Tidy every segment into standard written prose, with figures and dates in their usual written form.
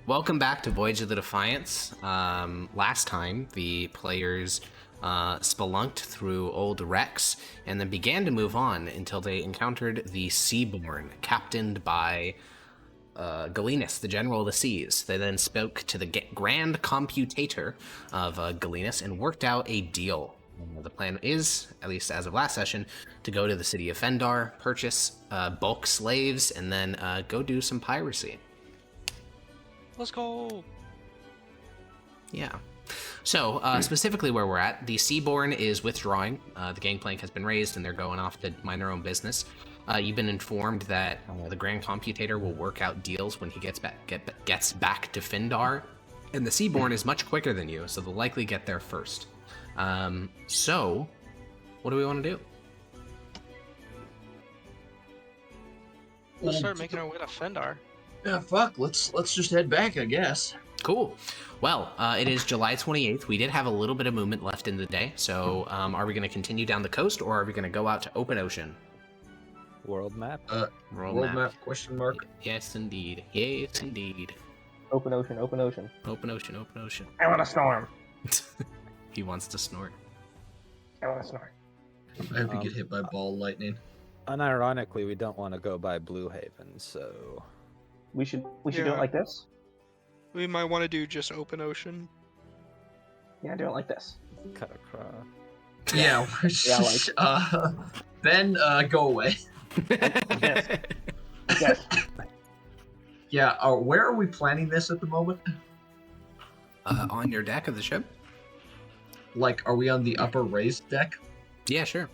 Welcome back to Voyages of the Defiance. Last time, the players spelunked through old wrecks and then began to move on until they encountered the Seaborn, captained by Galenus, the General of the Seas. They then spoke to the Grand Computator of Galenus and worked out a deal. The plan is, at least as of last session, to go to the city of Fendar, purchase bulk slaves, and then go do some piracy. Let's go! Yeah. So, specifically where we're at, the Seaborn is withdrawing. The gangplank has been raised, and they're going off to mind their own business. You've been informed that the Grand Computator will work out deals when he gets back to Fendar, and the Seaborn is much quicker than you, so they'll likely get there first. So, what do we want to do? We'll start making our way to Fendar. Yeah, fuck. Let's just head back, I guess. Cool. Well, it is July 28th. We did have a little bit of movement left in the day, so are we going to continue down the coast, or are we going to go out to open ocean? World map? World map? Question mark. Yes, indeed. Yes, indeed. Open ocean, open ocean. Open ocean, open ocean. I want to storm. He wants to snort. I want to snort. I hope you get hit by ball lightning. Unironically, we don't want to go by Blue Haven, so... We should do it like this? We might want to do just open ocean. Yeah, do it like this. Cut across. Yeah, Ben, go away. Yes. Yes. Yeah, where are we planning this at the moment? On your deck of the ship? Like, are we on the upper raised deck? Yeah, sure.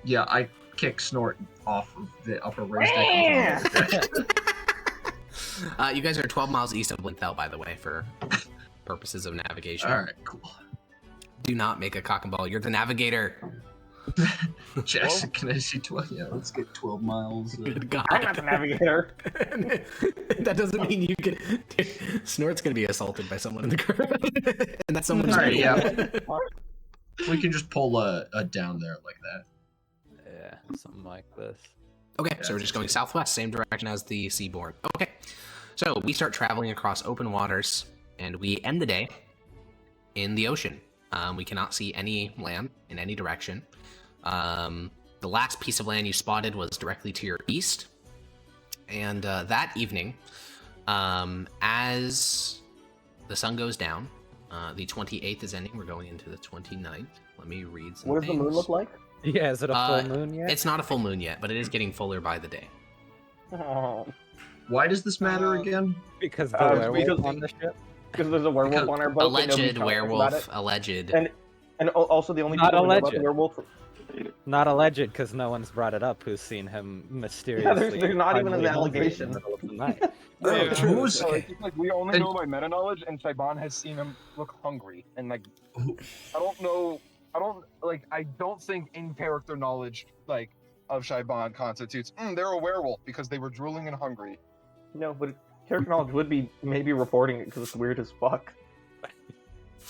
Yeah, I kick Snort off of the upper raised deck. You guys are 12 miles east of Linthel, by the way, for purposes of navigation. Alright, cool. Do not make a cock and ball. You're the navigator. Jackson, can I see 12? Yeah, let's get 12 miles. Good God. I'm not the navigator. That doesn't mean you can... Snort's going to be assaulted by someone in the crew. And that's someone's Alright, yeah. We can just pull a down there like that. Yeah, something like this. Okay, so we're just going southwest, same direction as the Seaborn. Okay, so we start traveling across open waters, and we end the day in the ocean. We cannot see any land in any direction. The last piece of land you spotted was directly to your east. And that evening, as the sun goes down, the 28th is ending. We're going into the 29th. Let me read some What does the moon look like? Yeah, is it a full moon yet? It's not a full moon yet, but it is getting fuller by the day. Oh. Why does this matter again? Because the because- werewolf on the ship? Because there's a werewolf on our boat. but nobody Alleged tells us about werewolf, it. alleged. And also the only Not people who know about alleged. the werewolf. Not alleged, because no one's brought it up who's seen him mysteriously. there's not even an finally hungry allegation. in the middle of the night. Yeah. Who's... So it's just, like, we only know by meta knowledge, and Shaiban has seen him look hungry. And like, I don't know. I don't think in character knowledge of Shaiban constitutes they're a werewolf because they were drooling and hungry. No, but character knowledge would be maybe reporting it because it's weird as fuck.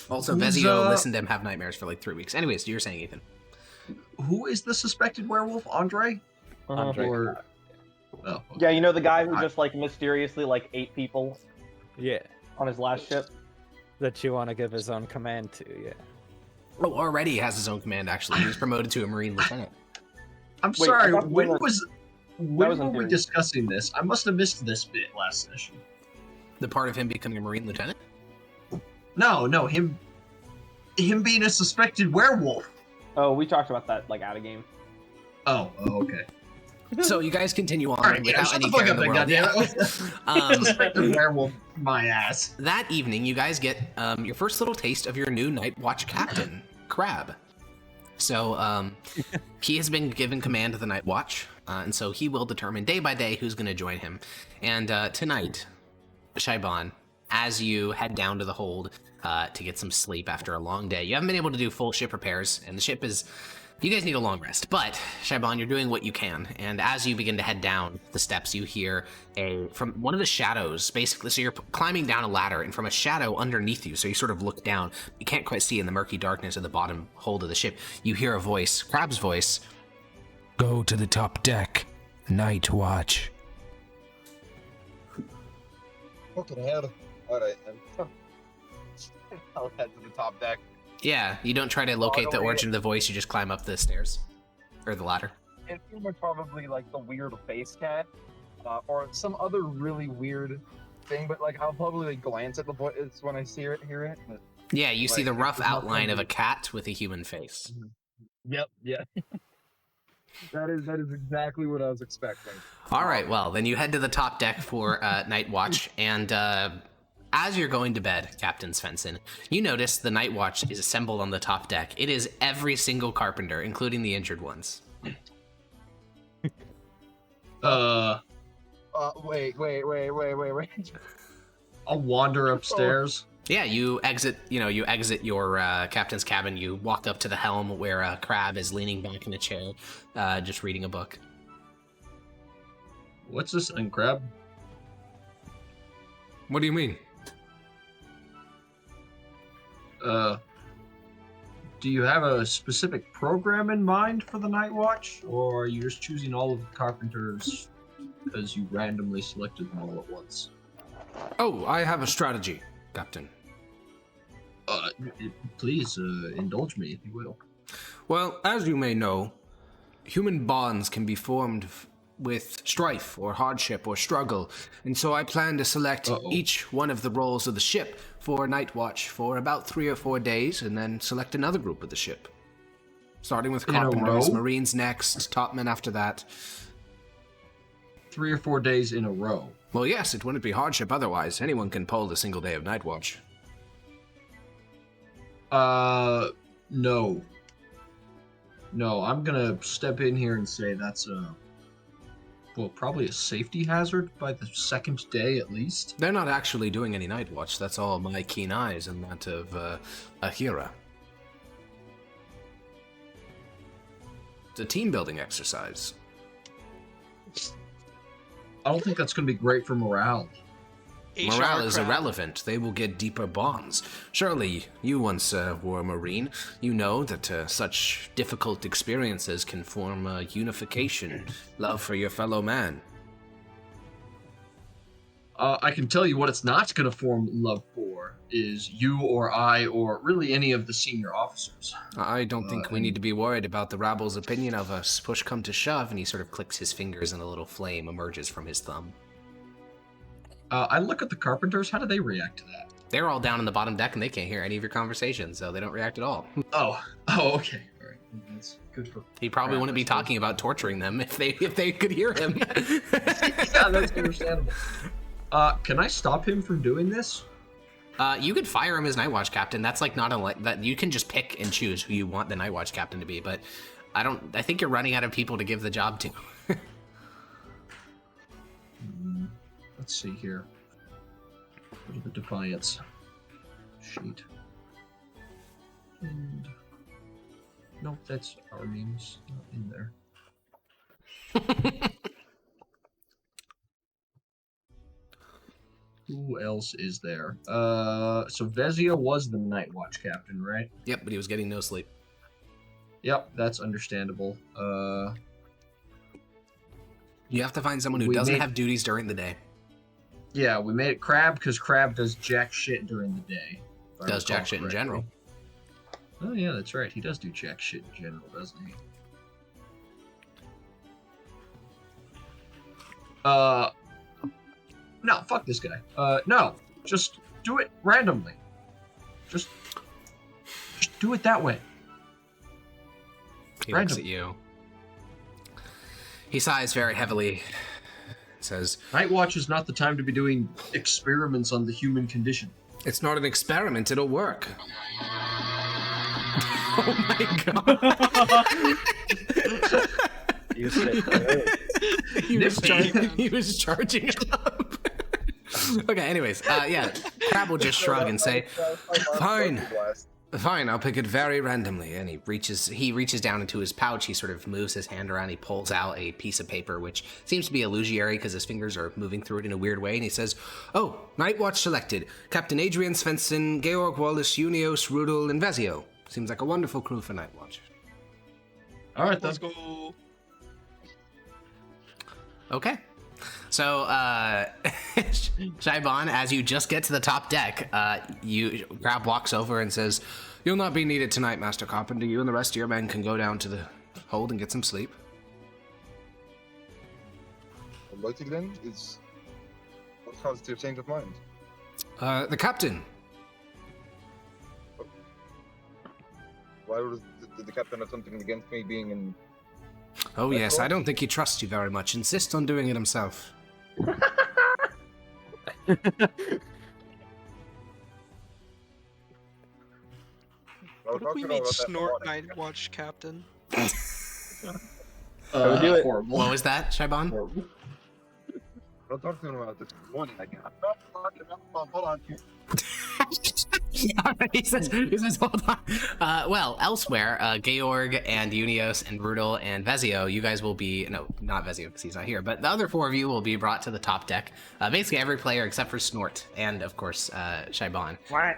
Also, Who's, Vezio listened to him have nightmares for like 3 weeks. Anyways, you were saying, Ethan. Who is the suspected werewolf? Andre? Andre. Or... Oh, okay. Yeah, you know the guy who just mysteriously ate people Yeah, on his last ship. that you want to give his own command to, yeah. Oh, already has his own command, actually. He was promoted to a Marine Lieutenant. I'm Wait, sorry, I thought when was were in we theory. discussing this? I must have missed this bit last session. The part of him becoming a Marine Lieutenant? No, him being a suspected werewolf. Oh, we talked about that out of game. Oh, okay. So you guys continue on Alright, yeah, without shut any the fuck care in up the then, world. goddamn. Suspected werewolf, my ass. That evening, you guys get your first little taste of your new Night Watch captain, Crab. So he has been given command of the Night Watch, and so he will determine day by day who's going to join him. And tonight, Shaiban, as you head down to the hold to get some sleep after a long day, you haven't been able to do full ship repairs, and the ship is... You guys need a long rest, but Shaiban, you're doing what you can. And as you begin to head down the steps, you hear from one of the shadows, basically. So you're climbing down a ladder, and from a shadow underneath you, so you sort of look down. You can't quite see in the murky darkness of the bottom hold of the ship. You hear a voice, Crab's voice. Go to the top deck. Night watch. Fucking hell. Alright, then. I'll head to the top deck. Yeah, you don't try to locate the origin of the voice, you just climb up the stairs. Or the ladder. It's pretty much probably like the weird face cat, or some other really weird thing, but like I'll probably like, glance at the voice when I hear it. But, Yeah, you see like, the rough there's outline of a nothing- cat with a human face. Yep, yeah. That is exactly what I was expecting. All right, well, then you head to the top deck for Night Watch, and as you're going to bed, Captain Svensson, you notice the Night Watch is assembled on the top deck. It is every single carpenter, including the injured ones. Wait. I'll wander upstairs. Yeah, you exit your captain's cabin. You walk up to the helm where Crab is leaning back in a chair, just reading a book. What's this thing, Crab? What do you mean? Do you have a specific program in mind for the Night Watch, or are you just choosing all of the carpenters because you randomly selected them all at once? Oh, I have a strategy, Captain. Please, indulge me, if you will. Well, as you may know, human bonds can be formed with strife or hardship or struggle, and so I plan to select each one of the roles of the ship for Night Watch for about 3 or 4 days, and then select another group of the ship. Starting with carpenters, marines next, topmen after that. 3 or 4 days in a row. Well, yes, it wouldn't be hardship otherwise. Anyone can pull a single day of Night Watch. No. No, I'm gonna step in here and say that's probably a safety hazard by the second day at least. They're not actually doing any Night Watch. That's all my keen eyes and that of Ahira. It's a team-building exercise. I don't think that's gonna be great for morale. Morale is irrelevant. They will get deeper bonds. Surely, you once were a Marine. You know that such difficult experiences can form unification, love for your fellow man. I can tell you what it's not going to form love for is you or I or really any of the senior officers. I don't think we need to be worried about the rabble's opinion of us. Push come to shove, and he sort of clicks his fingers and a little flame emerges from his thumb. I look at the carpenters. How do they react to that? They're all down on the bottom deck, and they can't hear any of your conversations, so they don't react at all. Oh, okay. All right. That's good for... He probably wouldn't be talking about torturing them if they could hear him. Yeah, that's understandable. Can I stop him from doing this? You could fire him as Night Watch Captain. That's like not a that you can just pick and choose who you want the Night Watch Captain to be, but I think you're running out of people to give the job to. Let's see here. Go to the Defiance sheet. And... Nope, that's our names not in there. Who else is there? So Vezia was the Night Watch Captain, right? Yep, but he was getting no sleep. Yep, that's understandable. You have to find someone who doesn't have duties during the day. Yeah, we made it Crab because Crab does jack shit during the day. Does jack shit in general. Oh yeah, that's right. He does do jack shit in general, doesn't he? No, fuck this guy. No, just do it randomly. Just do it that way. He looks at you. He sighs very heavily. Says, Night Watch is not the time to be doing experiments on the human condition. It's not an experiment, it'll work. Oh my god. He was charging up. Okay, anyways, yeah, Crab will just shrug and say, Fine, I'll pick it very randomly. And he reaches down into his pouch, he sort of moves his hand around, he pulls out a piece of paper, which seems to be illusory because his fingers are moving through it in a weird way, and he says, Oh, Night Watch selected. Captain Adrian Svensson, Georg Wallace, Unios, Rudel, and Vezio. Seems like a wonderful crew for Night Watch. Alright, Let's go. Okay. So, Shaibon, as you just get to the top deck, Crab walks over and says, "You'll not be needed tonight, Master Carpenter. You and the rest of your men can go down to the hold and get some sleep." Alrighty then, is what caused your change of mind? The captain. Why did the captain have something against me being in... Oh yes, I don't think he trusts you very much. Insists on doing it himself. What if we made Snort Night Watch Captain? Do it. Horrible. What was that, Shaibon? Horrible. I'll talk to him about this morning again. Hold on. he says, hold on. Well, elsewhere, Georg and Unios and Brutal and Vezio, you guys will be, no, not Vezio because he's not here, but the other four of you will be brought to the top deck. Basically every player except for Snort and, of course, Shaibon. What?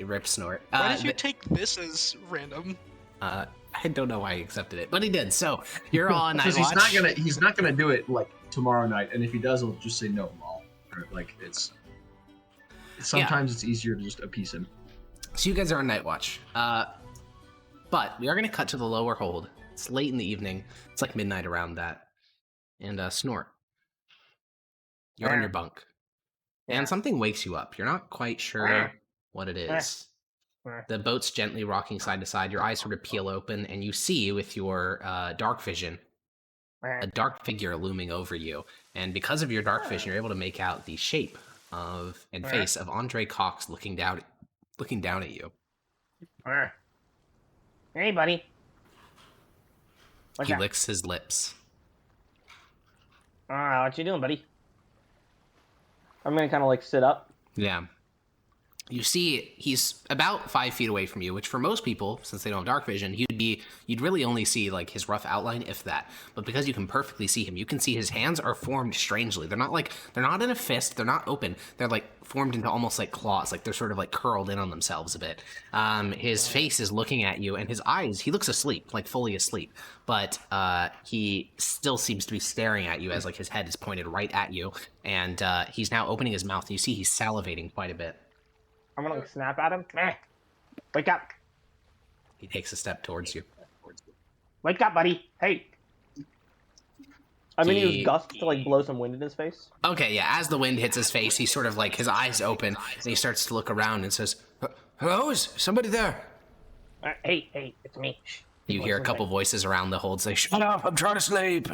Rip Snort. Why did you take this as random? I don't know why he accepted it, but he did. So you're on night Because watch. he's not gonna do it like tomorrow night, and if he does, he'll just say no, lol. Or, like sometimes it's easier to just appease him. So you guys are on night watch. But we are going to cut to the lower hold. It's late in the evening. It's like midnight around that. And Snort, you're on your bunk. And something wakes you up. You're not quite sure what it is. The boat's gently rocking side to side. Your eyes sort of peel open, and you see with your dark vision a dark figure looming over you. And because of your dark vision, you're able to make out the shape and face of Andre Cox looking down at you. Hey, buddy. What's He up? licks his lips. What you doing, buddy? I'm gonna kind of like sit up. Yeah. You see, he's about 5 feet away from you, which for most people, since they don't have dark vision, you'd really only see like his rough outline, if that. But because you can perfectly see him, you can see his hands are formed strangely. They're not in a fist, they're not open. They're like formed into almost like claws, like they're sort of like curled in on themselves a bit. His face is looking at you, and his eyes, he looks asleep, like fully asleep. But he still seems to be staring at you as like his head is pointed right at you. And he's now opening his mouth, and you see he's salivating quite a bit. I'm gonna like, snap at him. Wake up! He takes a step towards you. Wake up, buddy! Hey! I'm gonna He- use gust to like blow some wind in his face. Okay, yeah, as the wind hits his face, he sort of like, his eyes open, and he starts to look around and says, "Hello, is somebody there?" Hey, it's me. Shh. You hear a couple voices around the hold say, "Shut up, I'm trying to sleep."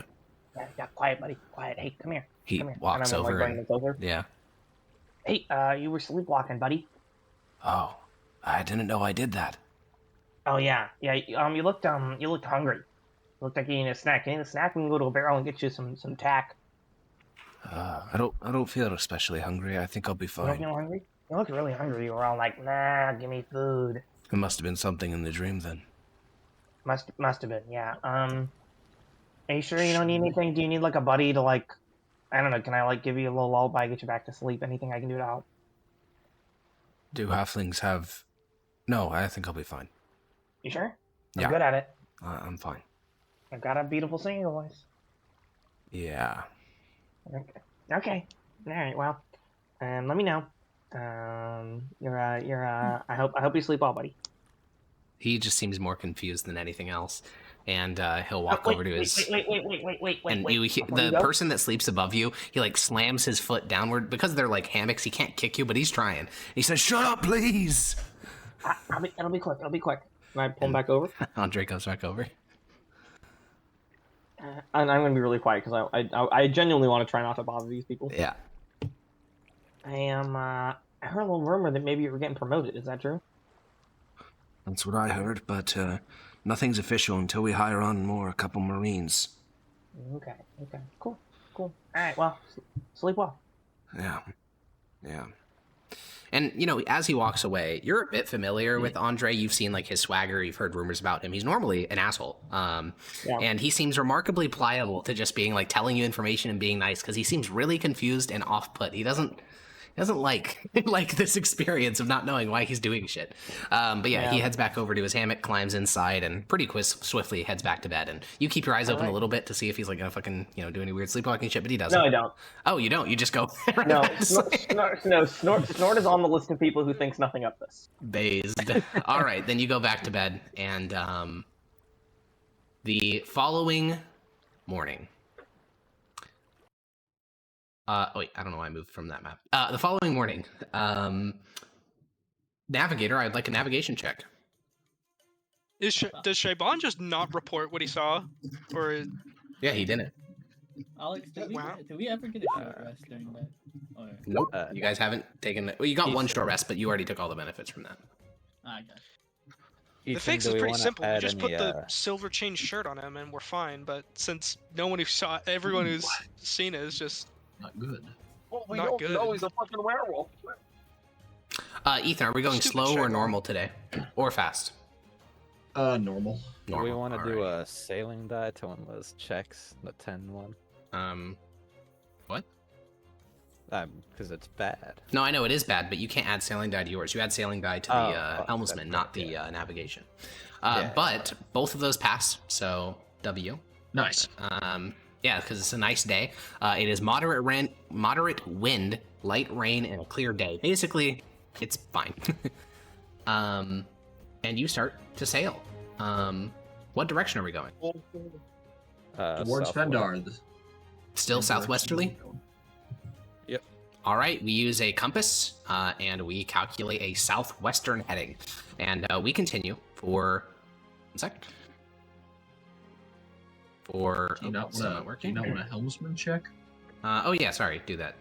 Yeah, quiet, buddy. Quiet. Hey, come here. He Come here. walks And I'm, like, over bringing and, this over. yeah. Hey, you were sleepwalking, buddy. Oh, I didn't know I did that. Oh yeah. You looked hungry. Looked like you need a snack. You need a snack? We can go to a barrel and get you some tack. I don't feel especially hungry. I think I'll be You don't fine. feel hungry? You look really hungry. You were all like, nah, give me food. It must have been something in the dream then. Must have been, yeah. Are you sure you don't need anything? Do you need like a buddy to like, I don't know, can I like give you a little lullaby, get you back to sleep? Anything I can do to help? Do halflings have... No, I think I'll be fine. You sure? Yeah. I'm good at it. I'm fine. I've got a beautiful singing voice. Yeah. Okay. All right. Well, let me know. I hope you sleep well, buddy. He just seems more confused than anything else. And he'll Oh, walk wait, over to his... Wait. And you, Before the you go- person that sleeps above you, he like slams his foot downward because they're like hammocks. He can't kick you, but he's trying. He says, "Shut up, please." It'll be quick. And I pull him back over. Andre comes back over. And I'm gonna be really quiet because I genuinely want to try not to bother these people. Yeah. I heard a little rumor that maybe you were getting promoted. Is that true? That's what I heard, but nothing's official until we hire on a couple Marines. Okay. Cool. All right. Well, sleep well. Yeah. And, you know, as he walks away, you're a bit familiar with Andre. You've seen, like, his swagger. You've heard rumors about him. He's normally an asshole. And he seems remarkably pliable to just being, like, telling you information and being nice because he seems really confused and off-put. He doesn't doesn't like like this experience of not knowing why he's doing shit. But yeah, he heads back over to his hammock, climbs inside, and pretty swiftly heads back to bed. And you keep your eyes open a little bit to see if he's like gonna fucking do any weird sleepwalking shit, but he doesn't. No, I don't. Oh, you don't? You just go. No, Snort is on the list of people who thinks nothing of this. Dazed. All right, then you go back to bed, and the following morning. Wait, I don't know why I moved from that map. The following morning, Navigator, I'd like a navigation check. Does Shaban just not report what he saw, or? Yeah, he didn't. Alex, did we ever get a short rest during that? Or... Nope. You guys haven't taken. Well, you got one short rest, but you already took all the benefits from that. I got The fix is pretty simple. We just put the silver chain shirt on him, and we're fine. But since everyone who's seen it is just not good. Well, we not don't good. know he's a fucking werewolf. Ethan, are we going slow or normal today, or fast? Normal. Do we want to do a sailing die to one of those checks, the 10 one? What? Because it's bad. No, I know it is bad, but you can't add sailing die to yours. You add sailing die to the helmsman, not the navigation. But both of those pass, so W. Nice. Yeah, because it's a nice day. It is moderate wind, light rain, and a clear day. Basically, it's fine. And you start to sail. What direction are we going? Towards Fendar. Still southwesterly? Yep. All right, we use a compass, and we calculate a southwestern heading. And we continue for... 1 second. For... Do you not want a helmsman check? Oh yeah, sorry, do that.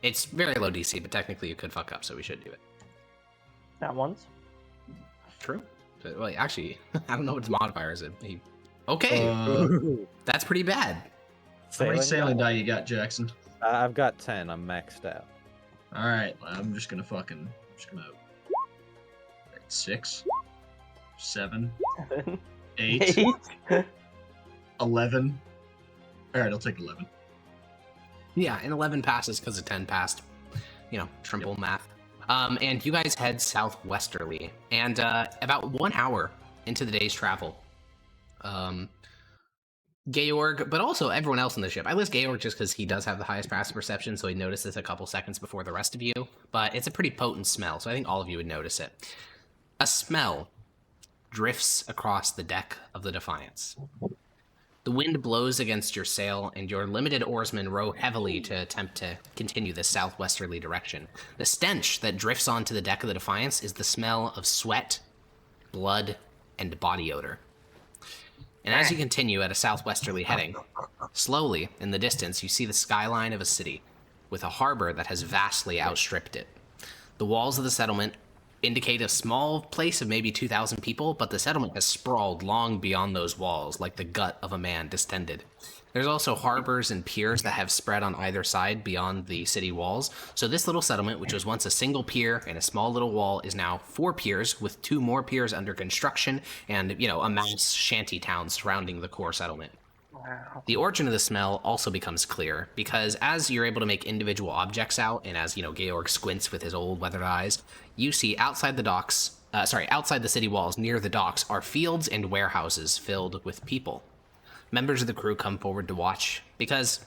It's very low DC, but technically you could fuck up, so we should do it. Not once. True. Well, actually, I don't know what his modifier is. Okay, that's pretty bad. How many sailing die you got, Jackson? I've got 10. I'm maxed out. All right, I'm just gonna 6, 7, 8, 11. All right, I'll take 11. Yeah, and 11 passes because of 10 passed. Triple math. And you guys head southwesterly, and about 1 hour into the day's travel, Georg, but also everyone else in the ship. I list Georg just because he does have the highest passive perception, so he notices a couple seconds before the rest of you, but it's a pretty potent smell, so I think all of you would notice it. A smell drifts across the deck of the Defiance. The wind blows against your sail, and your limited oarsmen row heavily to attempt to continue this southwesterly direction. The stench that drifts onto the deck of the Defiance is the smell of sweat, blood, and body odor. And as you continue at a southwesterly heading, slowly, in the distance, you see the skyline of a city, with a harbor that has vastly outstripped it. The walls of the settlement indicate a small place of maybe 2,000 people, but the settlement has sprawled long beyond those walls, like the gut of a man distended. There's also harbors and piers that have spread on either side beyond the city walls. So this little settlement, which was once a single pier and a small little wall, is now 4 piers with 2 more piers under construction and, a mass shanty town surrounding the core settlement. Wow. The origin of the smell also becomes clear, because as you're able to make individual objects out, and as, Georg squints with his old weathered eyes, you see outside the city walls near the docks are fields and warehouses filled with people. Members of the crew come forward to watch, because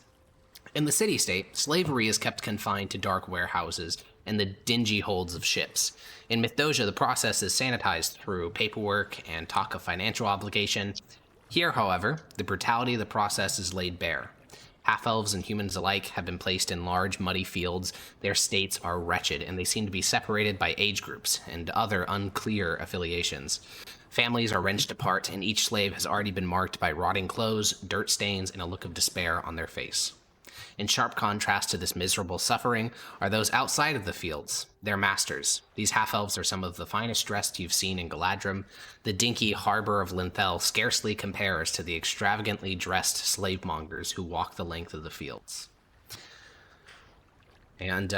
in the city-state, slavery is kept confined to dark warehouses and the dingy holds of ships. In Mythdosia, the process is sanitized through paperwork and talk of financial obligation. Here, however, the brutality of the process is laid bare. Half-elves and humans alike have been placed in large, muddy fields. Their states are wretched, and they seem to be separated by age groups and other unclear affiliations. Families are wrenched apart, and each slave has already been marked by rotting clothes, dirt stains, and a look of despair on their face. In sharp contrast to this miserable suffering are those outside of the fields, their masters. These half-elves are some of the finest dressed you've seen in Galadrim. The dinky harbor of Linthel scarcely compares to the extravagantly dressed slave-mongers who walk the length of the fields. And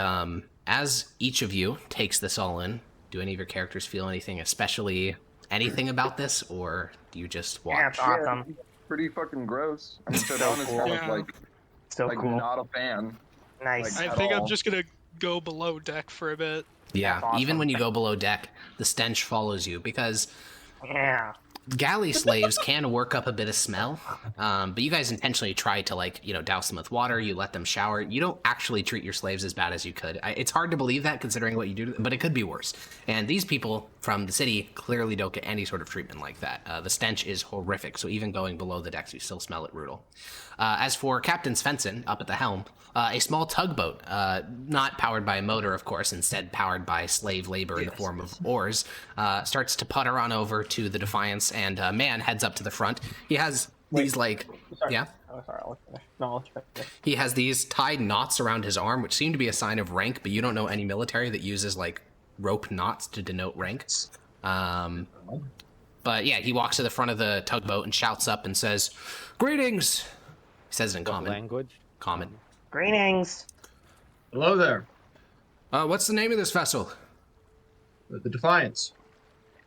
as each of you takes this all in, do any of your characters feel anything about this, or do you just watch? Yeah, it's awesome. Pretty fucking gross. I mean, Shaban is kind of So like cool. not a fan. Nice. Like, I think I'm just gonna go below deck for a bit. Yeah, Awesome. even when you go below deck, the stench follows you because Yeah. galley slaves can work up a bit of smell, but you guys intentionally try to, like, you know, douse them with water. You let them shower. You don't actually treat your slaves as bad as you could. It's hard to believe that considering what you do to them, but it could be worse. And these people from the city clearly don't get any sort of treatment like that. The stench is horrific, so even going below the decks, you still smell it brutal. As for Captain Svensson up at the helm, a small tugboat, not powered by a motor, of course, instead powered by slave labor in the form of oars, starts to putter on over to the Defiance, and a man heads up to the front. He has these, like, Sorry. yeah? Oh, sorry, I'll finish. No, I'll finish. He has these tied knots around his arm, which seem to be a sign of rank, but you don't know any military that uses, like, rope knots to denote rank. But yeah, he walks to the front of the tugboat and shouts up and says, "Greetings!" He says it in common. Language? Common. Greetings. Hello there. What's the name of this vessel? The Defiance.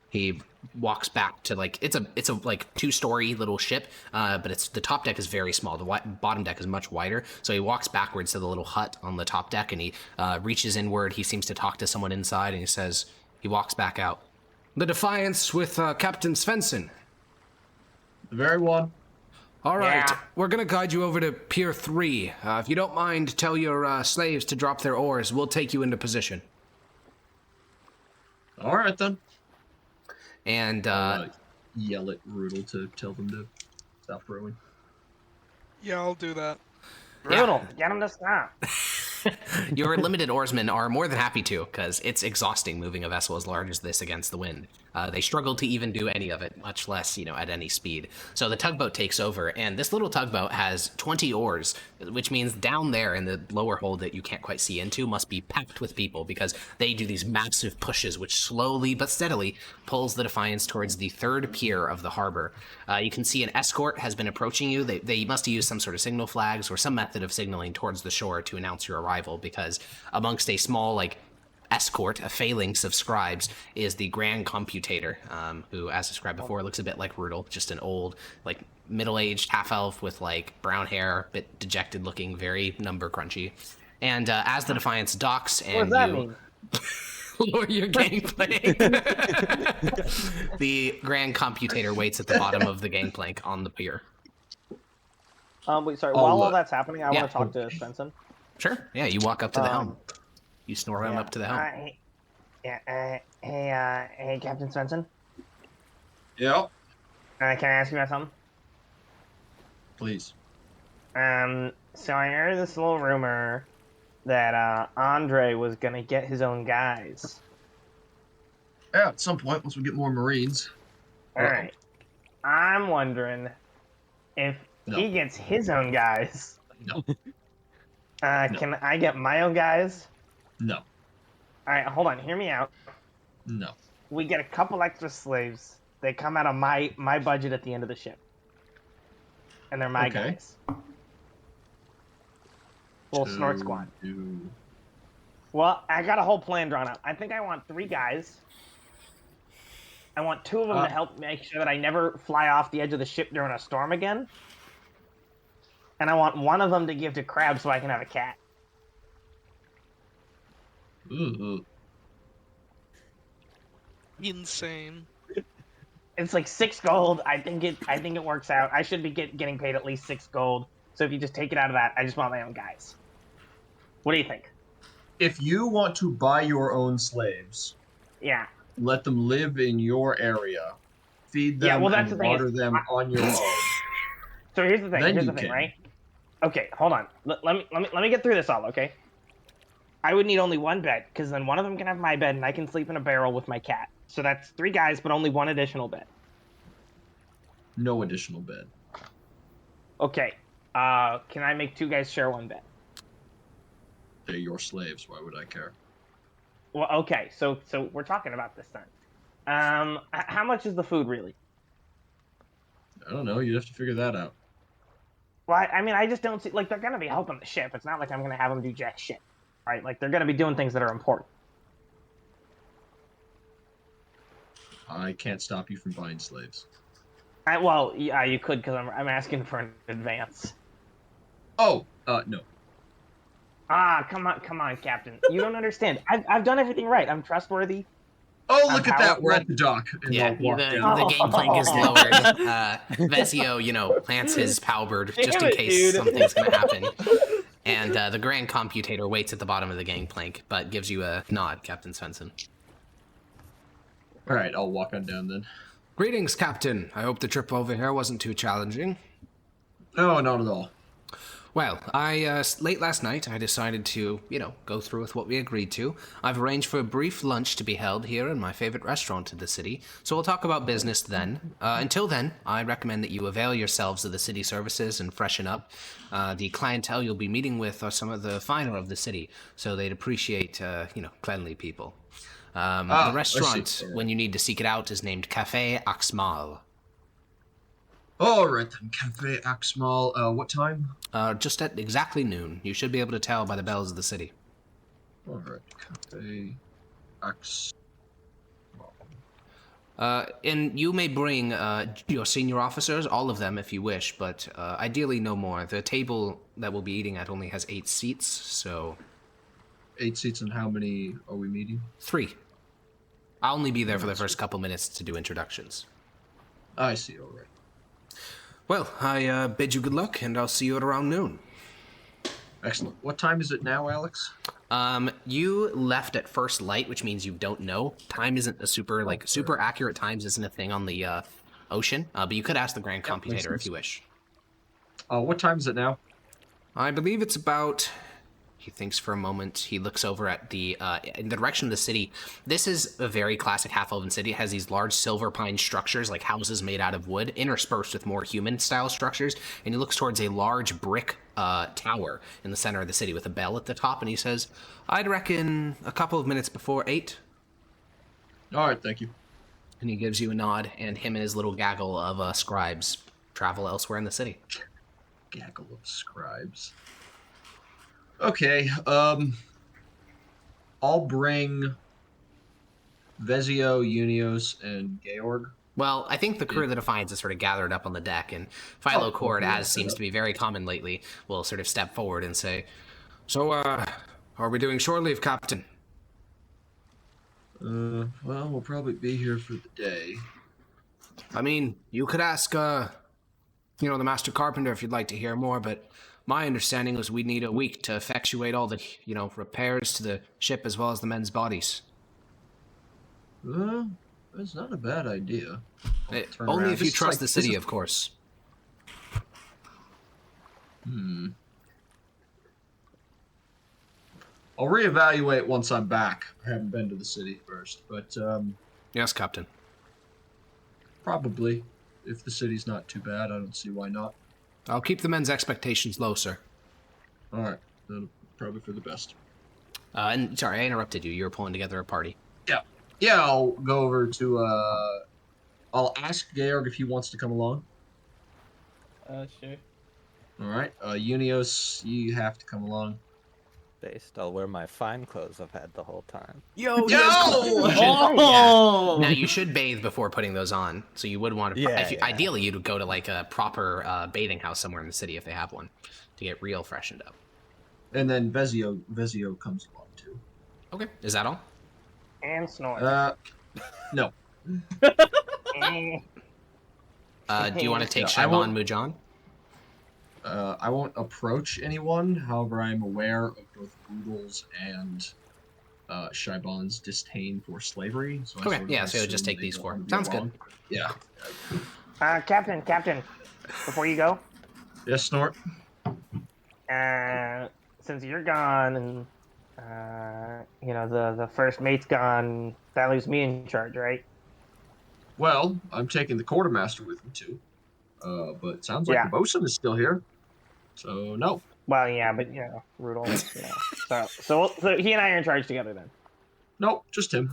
He walks back to, like, it's a like 2-story little ship, but the top deck is very small. The bottom deck is much wider. So he walks backwards to the little hut on the top deck, and he reaches inward. He seems to talk to someone inside, and he walks back out. The Defiance with Captain Svensson. The very one. All right, Yeah. We're gonna guide you over to Pier 3. If you don't mind, tell your slaves to drop their oars. We'll take you into position. All right, then. And Yell at Rudel to tell them to stop rowing. Yeah, I'll do that. Brutal. Get him to stop. your limited oarsmen are more than happy to, because it's exhausting moving a vessel as large as this against the wind. They struggle to even do any of it, much less, you know, at any speed. So the tugboat takes over, and this little tugboat has 20 oars, which means down there in the lower hold that you can't quite see into must be packed with people, because they do these massive pushes, which slowly but steadily pulls the Defiance towards the 3rd pier of the harbor. You can see an escort has been approaching you. They must use some sort of signal flags or some method of signaling towards the shore to announce your arrival, because amongst a small, like, escort, a phalanx of scribes, is the Grand Computator, who, as described before, looks a bit like Rudel, just an old, like, middle-aged half-elf with, like, brown hair, a bit dejected looking, very number crunchy. And as the Defiance docks and What does that mean? lower your gangplank, the Grand Computator waits at the bottom of the gangplank on the pier. Wait, sorry. While all that's happening, I Yeah. want to talk to Svensson. Sure, yeah, you walk up to the helm. You snore him up to the helm. Hey, Captain Svensson. Yeah. Can I ask you about something? Please. So I heard this little rumor that Andre was gonna get his own guys. Yeah, at some point, once we get more Marines. All right. I'm wondering if he gets his own guys. No. Can I get my own guys? No. All right, hold on. Hear me out. No. We get a couple extra slaves. They come out of my budget at the end of the ship, and they're my Okay. guys. Little snort squad. Well, I got a whole plan drawn up. I think I want 3 guys. I want 2 of them to help make sure that I never fly off the edge of the ship during a storm again. And I want 1 of them to give to Crab so I can have a cat. Ooh. Insane. It's like 6 gold. I think it works out. I should be getting paid at least 6 gold. So if you just take it out of that, I just want my own guys. What do you think? If you want to buy your own slaves, Yeah. let them live in your area, feed them, Yeah, well, that's and the thing water is- them on your own. So here's the thing. Then Here's you the thing, can. right? Okay, hold on. Let me get through this all, okay? I would need only 1 bed, because then 1 of them can have my bed, and I can sleep in a barrel with my cat. So that's 3 guys, but only 1 additional bed. No additional bed. Okay. Can I make 2 guys share 1 bed? They're your slaves. Why would I care? Well, okay. So we're talking about this then. How much is the food really? I don't know. You'd have to figure that out. Well, I mean, I just don't see, like, they're gonna be helping the ship. It's not like I'm gonna have them do jack shit, right? Like, they're gonna be doing things that are important. I can't stop you from buying slaves. Well, yeah, you could, because I'm asking for an advance. Oh, no. Ah, come on, Captain. You don't understand. I've done everything right. I'm trustworthy. Oh, look at that. We're at the dock. And Yeah, they'll walk the down. gangplank is lowered. Vezio, plants his halberd just in case something's going to happen. And the Grand Computator waits at the bottom of the gangplank, but gives you a nod, Captain Svensson. All right, I'll walk on down then. Greetings, Captain. I hope the trip over here wasn't too challenging. No, not at all. Well, late last night, I decided to, go through with what we agreed to. I've arranged for a brief lunch to be held here in my favorite restaurant in the city, so we'll talk about business then. Until then, I recommend that you avail yourselves of the city services and freshen up. The clientele you'll be meeting with are some of the finer of the city, so they'd appreciate, cleanly people. The restaurant, when you need to seek it out, is named Café Axmal. All right then, Cafe Axmal. What time? Just at exactly noon. You should be able to tell by the bells of the city. All right, Cafe Axmal. And you may bring your senior officers, all of them if you wish, but ideally no more. The table that we'll be eating at only has 8 seats, so... 8 seats, and how many are we meeting? 3. I'll only be there for the first couple minutes to do introductions. I see, all right. Well, I bid you good luck, and I'll see you at around noon. Excellent. What time is it now, Alex? You left at first light, which means you don't know. Time isn't a super accurate times isn't a thing on the ocean, but you could ask the Grand Computator if you wish. What time is it now? I believe it's about... He thinks for a moment. He looks over at in the direction of the city. This is a very classic half-elven city. It has these large silver pine structures, like houses made out of wood, interspersed with more human-style structures. And he looks towards a large brick tower in the center of the city with a bell at the top. And he says, I'd reckon a couple of minutes before 8. All right, thank you. And he gives you a nod, and him and his little gaggle of scribes travel elsewhere in the city. Gaggle of scribes. Okay, I'll bring Vezio, Unios, and Georg. Well, I think the crew of the Defiance is sort of gathered up on the deck, and Philo Cord, as seems to be very common lately, will sort of step forward and say, So, are we doing shore leave, Captain? Well, we'll probably be here for the day. I mean, you could ask, the Master Carpenter if you'd like to hear more, but... My understanding was we'd need a week to effectuate all the, repairs to the ship as well as the men's bodies. Well, that's not a bad idea. Only if you trust the city, of course. I'll reevaluate once I'm back. I haven't been to the city first, but, Yes, Captain. Probably. If the city's not too bad, I don't see why not. I'll keep the men's expectations low, sir. All right. Then probably for the best. And sorry, I interrupted you. You were pulling together a party. Yeah, I'll go over to, I'll ask Georg if he wants to come along. Sure. All right. Unios, you have to come along. Based, I'll wear my fine clothes I've had the whole time. Yo! Oh! Now, you should bathe before putting those on, so you would want to... Ideally, you'd go to, like, a proper bathing house somewhere in the city if they have one, to get real freshened up. And then Vezio comes along, too. Okay. Is that all? And snort. No. Do you want to take Shaban Mujan? I won't approach anyone. However, I am aware of both Boodle's and Shaban's disdain for slavery. So so just take these 4. Sounds good. Yeah. Captain, before you go. Yes, Snort? Since you're gone and, the first mate's gone, that leaves me in charge, right? Well, I'm taking the quartermaster with me, too. But it sounds like the bosun is still here. So, no. Well, yeah, but, Rudolph, So he and I are in charge together, then? Nope, just him.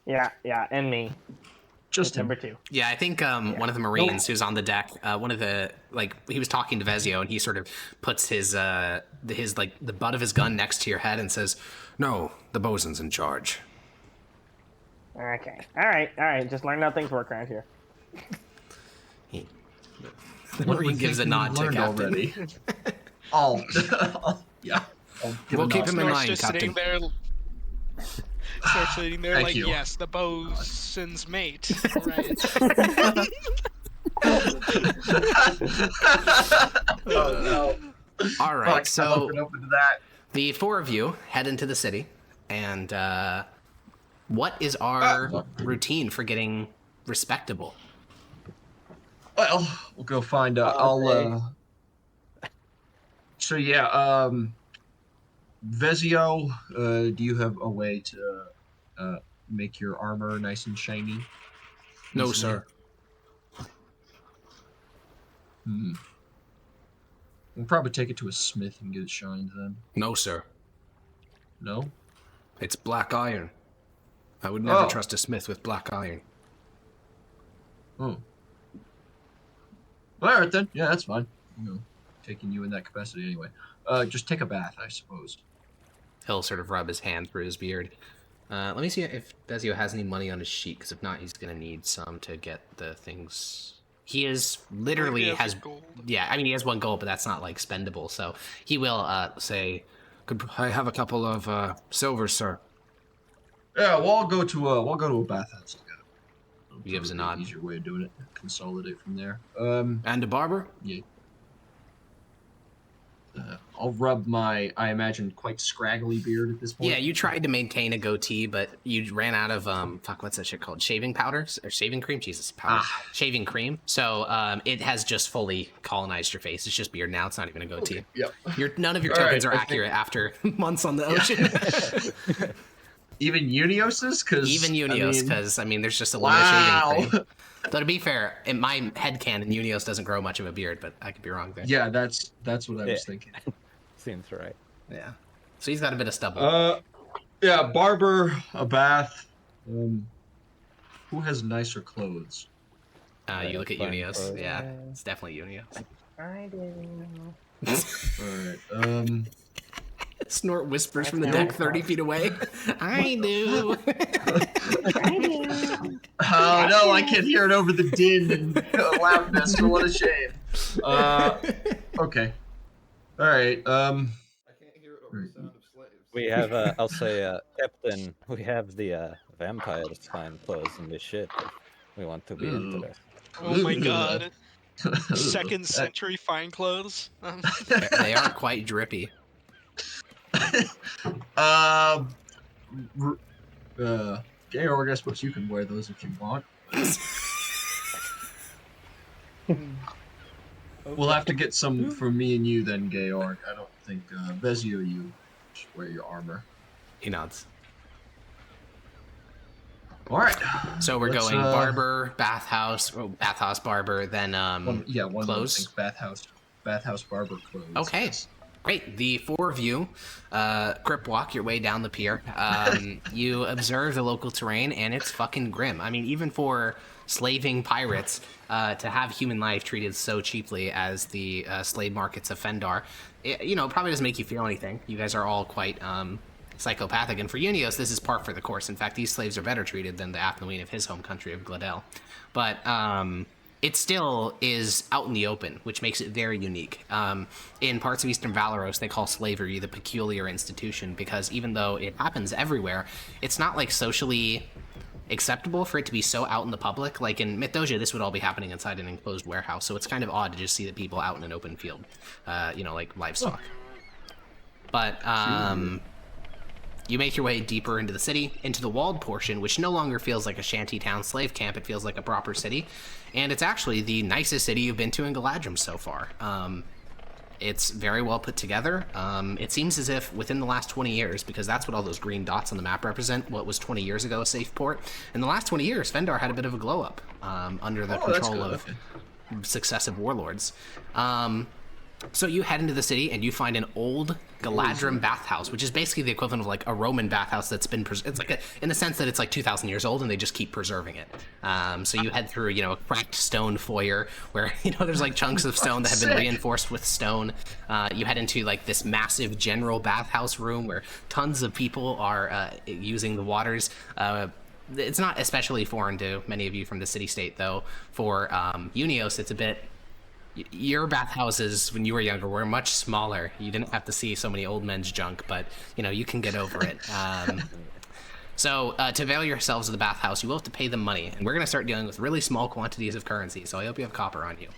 Yeah, and me. Just him. Number 2. Yeah, I think one of the Marines who's on the deck, he was talking to Vezio, and he sort of puts his the butt of his gun next to your head and says, No, the bosun's in charge. Okay. All right. Just learn how things work around here. The Marine gives a nod to Captain. Already. Yeah. We'll keep him in mind, just Captain. sitting there. Start sitting there Thank like, you. yes, the bosun's mate. Right. Oh, no. All right, Fuck, so I've been open to that. the four of you head into the city, and what is our routine for getting respectable? Well, we'll go find. So yeah, Vezio, do you have a way to make your armor nice and shiny? No, easily? sir. We'll probably take it to a smith and get it shined then. No, sir. No? It's black iron. I would never trust a smith with black iron. Oh. All right then. Yeah, that's fine. You know, taking you in that capacity anyway. Just take a bath, I suppose. He'll sort of rub his hand through his beard. Let me see if Bezio has any money on his sheet, because if not, he's gonna need some to get the things. He is literally has gold. Yeah, I mean he has 1 gold, but that's not like spendable. So he will say, "Could I have a couple of silver, sir?" Yeah, we'll go to a bathhouse together. He gives a nod. Easier way of doing it. Consolidate from there. And a barber? Yeah. I'll rub my, I imagine, quite scraggly beard at this point. Yeah, you tried to maintain a goatee, but you ran out of what's that shit called? Shaving powder or shaving cream? Jesus, powder. Shaving cream. So it has just fully colonized your face. It's just beard now. It's not even a goatee. Okay. Yep. None of your tokens are accurate after months on the ocean. Even Unios's? Even Unios, because I mean, there's just a little shaving cream. Though to be fair, in my headcanon, Unios doesn't grow much of a beard, but I could be wrong there. Yeah, that's what I was thinking. Seems right. Yeah. So he's got a bit of stubble. Yeah, barber, a bath. Who has nicer clothes? You look at Unios. Yeah, it's definitely Unios. I do. All right. Snort whispers from the deck 30 feet away. I do. Oh no, I can't hear it over the din and loudness. What a shame. Okay. All right. I can't hear it over the sound of slaves. We have, I'll say, Captain, we have the vampires fine clothes and this shit. We want to be into this. Oh my god. 2nd century fine clothes. They are quite drippy. Georg, I suppose you can wear those if you want. We'll have to get some for me and you then, Georg. I don't think Vezio, you should wear your armor. He nods. All right. So we're going barber, bathhouse, barber, then one clothes. Bathhouse, barber, clothes. Okay. Yes. Great. The four of you grip walk your way down the pier. You observe the local terrain, and it's fucking grim. I mean, even for slaving pirates, to have human life treated so cheaply as the slave markets of Fendar, it probably doesn't make you feel anything. You guys are all quite psychopathic, and for Unios, this is par for the course. In fact, these slaves are better treated than the Apnoeen of his home country of Gladel. But it still is out in the open, which makes it very unique. In parts of Eastern Valoros, they call slavery the peculiar institution, because even though it happens everywhere, it's not like socially acceptable for it to be so out in the public. Like in Mythosia, this would all be happening inside an enclosed warehouse, so it's kind of odd to just see the people out in an open field, like livestock. But you make your way deeper into the city, into the walled portion, which no longer feels like a shantytown slave camp. It feels like a proper city. And it's actually the nicest city you've been to in Galadrim so far. It's very well put together. It seems as if within the last 20 years, because that's what all those green dots on the map represent, what was 20 years ago a safe port. In the last 20 years, Fendar had a bit of a glow up under the control of successive warlords. So you head into the city and you find an old Galadrim bathhouse, which is basically the equivalent of like a Roman bathhouse that's been it's like in the sense that it's like 2,000 years old and they just keep preserving it. So you head through a cracked stone foyer where there's like chunks of stone that have been reinforced with stone. You head into like this massive general bathhouse room where tons of people are using the waters. It's not especially foreign to many of you from the city-state, though. For Unios, it's a bit Your bathhouses when you were younger were much smaller. You didn't have to see so many old men's junk, but you can get over it. So to avail yourselves of the bathhouse, you will have to pay them money, and we're going to start dealing with really small quantities of currency. So I hope you have copper on you,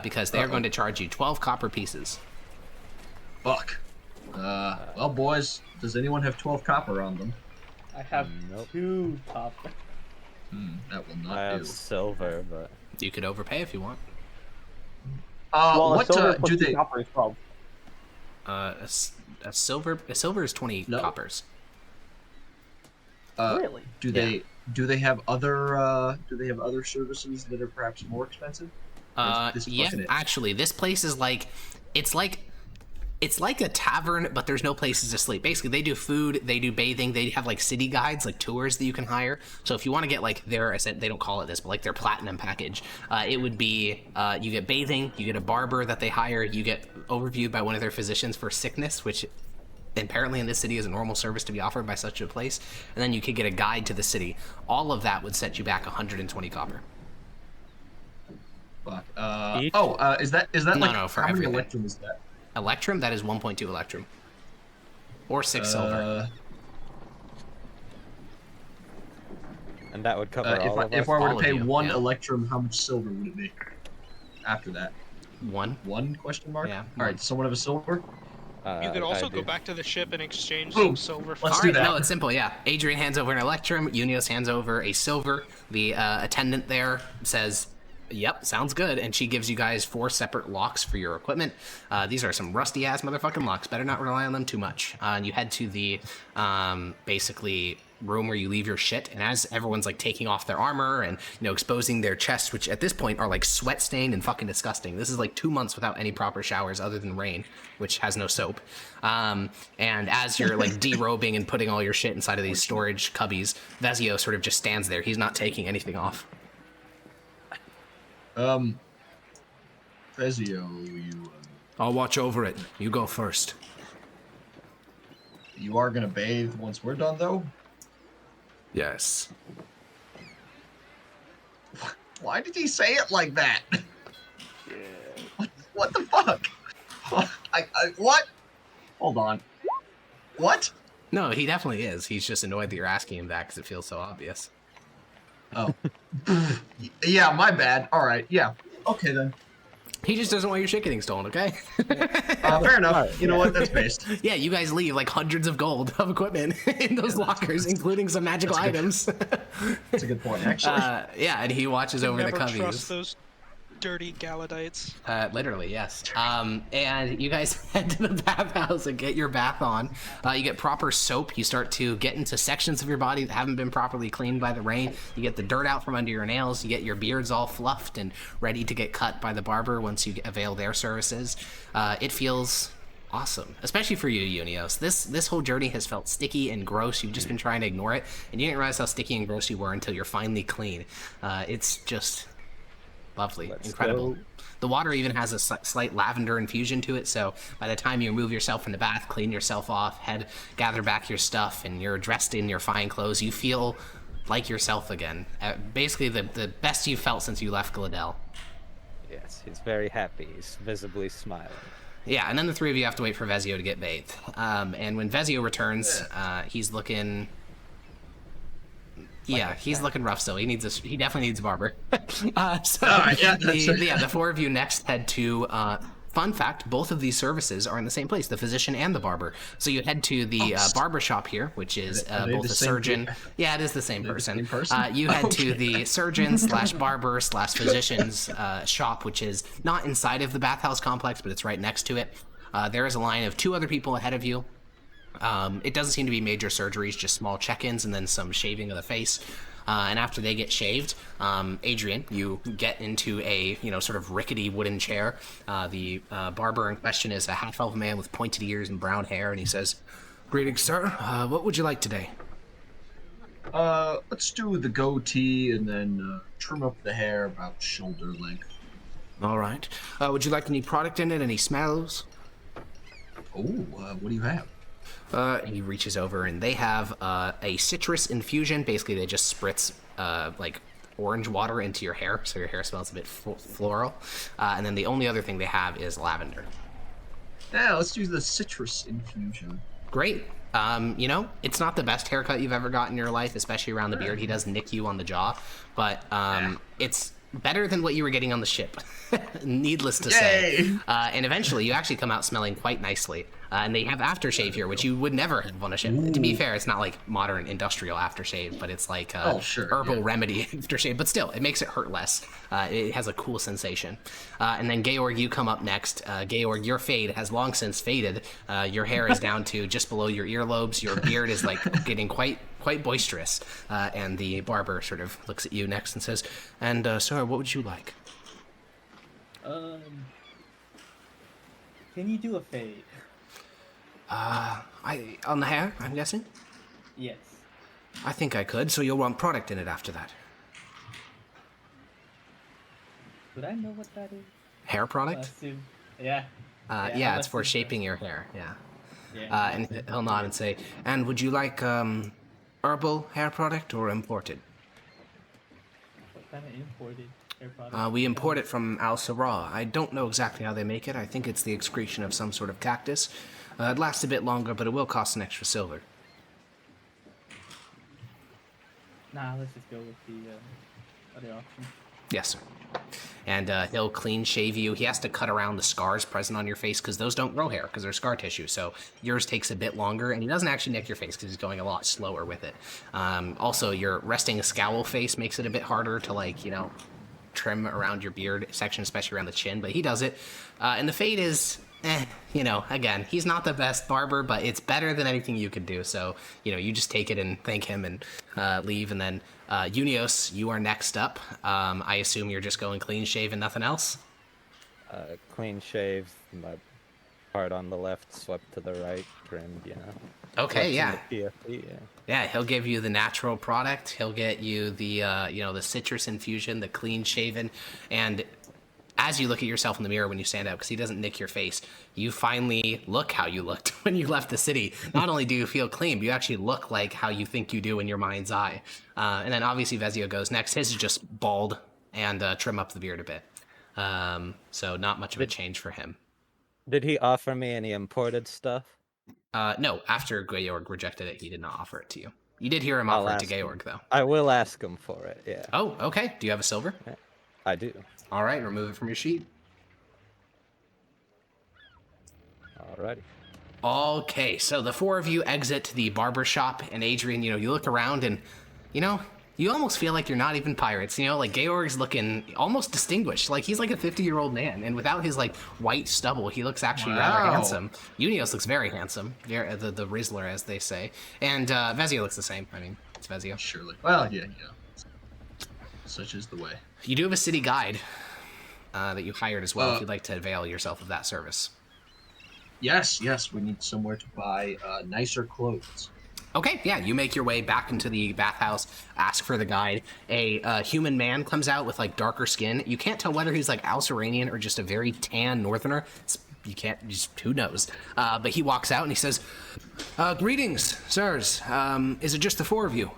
because they are going to charge you 12 copper pieces. Fuck. Well, boys, does anyone have 12 copper on them? I have 2 copper. That will not I have do. silver, but You could overpay if you want. Well, what do they? Copper is 12. A silver is 20 coppers. Really? Do they have other services that are perhaps more expensive? Yeah, actually, this place is it's like a tavern, but there's no places to sleep. Basically, they do food, they do bathing, they have like city guides, like tours that you can hire. So if you want to get like they don't call it this, but like their platinum package, it would be you get bathing, you get a barber that they hire, you get overviewed by one of their physicians for sickness, which apparently in this city is a normal service to be offered by such a place, and then you could get a guide to the city. All of that would set you back 120 copper. Fuck. Is that no, for how many everything. electrum is that? Electrum, that is 1.2 electrum. Or 6 silver. And that would cover all of us? If I were to pay you, one electrum, how much silver would it be? After that. One? Question mark? Yeah. Alright, does someone have a silver? You could also go back to the ship and exchange Boom. some silver for Let's do that. No, it's simple, yeah. Adrian hands over an electrum, Unios hands over a silver. The attendant there says, yep, sounds good, and she gives you guys 4 separate locks for your equipment. These are some rusty-ass motherfucking locks. Better not rely on them too much. And you head to the, basically, room where you leave your shit, and as everyone's like taking off their armor and exposing their chests, which at this point are like sweat stained and fucking disgusting. This is like 2 months without any proper showers other than rain, which has no soap. And as you're like derobing and putting all your shit inside of these storage cubbies, Vezio sort of just stands there. He's not taking anything off. Vezio, you... I'll watch over it. You go first. You are gonna bathe once we're done, though? Yes. Why did he say it like that? What the fuck? What? Hold on. What? No, he definitely is. He's just annoyed that you're asking him that because it feels so obvious. Oh. Yeah, my bad. Alright, yeah. Okay, then. He just doesn't want your shit getting stolen, okay? Fair enough. You know what? That's based. Yeah, you guys leave like hundreds of gold of equipment in those lockers, including some magical items. That's a good point, actually. Yeah, and he watches over the Never cubbies. trust those dirty Galadites. Literally, yes. And you guys head to the bathhouse and get your bath on. You get proper soap. You start to get into sections of your body that haven't been properly cleaned by the rain. You get the dirt out from under your nails. You get your beards all fluffed and ready to get cut by the barber once you avail their services. It feels awesome, especially for you, Unios. This whole journey has felt sticky and gross. You've just been trying to ignore it, and you didn't realize how sticky and gross you were until you're finally clean. It's just lovely. Incredible. The water even has a slight lavender infusion to it, so by the time you remove yourself from the bath, clean yourself off, gather back your stuff, and you're dressed in your fine clothes, you feel like yourself again. Basically the best you've felt since you left Gladell. Yes, he's very happy. He's visibly smiling. Yeah, and then the 3 of you have to wait for Vezio to get bathed. And when Vezio returns, he's looking... Yeah, he's looking rough still. He definitely needs a barber. The 4 of you next head to, fun fact, both of these services are in the same place, the physician and the barber. So you head to the barber shop here, which is both a surgeon. Yeah, it is the same person. You head to the surgeon / barber / physician's shop, which is not inside of the bathhouse complex, but it's right next to it. There is a line of 2 other people ahead of you. It doesn't seem to be major surgeries, just small check-ins and then some shaving of the face. And after they get shaved, Adrian, you get into a sort of rickety wooden chair. The barber in question is a half-elf man with pointed ears and brown hair, and he says, "Greetings, sir. What would you like today?" Let's do the goatee and then trim up the hair about shoulder length. All right. Would you like any product in it? Any smells? Oh, what do you have? He reaches over and they have a citrus infusion. Basically, they just spritz like orange water into your hair, so your hair smells a bit floral. And then the only other thing they have is lavender. Yeah, let's do the citrus infusion. Great. You know, it's not the best haircut you've ever got in your life, especially around the beard. He does nick you on the jaw, but it's better than what you were getting on the ship, needless to say. And eventually, you actually come out smelling quite nicely. And they have aftershave here, which you would never have on a ship. Ooh. To be fair, it's not like modern industrial aftershave, but it's like herbal remedy aftershave. But still, it makes it hurt less. It has a cool sensation. And then Georg, you come up next. Georg, your fade has long since faded. Your hair is down to just below your earlobes. Your beard is like getting quite boisterous. And the barber sort of looks at you next and says, "And sir, what would you like?" Can you do a fade? On the hair, I'm guessing? Yes. I think I could, so you'll want product in it after that. Would I know what that is? Hair product? Yeah. Yeah, it's for shaping your hair, yeah. And he'll nod and say, "And would you like herbal hair product or imported?" What kind of imported hair product? We import it from Al Sarah. I don't know exactly how they make it. I think it's the excretion of some sort of cactus. It lasts a bit longer, but it will cost an extra silver. Nah, let's just go with the other option. Yes, sir. And he'll clean shave you. He has to cut around the scars present on your face because those don't grow hair because they're scar tissue. So yours takes a bit longer, and he doesn't actually nick your face because he's going a lot slower with it. Also, your resting scowl face makes it a bit harder to, like, you know, trim around your beard section, especially around the chin, but he does it. And the fade is... you know, again, he's not the best barber, but it's better than anything you could do. So, you know, you just take it and thank him and leave. And then, Unios, you are next up. I assume you're just going clean shave and nothing else? Clean shave, my part on the left swept to the right, trimmed, you know. Okay, yeah. PFP, Yeah, he'll give you the natural product. He'll get you the, you know, the citrus infusion, the clean shaven, and... as you look at yourself in the mirror when you stand up, because he doesn't nick your face, you finally look how you looked when you left the city. Not only do you feel clean, but you actually look like how you think you do in your mind's eye. And then obviously Vezio goes next. His is just bald and trim up the beard a bit. So not much of a change for him. Did he offer me any imported stuff? No, after Georg rejected it, he did not offer it to you. You did hear him offer it to Georg, though. I will ask him for it, yeah. Oh, okay. Do you have a silver? I do. All right, remove it from your sheet. Alrighty. Okay, so the four of you exit the barber shop, and Adrian, you know, you look around and, you know, you almost feel like you're not even pirates, you know, like Georg's looking almost distinguished, like he's like a 50-year-old man, and without his like white stubble, he looks actually rather handsome. Unios looks very handsome, the Rizzler, as they say, and Vezio looks the same. I mean, it's Vezio. Surely. Well, yeah. Such is the way. You do have a city guide that you hired as well, if you'd like to avail yourself of that service. Yes, we need somewhere to buy nicer clothes. Okay, yeah, you make your way back into the bathhouse, ask for the guide. A human man comes out with, like, darker skin. You can't tell whether he's, like, Alceranian or just a very tan northerner. You can't, just, who knows? But he walks out and he says, "Greetings, sirs. Is it just the four of you?"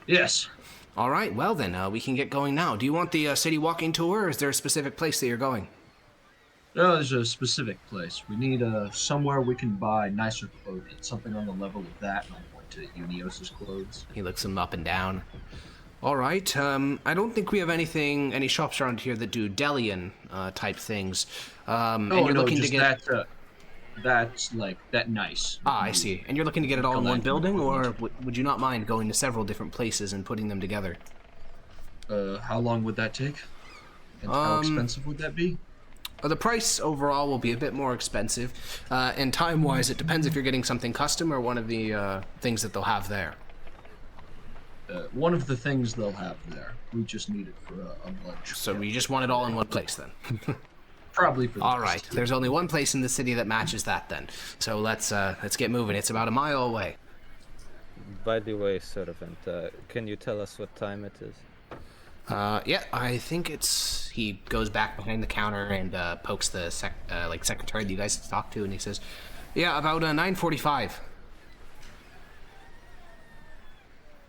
Yes. All right, well then, we can get going now. Do you want the city walking tour, or is there a specific place that you're going? No, there's a specific place. We need somewhere we can buy nicer clothing, something on the level of that, and I point to Unios's clothes. He looks them up and down. All right, I don't think we have any shops around here that do Delian type things. And you're looking just to get... that's like, that nice. Ah, I see. And you're looking to get it all in one building, or would you not mind going to several different places and putting them together? How long would that take? And how expensive would that be? The price overall will be a bit more expensive, and time-wise, it depends if you're getting something custom or one of the things that they'll have there. One of the things they'll have there. We just need it for a lunch. So we just want it all in one place, then? Probably for the all right. There's only one place in the city that matches that, then. So let's get moving. It's about a mile away. By the way, servant, can you tell us what time it is? Yeah, I think it's... He goes back behind the counter and pokes the secretary that you guys talked to, and he says, "Yeah, about 9:45.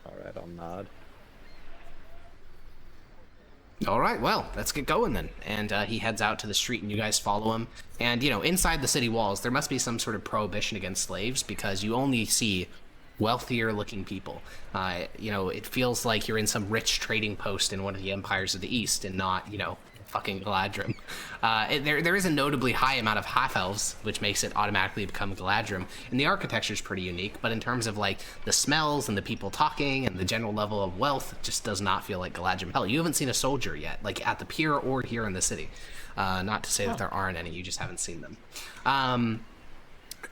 All right, I'll nod. All right, well, let's get going then. And he heads out to the street, and you guys follow him. And, inside the city walls, there must be some sort of prohibition against slaves, because you only see wealthier-looking people. It feels like you're in some rich trading post in one of the empires of the East, and not, fucking Galadrim. There is a notably high amount of half-elves, which makes it automatically become Galadrim, and the architecture is pretty unique, but in terms of, the smells and the people talking and the general level of wealth, it just does not feel like Galadrim. Hell, you haven't seen a soldier yet, at the pier or here in the city. Not to say that there aren't any, you just haven't seen them.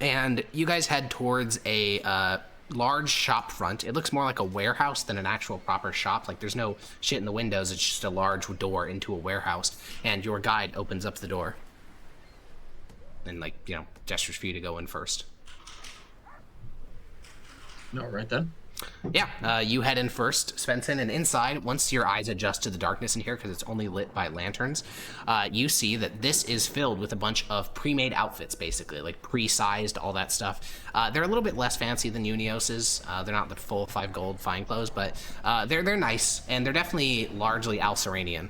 And you guys head towards a large shop front. It looks more like a warehouse than an actual proper shop. There's no shit in the windows. It's just a large door into a warehouse. And your guide opens up the door and gestures for you to go in first. All right then. Yeah, you head in first, Svensson, and inside, once your eyes adjust to the darkness in here, because it's only lit by lanterns, you see that this is filled with a bunch of pre-made outfits, basically, pre-sized, all that stuff. They're a little bit less fancy than Unios's. They're not the full 5 gold fine clothes, but they're nice, and they're definitely largely Alceranian.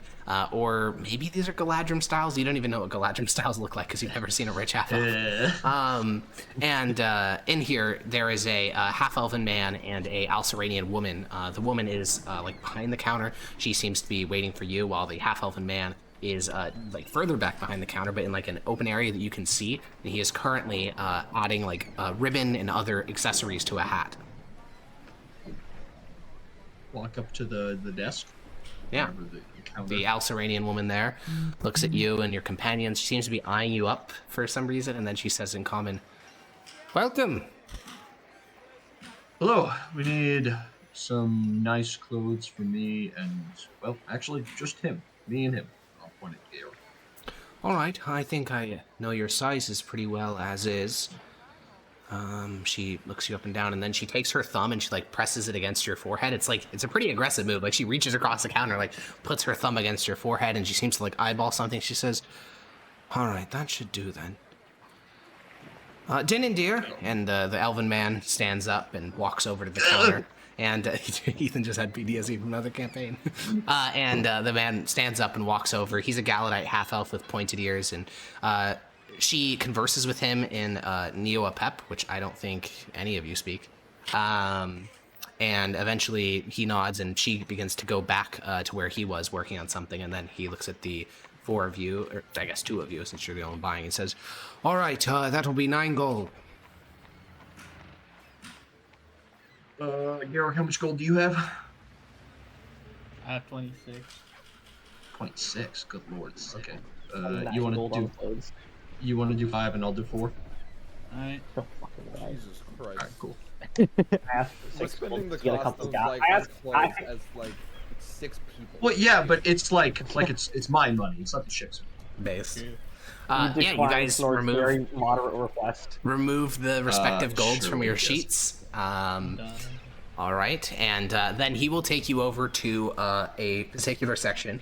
Or maybe these are Galadrim styles. You don't even know what Galadrim styles look like because you've never seen a rich half-elf. And in here, there is a half-elven man and a Alceranian woman. The woman is behind the counter. She seems to be waiting for you, while the half-elven man is further back behind the counter, but in an open area that you can see. And he is currently adding ribbon and other accessories to a hat. Walk up to the desk. Yeah. The Alceranian woman there looks at you and your companions. She seems to be eyeing you up for some reason, and then she says in common, "Welcome." Hello. We need some nice clothes for me and, well, actually, just him. Me and him. I'll point at Georg. All right. I think I know your sizes pretty well as is. She looks you up and down, and then she takes her thumb and she presses it against your forehead. It's a pretty aggressive move. She reaches across the counter, puts her thumb against your forehead, and she seems to eyeball something. She says, "All right, that should do then. Din and dear." And the elven man stands up and walks over to the counter. And Ethan just had PTSD from another campaign. And the man stands up and walks over. He's a Galadite half-elf with pointed ears, and she converses with him in Neo-Apep, which I don't think any of you speak. And eventually he nods, and she begins to go back to where he was working on something, and then he looks at the 4 of you, or I guess 2 of you, since you're the only buying, and says, "All right, that'll be 9 gold. Georg, how much gold do you have? I have 26. 26? Good lord. Okay. You want to do 5 and I'll do 4? Alright. Jesus Christ. Alright, cool. We're spending the cost of clothes as 6 people. Well, yeah, but it's it's my money. It's not the ship's. Base. You guys remove very moderate request. Remove the respective golds from your sheets. All right, and then he will take you over to a particular section.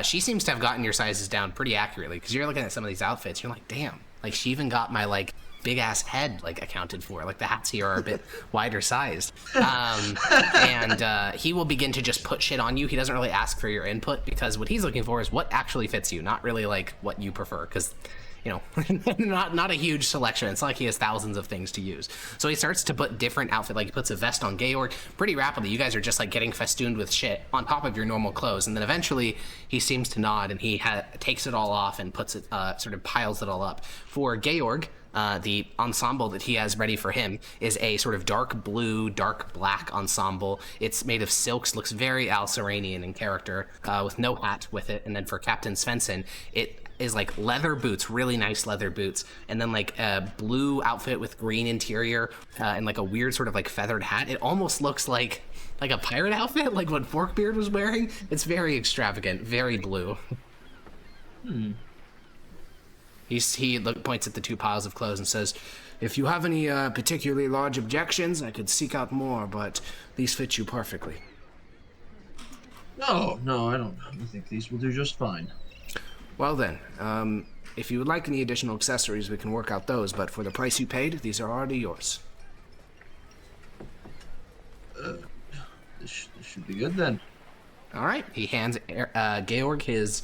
She seems to have gotten your sizes down pretty accurately, because you're looking at some of these outfits. You're like, damn, she even got my big ass head accounted for. The hats here are a bit wider sized. And he will begin to just put shit on you. He doesn't really ask for your input, because what he's looking for is what actually fits you, not really what you prefer, because not a huge selection. It's not like he has thousands of things to use. So he starts to put different outfit, he puts a vest on Georg pretty rapidly. You guys are just getting festooned with shit on top of your normal clothes, and then eventually he seems to nod, and he takes it all off and puts it, sort of piles it all up. For Georg, the ensemble that he has ready for him is a sort of dark blue, dark black ensemble. It's made of silks, looks very Alceranian in character, with no hat with it. And then for Captain Svensson, it is leather boots, really nice leather boots, and then a blue outfit with green interior, and a weird sort of feathered hat. It almost looks like a pirate outfit, like what Forkbeard was wearing. It's very extravagant, very blue. He points at the 2 piles of clothes and says, "If you have any particularly large objections, I could seek out more, but these fit you perfectly." No, I don't. I think these will do just fine. Well then, if you would like any additional accessories, we can work out those, but for the price you paid, these are already yours. This should be good then. All right. He hands Georg his,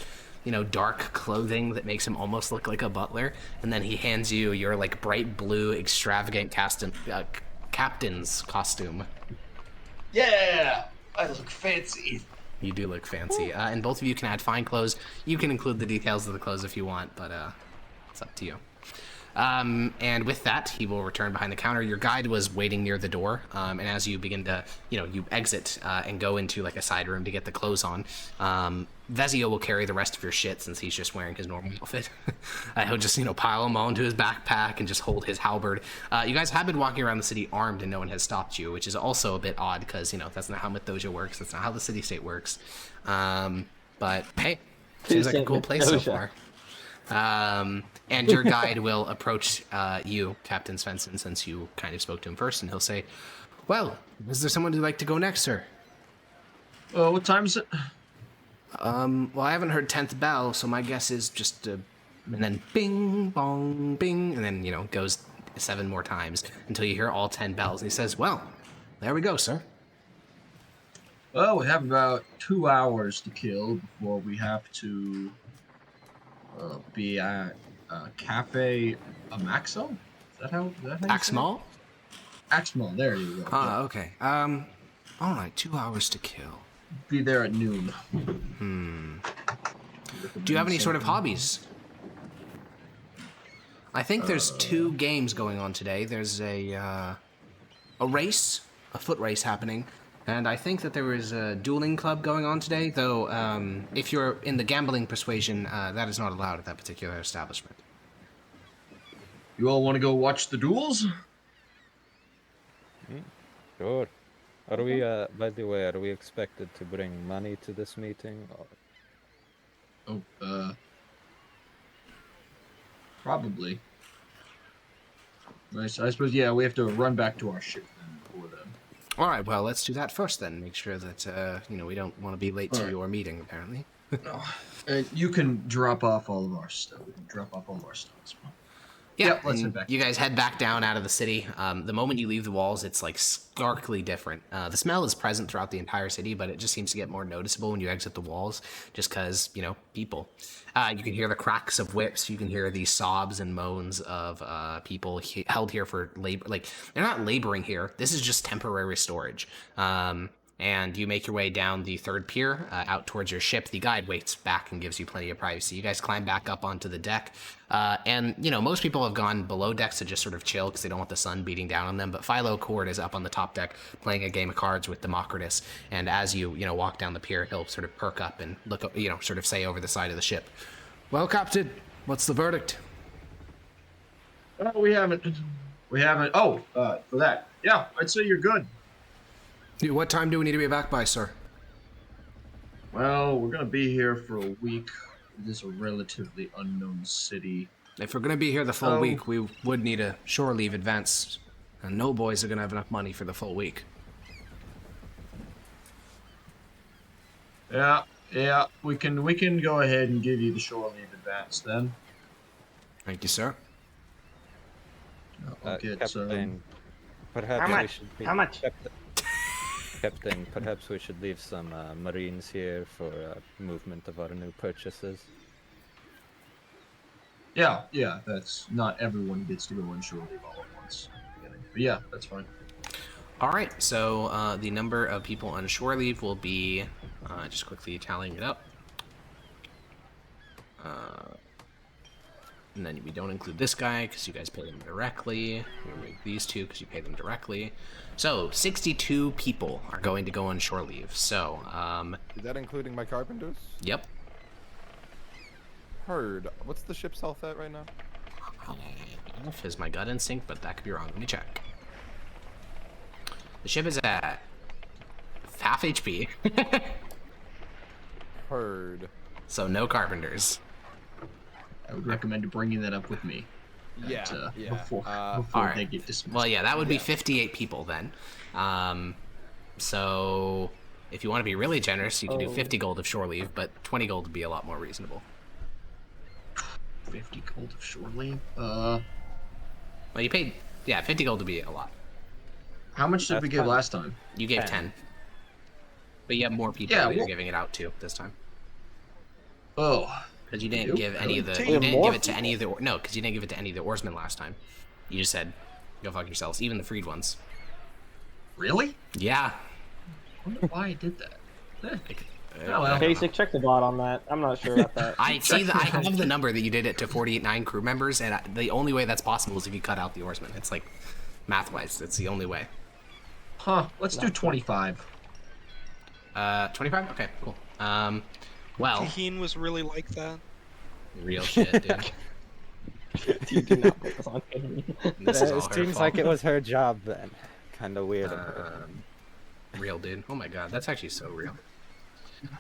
dark clothing that makes him almost look like a butler, and then he hands you your like bright blue, extravagant captain's costume. Yeah, I look fancy. You do look fancy, and both of you can add fine clothes. You can include the details of the clothes if you want, but it's up to you. And with that, he will return behind the counter. Your guide was waiting near the door, and as you begin to, you exit and go into like a side room to get the clothes on, Vezio will carry the rest of your shit since he's just wearing his normal outfit. He'll just, pile them all into his backpack and just hold his halberd. You guys have been walking around the city armed and no one has stopped you, which is also a bit odd because, that's not how Mythosia works. That's not how the city-state works. But hey, seems like a cool place so far. And your guide will approach you, Captain Svensson, since you kind of spoke to him first, and he'll say, well, is there someone who'd like to go next, sir? What time is it? Well, I haven't heard 10th bell, so my guess is just, and then bing, bong, bing, and then, goes 7 more times until you hear all 10 bells. And he says, well, there we go, sir. Well, we have about 2 hours to kill before we have to be at Cafe Amaxo? Is that how you Axmal? Axmal, there you go. Okay. Alright, 2 hours to kill. Be there at noon. Do you have any sort of hobbies? I think there's 2 games going on today. There's a race, a foot race happening, and I think that there is a dueling club going on today, though if you're in the gambling persuasion, that is not allowed at that particular establishment. You all want to go watch the duels? Sure. Are we, by the way, are we expected to bring money to this meeting? Or... Probably. I suppose, yeah, we have to run back to our ship then before then. All right, well, let's do that first then. Make sure that, we don't want to be late to your meeting, apparently. No. And you can drop off all of our stuff. Yeah, let's head back. You guys head back down out of the city. The moment you leave the walls, it's like starkly different. The smell is present throughout the entire city, but it just seems to get more noticeable when you exit the walls, just because, people. You can hear the cracks of whips. You can hear the sobs and moans of people held here for labor. Like, they're not laboring here. This is just temporary storage. And you make your way down the 3rd pier out towards your ship. The guide waits back and gives you plenty of privacy. You guys climb back up onto the deck. And, most people have gone below decks to just sort of chill because they don't want the sun beating down on them. But Philo Cord is up on the top deck playing a game of cards with Democritus. And as you, walk down the pier, he'll sort of perk up and look, sort of say over the side of the ship, well, Captain, what's the verdict? We haven't. Oh, for that. Yeah, I'd say you're good. What time do we need to be back by, sir? Well, we're going to be here for a week. This is a relatively unknown city. If we're going to be here the full week, we would need a shore leave advance. And no boys are going to have enough money for the full week. Yeah, we can go ahead and give you the shore leave advance then. Thank you, sir. I'll get Captain, perhaps How much? Captain, perhaps we should leave some marines here for movement of our new purchases. Yeah, that's not everyone gets to go on shore leave all at once. But yeah, that's fine. All right, so the number of people on shore leave will be, just quickly tallying it up. And then we don't include this guy because you guys pay them directly. We remove these 2 because you pay them directly. So 62 people are going to go on shore leave. So, is that including my carpenters? Yep. Heard. What's the ship's health at right now? Is my gut instinct, but that could be wrong. Let me check. The ship is at half HP. Heard. So no carpenters. I would recommend bringing that up with me. Before right. they get dismissed. Well, yeah, that would be 58 people then. So if you want to be really generous, you can do 50 gold of shore leave, but 20 gold would be a lot more reasonable. 50 gold of shore leave? Well, you paid... Yeah, 50 gold would be a lot. How much did we give last time? You gave 10. But you have more people that you're giving it out to this time. Oh. Because you didn't give any of the. You didn't give it to any of the. No, because you didn't give it to any of the oarsmen last time. You just said, "Go fuck yourselves," even the freed ones. Really? Yeah. I wonder why I did that. Basic, check the bot on that. I'm not sure about that. I see that I have the number that you did it to 48.9 crew members, and the only way that's possible is if you cut out the oarsmen. It's like math-wise, it's the only way. Huh? Let's do 25. 25? Okay, cool. Well. Taheen was really like that. Real shit, dude. You do not put this on Taheen. It seems like it was her job then. Kind of weird. Real, dude. Oh my god, that's actually so real.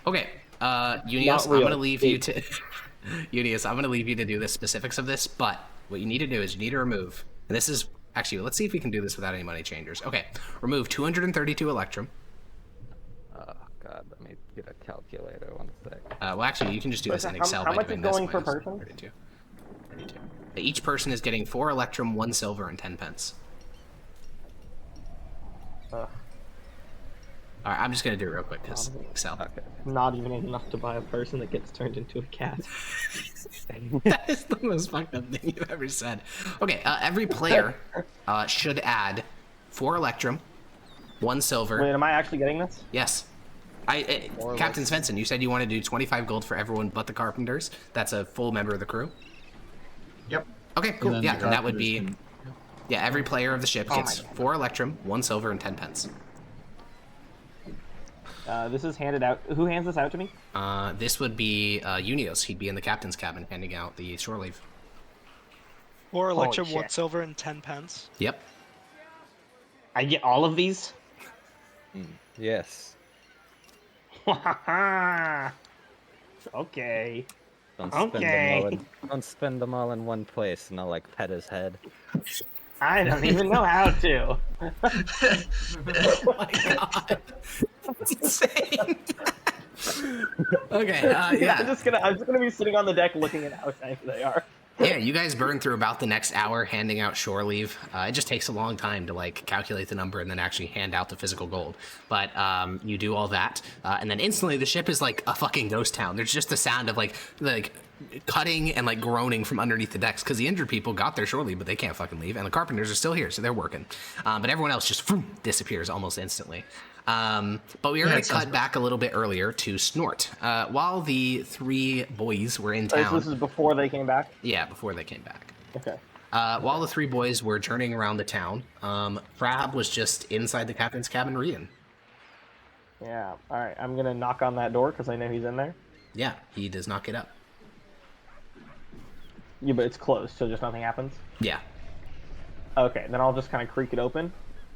Okay, Unios, I'm gonna leave you to Unios, I'm gonna leave you to do the specifics of this, but what you need to do is you need to remove, and this is actually, let's see if we can do this without any money changers. Okay, remove 232 Electrum. Oh god, let me get a calculator 1 sec. Well, actually, you can just do this in Excel. How by much doing is this going per person? 32. Each person is getting 4 Electrum, 1 silver, and 10 pence. Alright, I'm just gonna do it real quick, because Excel. Okay. Not even enough to buy a person that gets turned into a cat. That is the most fucked up thing you've ever said. Okay, every player should add 4 Electrum, 1 silver. Wait, am I actually getting this? Yes. Captain Svensson, you said you want to do 25 gold for everyone but the Carpenters. That's a full member of the crew? Yep. Okay, cool. Yeah, and that would be... Yeah, every player of the ship gets 4 Electrum, 1 silver, and 10 pence. This is handed out. Who hands this out to me? This would be Unios. He'd be in the captain's cabin handing out the shore leave. 4 Electrum, 1 silver, and 10 pence. Yep. I get all of these? Yes. Okay. Don't spend them all in one place and I'll like pet his head. I don't even know how to. Oh my god. That's insane. Okay, yeah. I'm just gonna be sitting on the deck looking at how tanky they are. Yeah, you guys burn through about the next hour handing out shore leave. It just takes a long time to like calculate the number and then actually hand out the physical gold. But you do all that, and then instantly the ship is like a fucking ghost town. There's just the sound of like cutting and like groaning from underneath the decks because the injured people got their shore leave, but they can't fucking leave, and the Carpenters are still here, so they're working. But everyone else just disappears almost instantly. But we are going to cut back a little bit earlier to Snort. While the 3 boys were in town... This is before they came back? Yeah, before they came back. Okay. While the 3 boys were journeying around the town, Crab was just inside the captain's cabin reading. Yeah, alright. I'm going to knock on that door because I know he's in there. Yeah, he does not get up. Yeah, but it's closed, so just nothing happens? Yeah. Okay, then I'll just kind of creak it open,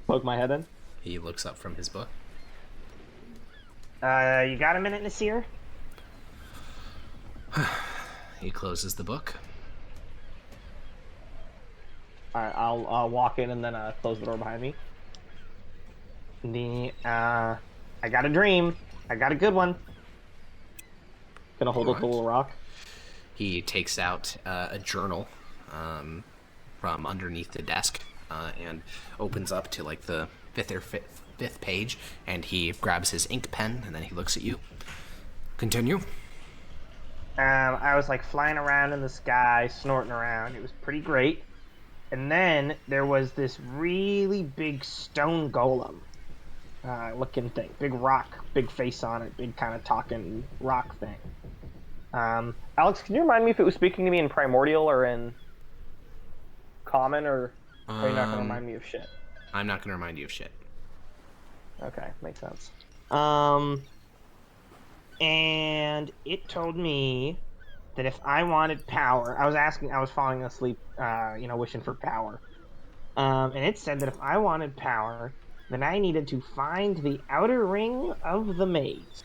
poke my head in. He looks up from his book. You got a minute, Nasir? He closes the book. Alright, I'll walk in and then close the door behind me. I got a dream. I got a good one. Gonna hold up the little rock. He takes out a journal from underneath the desk and opens up to like the fifth page, and he grabs his ink pen and then he looks at you. Continue. I was like flying around in the sky, snorting around. It was pretty great. And then there was this really big stone golem looking thing. Big rock, big face on it, big kind of talking rock thing. Alex, can you remind me if it was speaking to me in Primordial or in Common, or are you not going to remind me of shit? I'm not going to remind you of shit. Okay, makes sense. And it told me that if I wanted power, I was falling asleep, wishing for power. And it said that if I wanted power, then I needed to find the outer ring of the maze.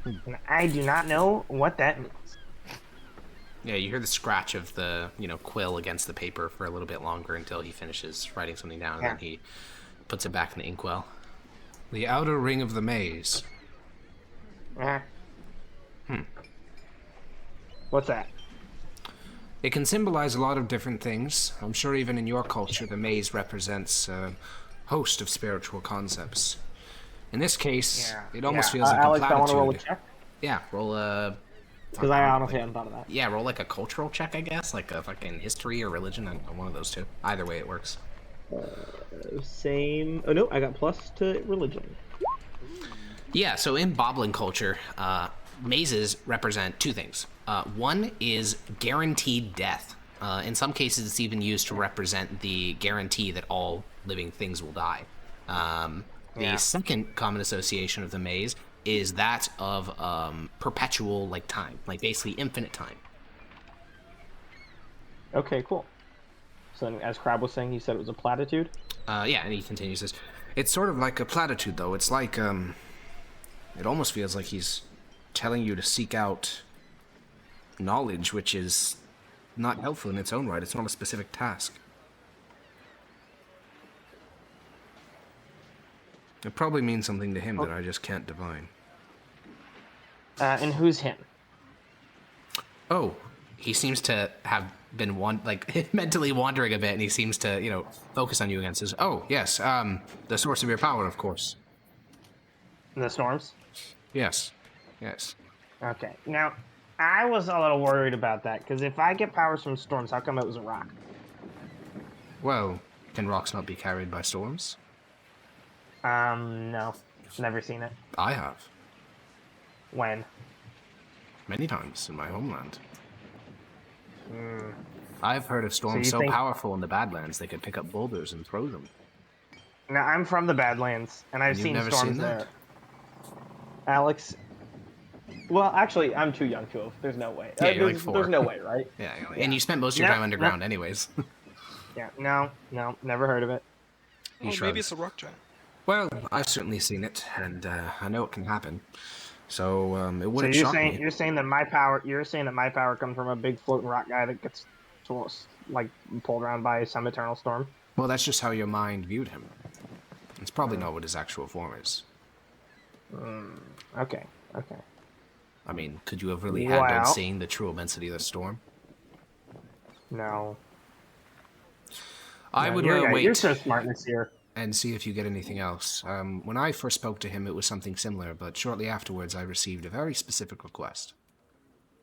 And I do not know what that means. Yeah, you hear the scratch of the, quill against the paper for a little bit longer until he finishes writing something down, and then he puts it back in the inkwell. The outer ring of the maze. What's that? It can symbolize a lot of different things. I'm sure even in your culture, the maze represents a host of spiritual concepts. In this case, it almost feels like Alex, a platitude. I want to roll a check. Yeah, roll a... Because I honestly hadn't thought of that. Yeah, roll like a cultural check, I guess. Like a fucking history or religion. I don't know, one of those two. Either way, it works. Same... Oh, no, I got plus to religion. Yeah, so in Boblin culture, mazes represent two things. One is guaranteed death. In some cases, it's even used to represent the guarantee that all living things will die. The second common association of the maze is that of perpetual like time, like basically infinite time. Okay, cool. So then, as Crab was saying, he said it was a platitude? Yeah, and he continues this. It's sort of like a platitude, though. It's like, it almost feels like he's telling you to seek out knowledge, which is not helpful in its own right. It's not a specific task. It probably means something to him that I just can't divine. And who's him? Oh, he seems to have been mentally wandering a bit, and he seems to, focus on you again. Says, "Oh, yes, the source of your power, of course." The storms? Yes, yes. Okay. Now, I was a little worried about that, because if I get powers from storms, how come it was a rock? Well, can rocks not be carried by storms? No. Never seen it. I have. When? Many times in my homeland. Mm. I've heard of storms so powerful in the Badlands they could pick up boulders and throw them. Now, I'm from the Badlands, and I've seen storms there. Alex... Well, actually, I'm too young to have. There's no way. Yeah, you're like 4. There's no way, right? Yeah, and you spent most of your time underground anyways. Yeah, no, never heard of it. Well, maybe it's a rock giant. Well, I've certainly seen it, and I know it can happen. So it wouldn't shock me. You're saying that my power comes from a big floating rock guy that gets pulled around by some eternal storm? Well, that's just how your mind viewed him. It's probably not what his actual form is. Okay. I mean, could you have really handled seeing the true immensity of the storm? No. I would wait. You're so smart this year. And see if you get anything else. When I first spoke to him, it was something similar, but shortly afterwards, I received a very specific request.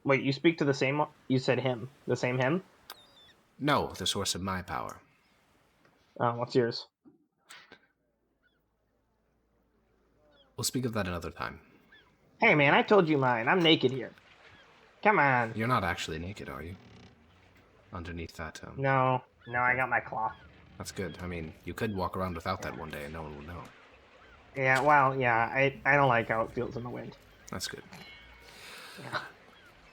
Wait, you speak to the same... You said him. The same him? No, the source of my power. What's yours? We'll speak of that another time. Hey, man, I told you mine. I'm naked here. Come on. You're not actually naked, are you? Underneath that... No, I got my cloth. That's good. I mean, you could walk around without that one day and no one would know. Yeah, well, yeah, I don't like how it feels in the wind. That's good.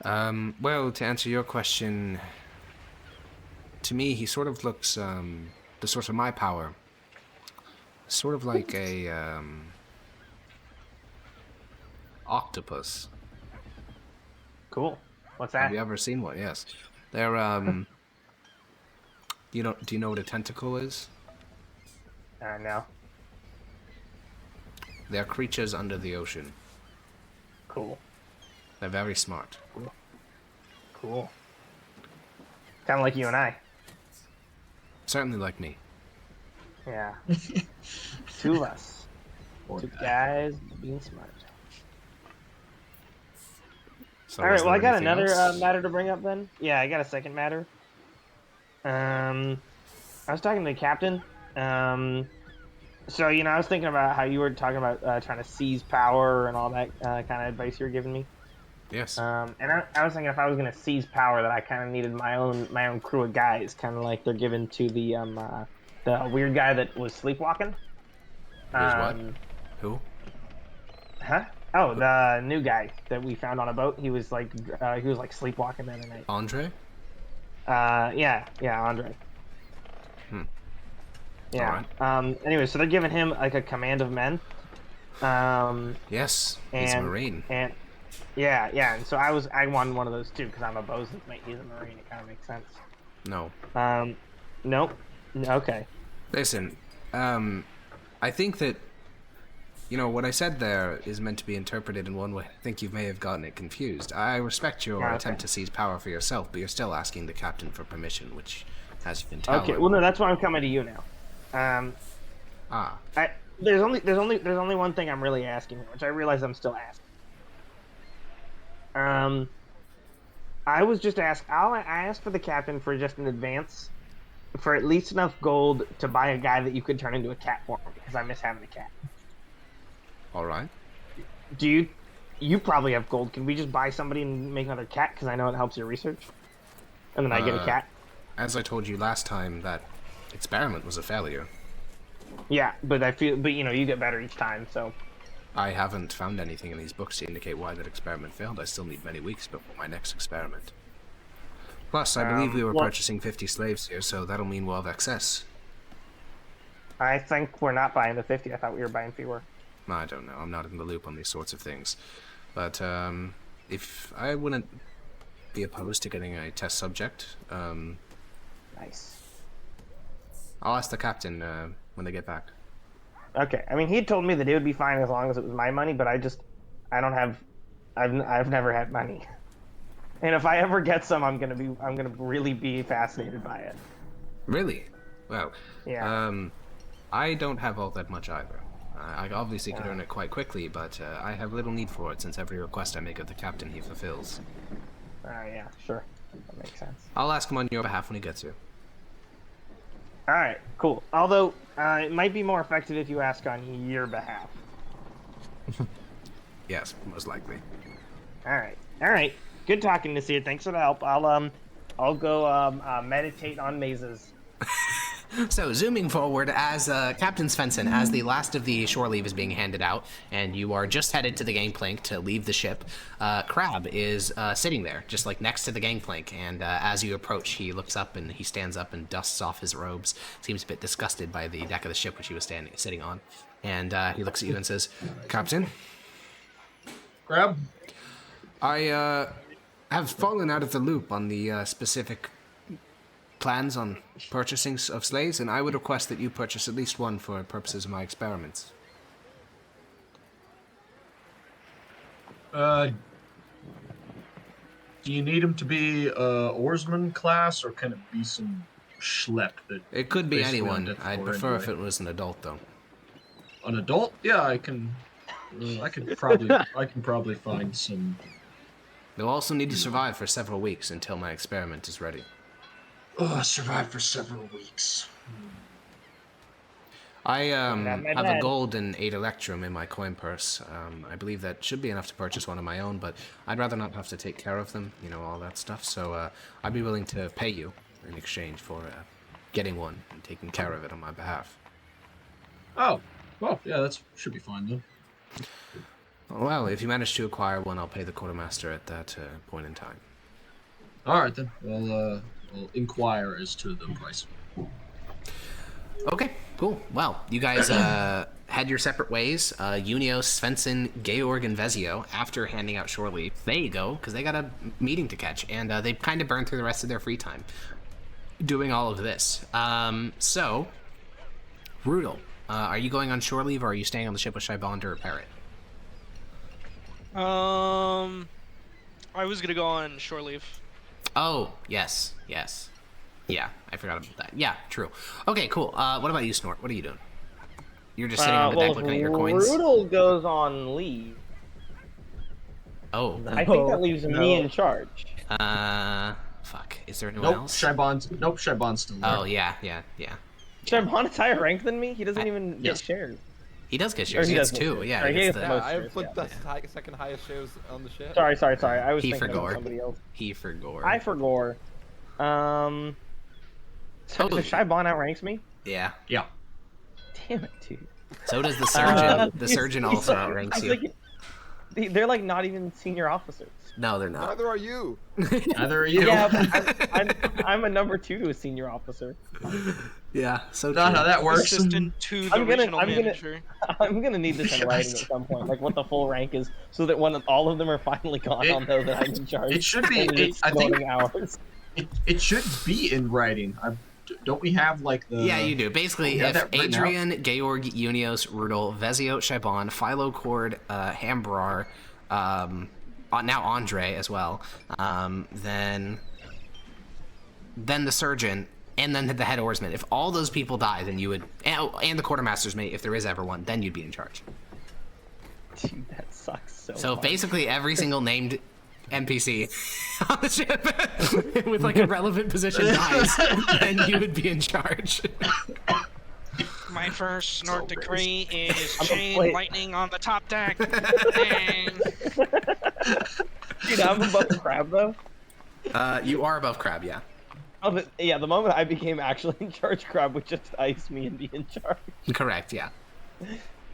Yeah. Well, to answer your question, to me, he sort of looks, the source of my power, sort of like a, octopus. Cool. What's that? Have you ever seen one? Yes. They're, do you know what a tentacle is? No. They're creatures under the ocean. Cool. They're very smart. Cool. Kind of like you and I. Certainly like me. Yeah. Two of us. Two guys being smart. So all right, well, I got another matter to bring up then. Yeah, I got a second matter. I was talking to the captain. So, I was thinking about how you were talking about trying to seize power and all that kind of advice you were giving me. Yes. And I was thinking if I was going to seize power, that I kind of needed my own crew of guys, kind of like they're given to the weird guy that was sleepwalking. What? Who? Huh? Oh, the new guy that we found on a boat. He was like sleepwalking the other night. Andre? Yeah, Andre. Yeah. Right. Anyway, so they're giving him like a command of men. Yes, he's a Marine. And and so I wanted one of those too because I'm a bosun's mate. He's a Marine. It kind of makes sense. No. Nope. Okay. Listen, I think that what I said there is meant to be interpreted in one way. I think you may have gotten it confused. I respect your attempt to seize power for yourself, but you're still asking the captain for permission, which, as you can tell... Okay, well, no, that's why I'm coming to you now. there's only one thing I'm really asking, which I realize I'm still asking. I was just asked. I asked for the captain for just an advance, for at least enough gold to buy a guy that you could turn into a cat for me, because I miss having a cat. All right. Do you probably have gold? Can we just buy somebody and make another cat? Because I know it helps your research. And then I get a cat. As I told you last time, that experiment was a failure. Yeah, but you get better each time, so. I haven't found anything in these books to indicate why that experiment failed. I still need many weeks before my next experiment. Plus, I believe we were purchasing 50 slaves here, so that'll mean we'll have excess. I think we're not buying the 50. I thought we were buying fewer. I don't know. I'm not in the loop on these sorts of things. But if I wouldn't be opposed to getting a test subject, nice. I'll ask the captain when they get back. Okay. I mean, he told me that it would be fine as long as it was my money, but I've never had money. And if I ever get some, I'm gonna really be fascinated by it. Really? Well, yeah. I don't have all that much either. I obviously could earn it quite quickly, but I have little need for it since every request I make of the captain he fulfills. Yeah, sure. That makes sense. I'll ask him on your behalf when he gets here. Alright, cool. Although, it might be more effective if you ask on your behalf. Yes, most likely. Alright. Good talking to you. Thanks for the help. I'll go meditate on mazes. So, zooming forward, as Captain Svensson, as the last of the shore leave is being handed out, and you are just headed to the gangplank to leave the ship, Crab is sitting there, just like next to the gangplank, and as you approach, he looks up and he stands up and dusts off his robes, seems a bit disgusted by the deck of the ship which he was sitting on, and he looks at you and says, Captain? Crab? I have fallen out of the loop on the specific plans on purchasing of slaves, and I would request that you purchase at least one for purposes of my experiments. Do you need him to be oarsman class, or can it be some schlep that? It could be anyone. I'd prefer if it was an adult, though. An adult? Yeah, I can probably find some. They'll also need to survive for several weeks until my experiment is ready. Oh, survive for several weeks. I have a gold and 8 electrum in my coin purse. I believe that should be enough to purchase one of my own, but I'd rather not have to take care of them, all that stuff. So I'd be willing to pay you in exchange for getting one and taking care of it on my behalf. Oh, well, yeah, that should be fine then. Well, if you manage to acquire one, I'll pay the quartermaster at that point in time. All right then. We'll inquire as to the price. Okay, cool. Well, you guys head your separate ways. Unios, Svensson, Georg, and Vezio, after handing out shore leave, they go, because they got a meeting to catch, and they kind of burn through the rest of their free time doing all of this. So, Rudel, are you going on shore leave, or are you staying on the ship with Shaibon to repair it? I was going to go on shore leave. Oh, yes. Yeah, I forgot about that. Yeah, true. Okay, cool. What about you, Snort? What are you doing? You're just sitting on the deck looking at your coins? Rudel goes on leave. Oh. I think that leaves me in charge. Fuck. Is there anyone else? Shaibon's still there. Oh, yeah. Shaibon is higher ranked than me? He doesn't even get shares. He does get shares. He gets 2. Yeah, I have put the second highest shares on the ship. Sorry. I was thinking of somebody else. He for Gore. I for Gore. So Shaibon outranks me? Yeah. Damn it, dude. So does the surgeon. The surgeon also outranks you. They're like not even senior officers. No, they're not. Neither are you. Neither are you. Yeah, but I'm a number 2 to a senior officer. Yeah, so not how that works. Assistant to the regional manager. I'm gonna need this in writing at some point, like what the full rank is, so that when all of them are finally gone, I'll know that I'm in charge. It should be. I think hours. It should be in writing. Don't we have like the? Yeah, you do. Basically, if Adrian, Georg, Unios, Rudel, Vezio, Shaibon, Philo, Cord, Hambrar, now Andre as well, then the surgeon, and then the head oarsman. If all those people die, then you would, and the quartermaster's mate, if there is ever one, then you'd be in charge. Dude, that sucks so basically every single named NPC on the ship with like a relevant position dies, then you would be in charge. My first snort decree is chain lightning on the top deck. Dang. Dude, I'm above Crab though. You are above Crab, yeah. Oh, yeah. The moment I became actually in charge, Crab would just ice me and be in charge. Correct, yeah.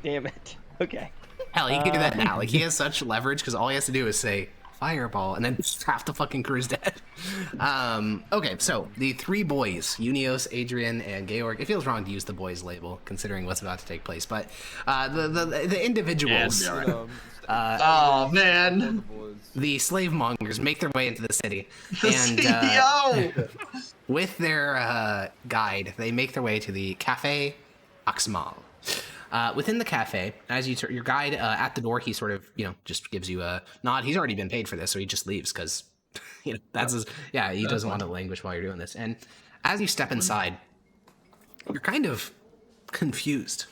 Damn it. Okay. Hell, he can do that now. Like he has such leverage because all he has to do is say fireball, and then half the fucking crew's dead. Okay, so the three boys, Unios, Adrian, and Georg. It feels wrong to use the boys label considering what's about to take place, but the individuals. Yeah, oh man. The slave mongers make their way into the city, and with their guide, they make their way to the Cafe Oxmal. Within the cafe, as your guide at the door, he sort of, just gives you a nod. He's already been paid for this, so he just leaves because, that's his, he doesn't want to languish while you're doing this. And as you step inside, you're kind of confused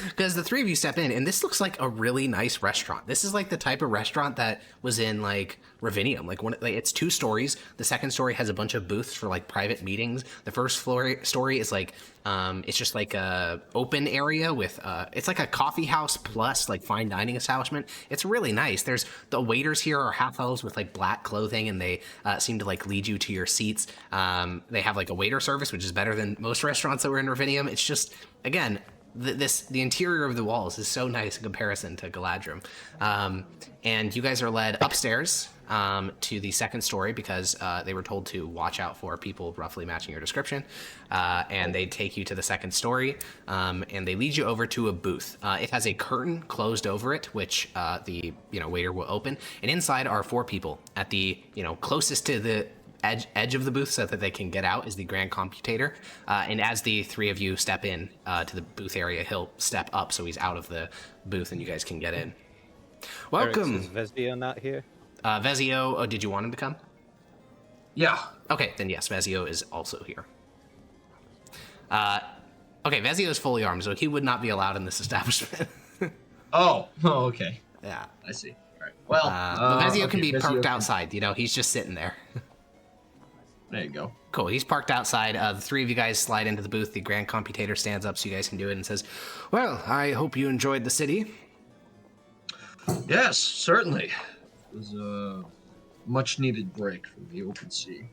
because the three of you step in, and this looks like a really nice restaurant. This is like the type of restaurant that was in like Ravinium. It's 2 stories. The second story has a bunch of booths for like private meetings. The first story is like it's just like a open area with it's like a coffee house plus like fine dining establishment. It's really nice. There's the waiters here are half elves with like black clothing, and they seem to like lead you to your seats. They have like a waiter service, which is better than most restaurants that were in Ravinium. It's just, again, the interior of the walls is so nice in comparison to Galadrim. And you guys are led upstairs to the second story because they were told to watch out for people roughly matching your description. And they take you to the second story, and they lead you over to a booth. It has a curtain closed over it, which the waiter will open. And inside are 4 people. At the closest to the edge of the booth so that they can get out is the Grand Computator. And as the 3 of you step in to the booth area, he'll step up so he's out of the booth and you guys can get in. Welcome. Is Vezio not here? Vezio, did you want him to come? Yeah. Okay, then yes, Vezio is also here. Okay, Vezio is fully armed, so he would not be allowed in this establishment. Oh, okay. Yeah. I see. All right. Well, but Vezio can be parked outside. He's just sitting there. There you go. Cool. He's parked outside. The 3 of you guys slide into the booth. The Grand Computator stands up so you guys can do it and says, "Well, I hope you enjoyed the city." Yes, certainly. It was a much-needed break from the open sea.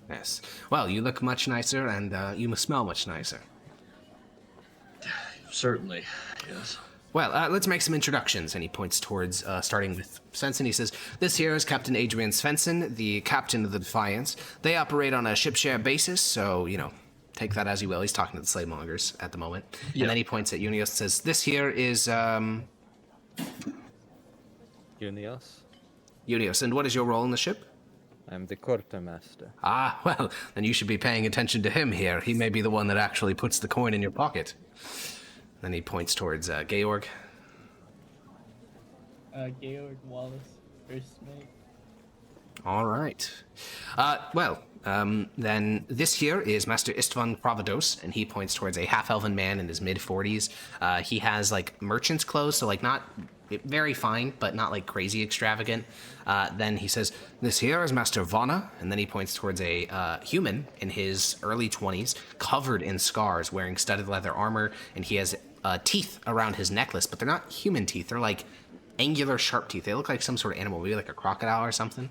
Yes. Well, you look much nicer, and you must smell much nicer. Certainly, yes. Well, let's make some introductions. And he points towards, starting with Svensson. He says, "This here is Captain Adrian Svensson, the captain of the Defiance. They operate on a ship-share basis, so, take that as you will." He's talking to the slave mongers at the moment. Yep. And then he points at Unios and says, "This here is, Unios, and what is your role in the ship?" I'm the quartermaster. Ah, well, then you should be paying attention to him here. He may be the one that actually puts the coin in your pocket." Then he points towards Georg. Georg Wallace, first mate. All right. Then this here is Master Istvan Provados, and he points towards a half-elven man in his mid-40s. He has, like, merchant's clothes, so, like, not very fine, but not, like, crazy extravagant. Then he says, "This here is Master Vana," and then he points towards a human in his early 20s, covered in scars, wearing studded leather armor, and he has teeth around his necklace, but they're not human teeth. They're, like, angular, sharp teeth. They look like some sort of animal, maybe like a crocodile or something.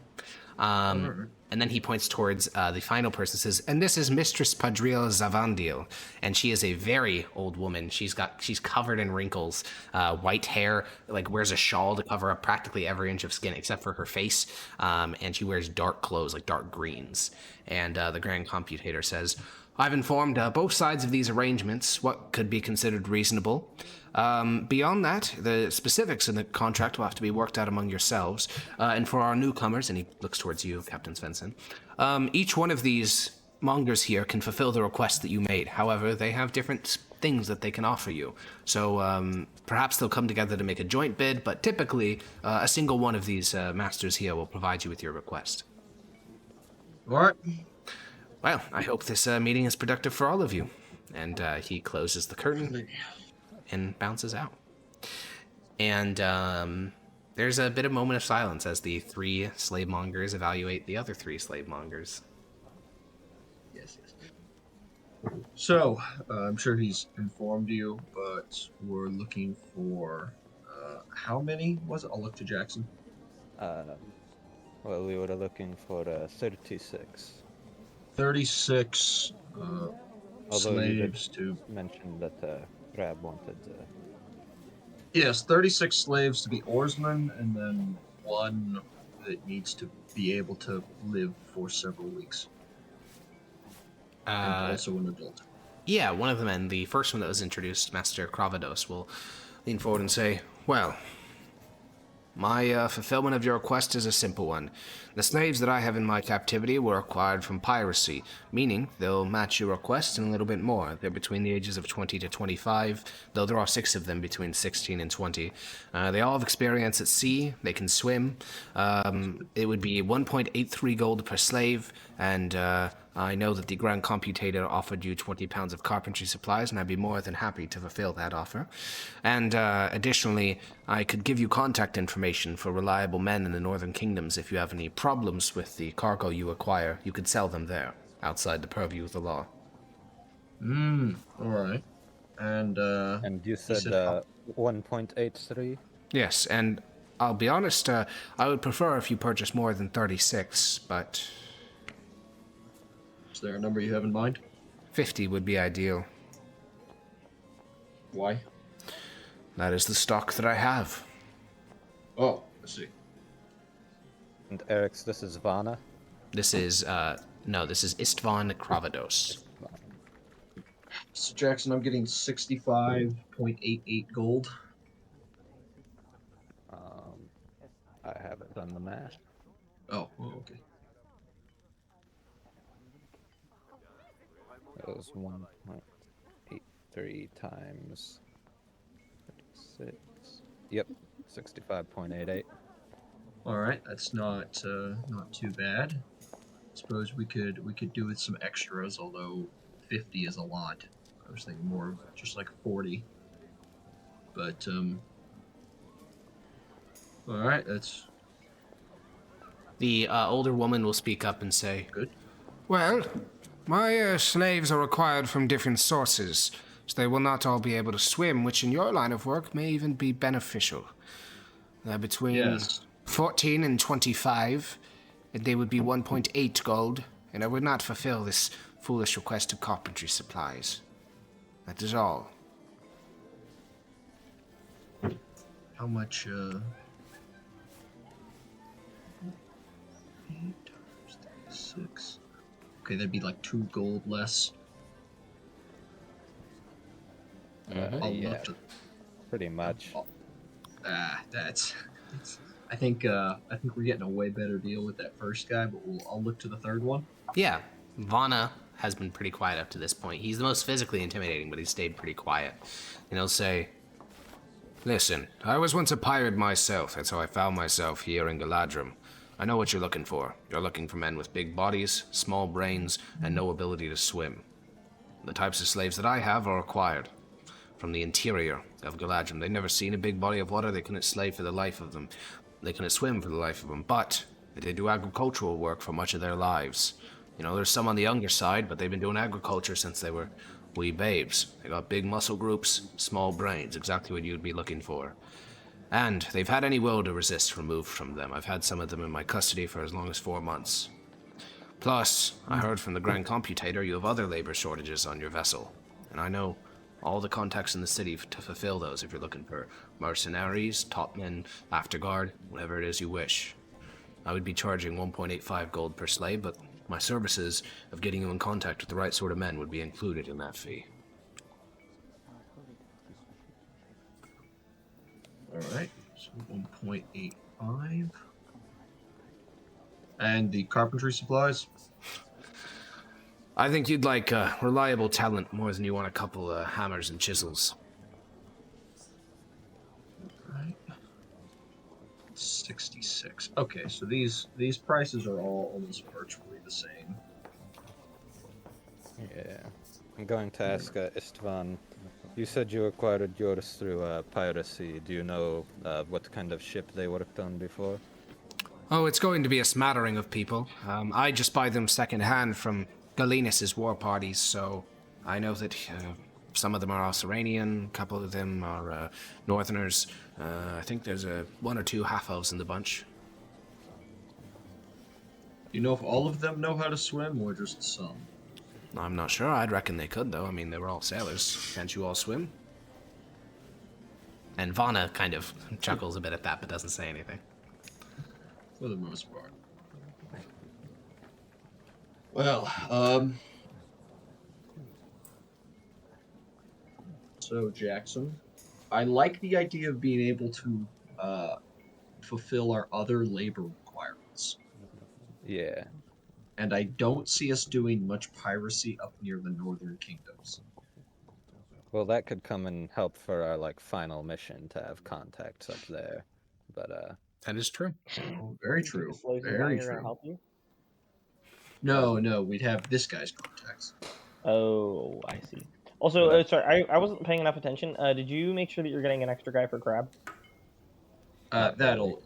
And then he points towards the final person, says, "And this is Mistress Padril Zavandil, and she is a very old woman. She's covered in wrinkles, white hair, like wears a shawl to cover up practically every inch of skin except for her face, and she wears dark clothes, like dark greens." And the Grand Computator says, "I've informed both sides of these arrangements what could be considered reasonable. Beyond that, the specifics in the contract will have to be worked out among yourselves. And for our newcomers," and he looks towards you, Captain Svensson, "each one of these mongers here can fulfill the request that you made. However, they have different things that they can offer you. So perhaps they'll come together to make a joint bid, but typically a single one of these masters here will provide you with your request." All right. Well, I hope this meeting is productive for all of you. And he closes the curtain and bounces out. And there's a bit of moment of silence as the 3 slave mongers evaluate the other 3 slave mongers. Yes. So, I'm sure he's informed you, but we're looking for how many was it? I'll look to Jackson. Well, we were looking for 36. 36 slaves to mention that Crab wanted. Yes, 36 slaves to be oarsmen, and then 1 that needs to be able to live for several weeks. And also an adult. Yeah, one of the men, the first one that was introduced, Master Cravados, will lean forward and say, well, my fulfillment of your request is a simple one. The slaves that I have in my captivity were acquired from piracy, meaning they'll match your request and a little bit more. They're between the ages of 20 to 25, though there are 6 of them between 16 and 20. They all have experience at sea. They can swim. It would be 1.83 gold per slave, and I know that the Grand Computator offered you 20 pounds of carpentry supplies, and I'd be more than happy to fulfill that offer. And additionally, I could give you contact information for reliable men in the Northern Kingdoms. If you have any problems with the cargo you acquire, you could sell them there, outside the purview of the law. Alright. And you said 1.83? Yes, and I'll be honest, I would prefer if you purchase more than 36, but... Is there a number you have in mind? 50 would be ideal. Why? That is the stock that I have. Oh, I see. And Eric's, this is Vana? This is, no, this is Istvan Cravados. So Jackson, I'm getting 65.88 gold. I haven't done the math. Oh, okay. It was 1.83 times 36. Yep, 65.88. All right, that's not too bad. Suppose we could do with some extras, although 50 is a lot. I was thinking more of just like 40. But all right, that's. The older woman will speak up and say, Good. Well, my slaves are acquired from different sources, so they will not all be able to swim, which in your line of work may even be beneficial. They're between 14 and 25, and they would be 1.8 gold, and I would not fulfill this foolish request of carpentry supplies. That is all. How much, 8 times 36. Okay, that'd be like 2 gold less. Yeah, pretty much. That's. I think we're getting a way better deal with that first guy, but I'll look to the third one. Yeah, Vana has been pretty quiet up to this point. He's the most physically intimidating, but he's stayed pretty quiet. And he'll say, Listen, I was once a pirate myself. That's how I found myself here in Galadrim. I know what you're looking for. You're looking for men with big bodies, small brains, and no ability to swim. The types of slaves that I have are acquired from the interior of Galadrim. They've never seen a big body of water. They couldn't slave for the life of them. They couldn't swim for the life of them, but they do agricultural work for much of their lives. You know, there's some on the younger side, but they've been doing agriculture since they were wee babes. They got big muscle groups, small brains, exactly what you'd be looking for. And they've had any will to resist removed from them. I've had some of them in my custody for as long as 4 months. Plus, I heard from the Grand Computator you have other labor shortages on your vessel. And I know all the contacts in the city to fulfill those if you're looking for mercenaries, topmen, afterguard, whatever it is you wish. I would be charging 1.85 gold per slave, but my services of getting you in contact with the right sort of men would be included in that fee. Alright, so 1.85. And the carpentry supplies? I think you'd like reliable talent more than you want a couple of hammers and chisels. Right. 66. Okay, so these prices are all almost virtually the same. Yeah. I'm going to ask Istvan. You said you acquired yours through piracy. Do you know what kind of ship they worked on before? Oh, it's going to be a smattering of people. I just buy them secondhand from Galenus' war parties, so I know that some of them are Osiranian, a couple of them are Northerners. I think there's one or two half-elves in the bunch. Do you know if all of them know how to swim, or just some? I'm not sure. I'd reckon they could, though. I mean, they were all sailors. Can't you all swim? And Vana kind of chuckles a bit at that, but doesn't say anything. For the most part. Well, so Jackson, I like the idea of being able to fulfill our other labor requirements. Yeah. And I don't see us doing much piracy up near the northern kingdoms. Well, that could come and help for our like final mission to have contacts up there. But that is true. Oh, very true. Very true. Help you? No, we'd have this guy's contacts. Oh, I see. Also, sorry, I wasn't paying enough attention. Did you make sure that you're getting an extra guy for Crab? That'll.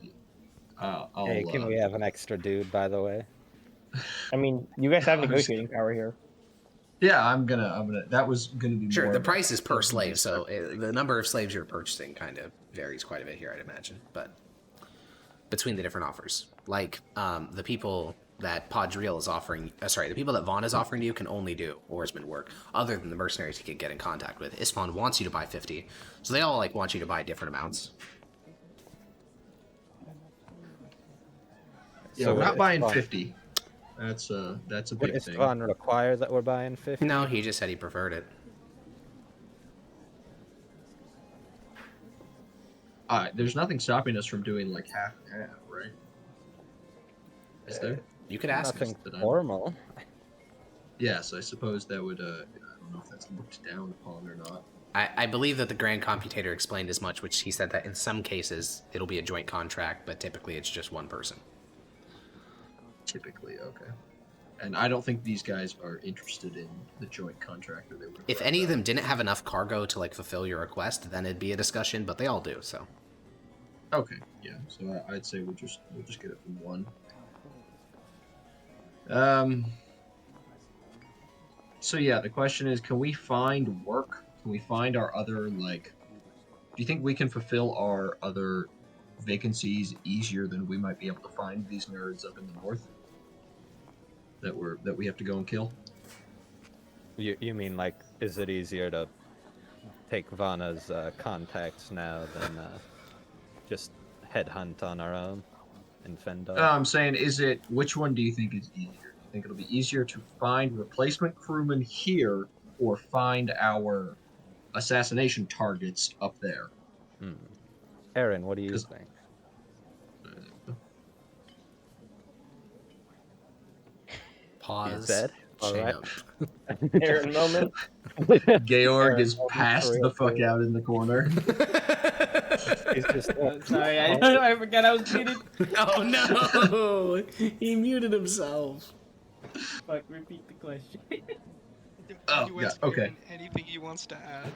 Hey, can we have an extra dude, by the way? I mean, you guys have negotiating power here. Yeah, I'm gonna. That was gonna be sure. The price is per slave, so the number of slaves you're purchasing kind of varies quite a bit here, I'd imagine. But between the different offers, like the people that Podriel is offering, the people that Vaughn is offering to you can only do oarsman work, other than the mercenaries he can get in contact with. Isfahan wants you to buy 50, so they all like want you to buy different amounts. Yeah, we're not buying 50. That's a big Does thing. Isfahan require that we're buying 50? No, he just said he preferred it. There's nothing stopping us from doing like half and half, right? Is there? You could ask nothing us. Formal. Yes, I suppose that would. I don't know if that's looked down upon or not. I believe that the Grand Computator explained as much, which he said that in some cases it'll be a joint contract, but typically it's just one person. Typically, okay. And I don't think these guys are interested in the joint contract. Or they would. If any of them didn't have enough cargo to like fulfill your request, then it'd be a discussion. But they all do. So. Okay. Yeah. So I'd say we'll just get it from one. So yeah, the question is, can we find work? Can we find our other like? Do you think we can fulfill our other vacancies easier than we might be able to find these nerds up in the north? That we have to go and kill? You mean like, is it easier to take Vana's contacts now than just headhunt on our own in Fendar? I'm saying, which one do you think is easier? Do you think it'll be easier to find replacement crewmen here or find our assassination targets up there? Aaron, what do you think? Pause. All right. Aaron moment. Georg is passed the fuck out in the corner. He's just sorry, I forgot I was muted. Oh no! He muted himself. Fuck, repeat the question. Okay. Anything he wants to add?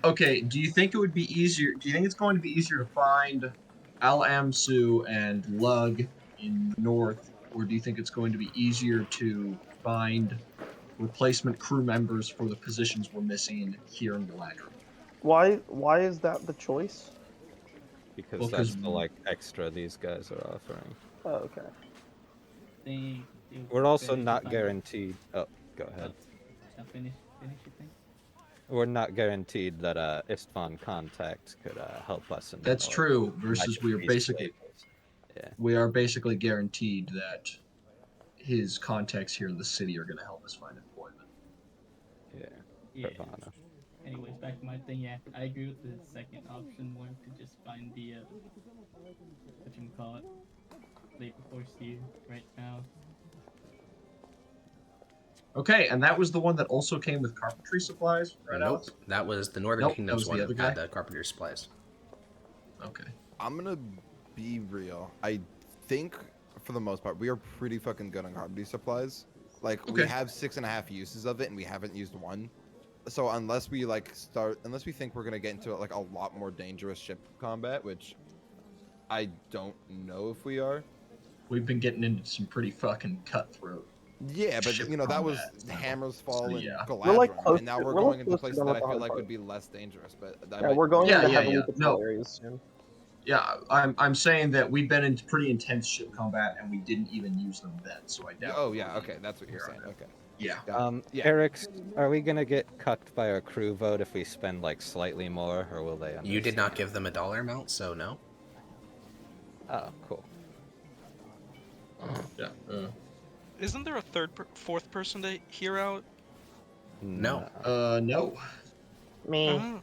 Okay, do you think it would be easier? Do you think it's going to be easier to find Al Amsu and Lug in the north, or do you think it's going to be easier to find replacement crew members for the positions we're missing here in the Galadriel? Why is that the choice? Because that's the like extra these guys are offering. Oh, okay. We're also not guaranteed. Oh, go ahead. Finish your thing. We're not guaranteed that Istvan contacts could help us. In That's true. Versus we are basically guaranteed that his contacts here in the city are going to help us find employment. Yeah. Anyways, back to my thing. Yeah, I agree with the second option more to just find the labor force here right now. Okay, and that was the one that also came with carpentry supplies, right? Nope, Alex? that was the Northern Kingdom's one that had the carpentry supplies. Okay. I'm gonna be real. I think, for the most part, we are pretty fucking good on carpentry supplies. Like we have 6.5 uses of it, and we haven't used one. So unless we unless we think we're gonna get into like a lot more dangerous ship combat, which I don't know if we are. We've been getting into some pretty fucking cutthroat. Yeah, but you know that was Hammer's Fall and We're like Galadron, and now we're going into places that I feel like would be less dangerous. But we're going into heavily patrolled areas soon. Yeah, I'm saying that we've been in pretty intense ship combat and we didn't even use them then, so I doubt. Oh yeah, okay, that's what you're saying. Okay. Yeah. Eric, are we gonna get cucked by our crew vote if we spend like slightly more, or will they understand? You did not give them a dollar amount, so no. Oh, cool. Yeah. Isn't there a fourth person to hear out? No. No. Me.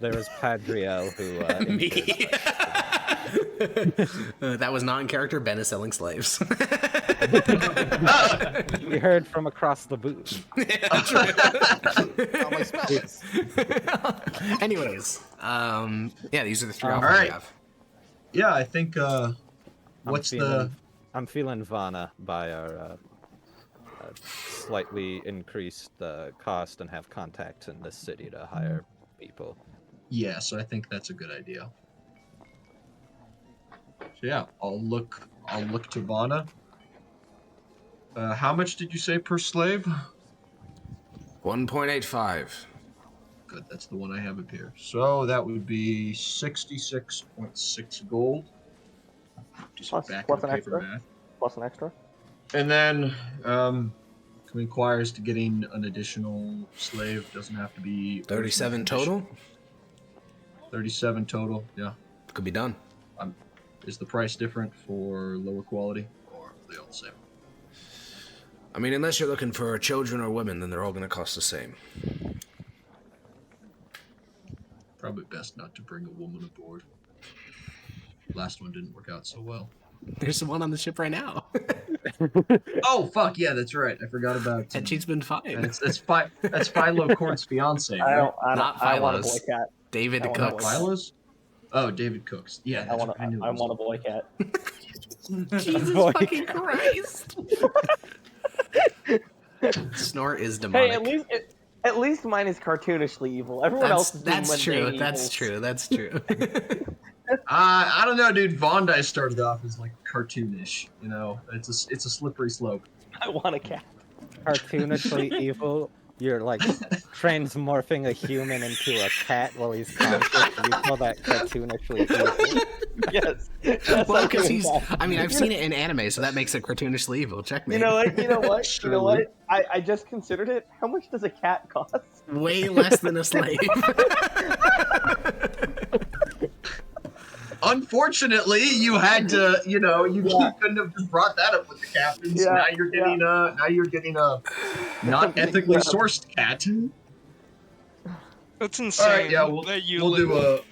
There was Padriel who. Me. That was not in character. Ben is selling slaves. We heard from across the booth. Anyways, yeah, these are the 3 offers right. we have. Yeah, I think. I'm feeling Vana by our slightly increased cost and have contacts in this city to hire people. Yes, I think that's a good idea. So yeah, I'll look to Vana. How much did you say per slave? 1.85. Good, that's the one I have up here. So that would be 66.6 gold. Just Plus back an paper extra. math. Plus an extra. And then inquires to getting an additional slave. Doesn't have to be 37 total. 37 total. Yeah. Could be done. Is the price different for lower quality, or are they all the same? I mean, unless you're looking for children or women, then they're all going to cost the same. Probably best not to bring a woman aboard. Last one didn't work out so well. There's one on the ship right now. Oh fuck yeah, that's right. I forgot about. And she's been fine. That's Philo Corn's fiance. Right? I want a boy cat. David Cooks. Philo's? Oh, David Cooks. Yeah, I want a boy cat. Jesus fucking Christ. Snort is demonic. Hey, at least mine is cartoonishly evil. Everyone else is that's true. evil. That's true. I don't know, dude. Vondi started off as like cartoonish. You know, it's a slippery slope. I want a cat. Cartoonishly evil. You're like transmorphing a human into a cat while he's conscious. You call that cartoonishly evil? Yes. Well, because I've seen it in anime, so that makes it cartoonishly evil. Checkmate. You know what? I just considered it. How much does a cat cost? Way less than a slave. Unfortunately, you had to, you couldn't have just brought that up with the captains. Yeah, now you're getting a not ethically sourced cat. That's insane. All right, yeah, we'll do a.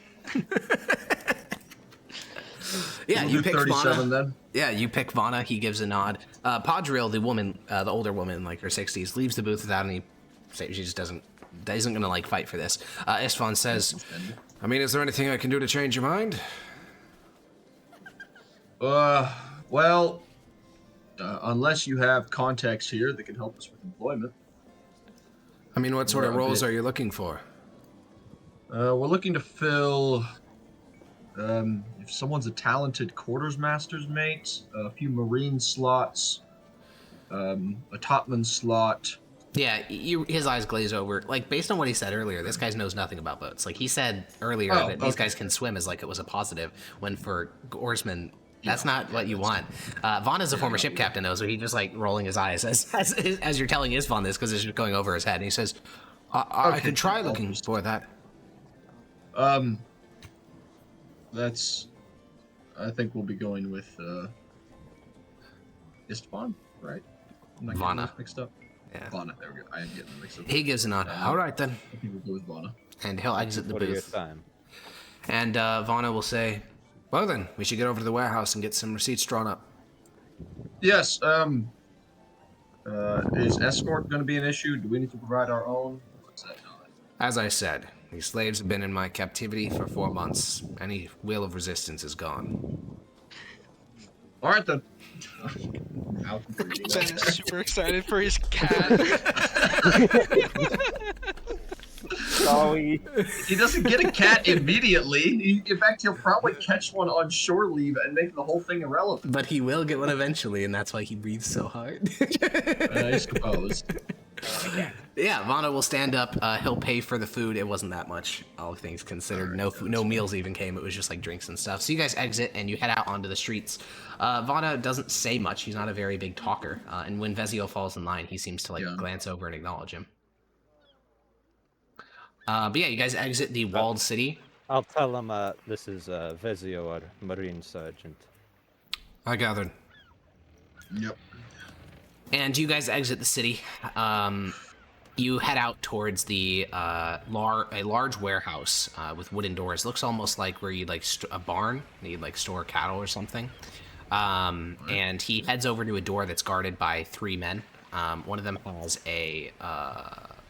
Yeah, we'll you do pick 37 Vana. Then. Yeah, you pick Vana. He gives a nod. Padriel, the woman, the older woman, like her 60s, leaves the booth without any. She just isn't gonna like fight for this. Istvan says, "I mean, is there anything I can do to change your mind?" Well, unless you have contacts here that can help us with employment. I mean, what sort of roles are you looking for? We're looking to fill, if someone's a talented quarters master's mate, a few marine slots, a topman slot. Yeah, his eyes glaze over. Like, based on what he said earlier, this guy knows nothing about boats. Like, he said earlier that these guys can swim as like it was a positive, when for oarsmen, that's not what you want. Vaughn is a former ship captain, though, so he's just like rolling his eyes as you're telling Istvan this, because it's just going over his head. And he says, I could try looking for that. I think we'll be going with Istvan, right? I'm not getting those mixed up. Yeah. Vana, there we go. I am getting them mixed up. He gives a nod. All right, then. I think we'll go with Vana. And he'll exit the booth. Time? And Vana will say, well then, we should get over to the warehouse and get some receipts drawn up. Yes, is escort going to be an issue? Do we need to provide our own? What's that? As I said, these slaves have been in my captivity for 4 months. Any will of resistance is gone. Aren't the... Ben is super excited for his cat. Sorry. He doesn't get a cat immediately. In fact, he'll probably catch one on shore leave and make the whole thing irrelevant. But he will get one eventually, and that's why he breathes so hard. I suppose. Yeah, Vana will stand up. He'll pay for the food. It wasn't that much, all things considered. No meals even came. It was just like drinks and stuff. So you guys exit and you head out onto the streets. Vana doesn't say much. He's not a very big talker. And when Vezio falls in line, he seems to like glance over and acknowledge him. But yeah, you guys exit the walled city. I'll tell him this is Vezio, our Marine Sergeant. I gathered. Yep. And you guys exit the city. You head out towards the a large warehouse with wooden doors. Looks almost like where you'd like a barn. You'd like store cattle or something. And he heads over to a door that's guarded by 3 men. One of them has a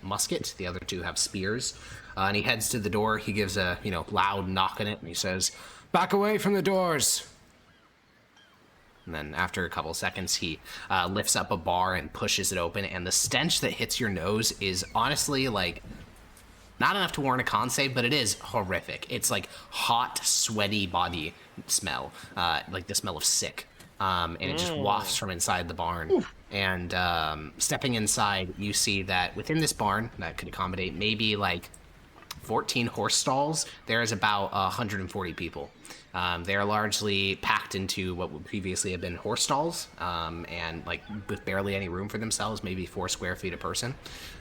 musket. The other 2 have spears. And he heads to the door. He gives a loud knock on it, and he says, "Back away from the doors." And then after a couple seconds, he lifts up a bar and pushes it open. And the stench that hits your nose is honestly like not enough to warrant a con save, but it is horrific. It's like hot, sweaty body smell, like the smell of sick. And it just wafts from inside the barn. Oof. And stepping inside, you see that within this barn that could accommodate maybe like 14 horse stalls, there is about 140 people. They are largely packed into what would previously have been horse stalls, and like with barely any room for themselves, maybe 4 square feet a person.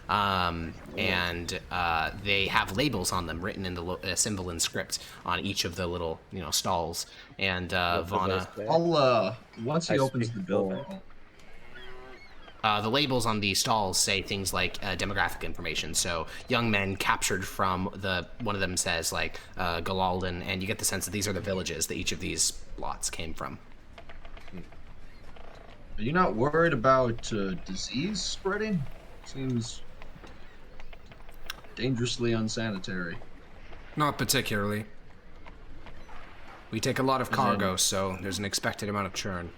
And they have labels on them written in the symbol and script on each of the little stalls. And Vana, I'll once he opens the door. The labels on the stalls say things like demographic information. So young men captured from one of them says like Galaldan, and you get the sense that these are the villages that each of these lots came from. Are you not worried about disease spreading? Seems dangerously unsanitary. Not particularly. We take a lot of cargo, so there's an expected amount of churn.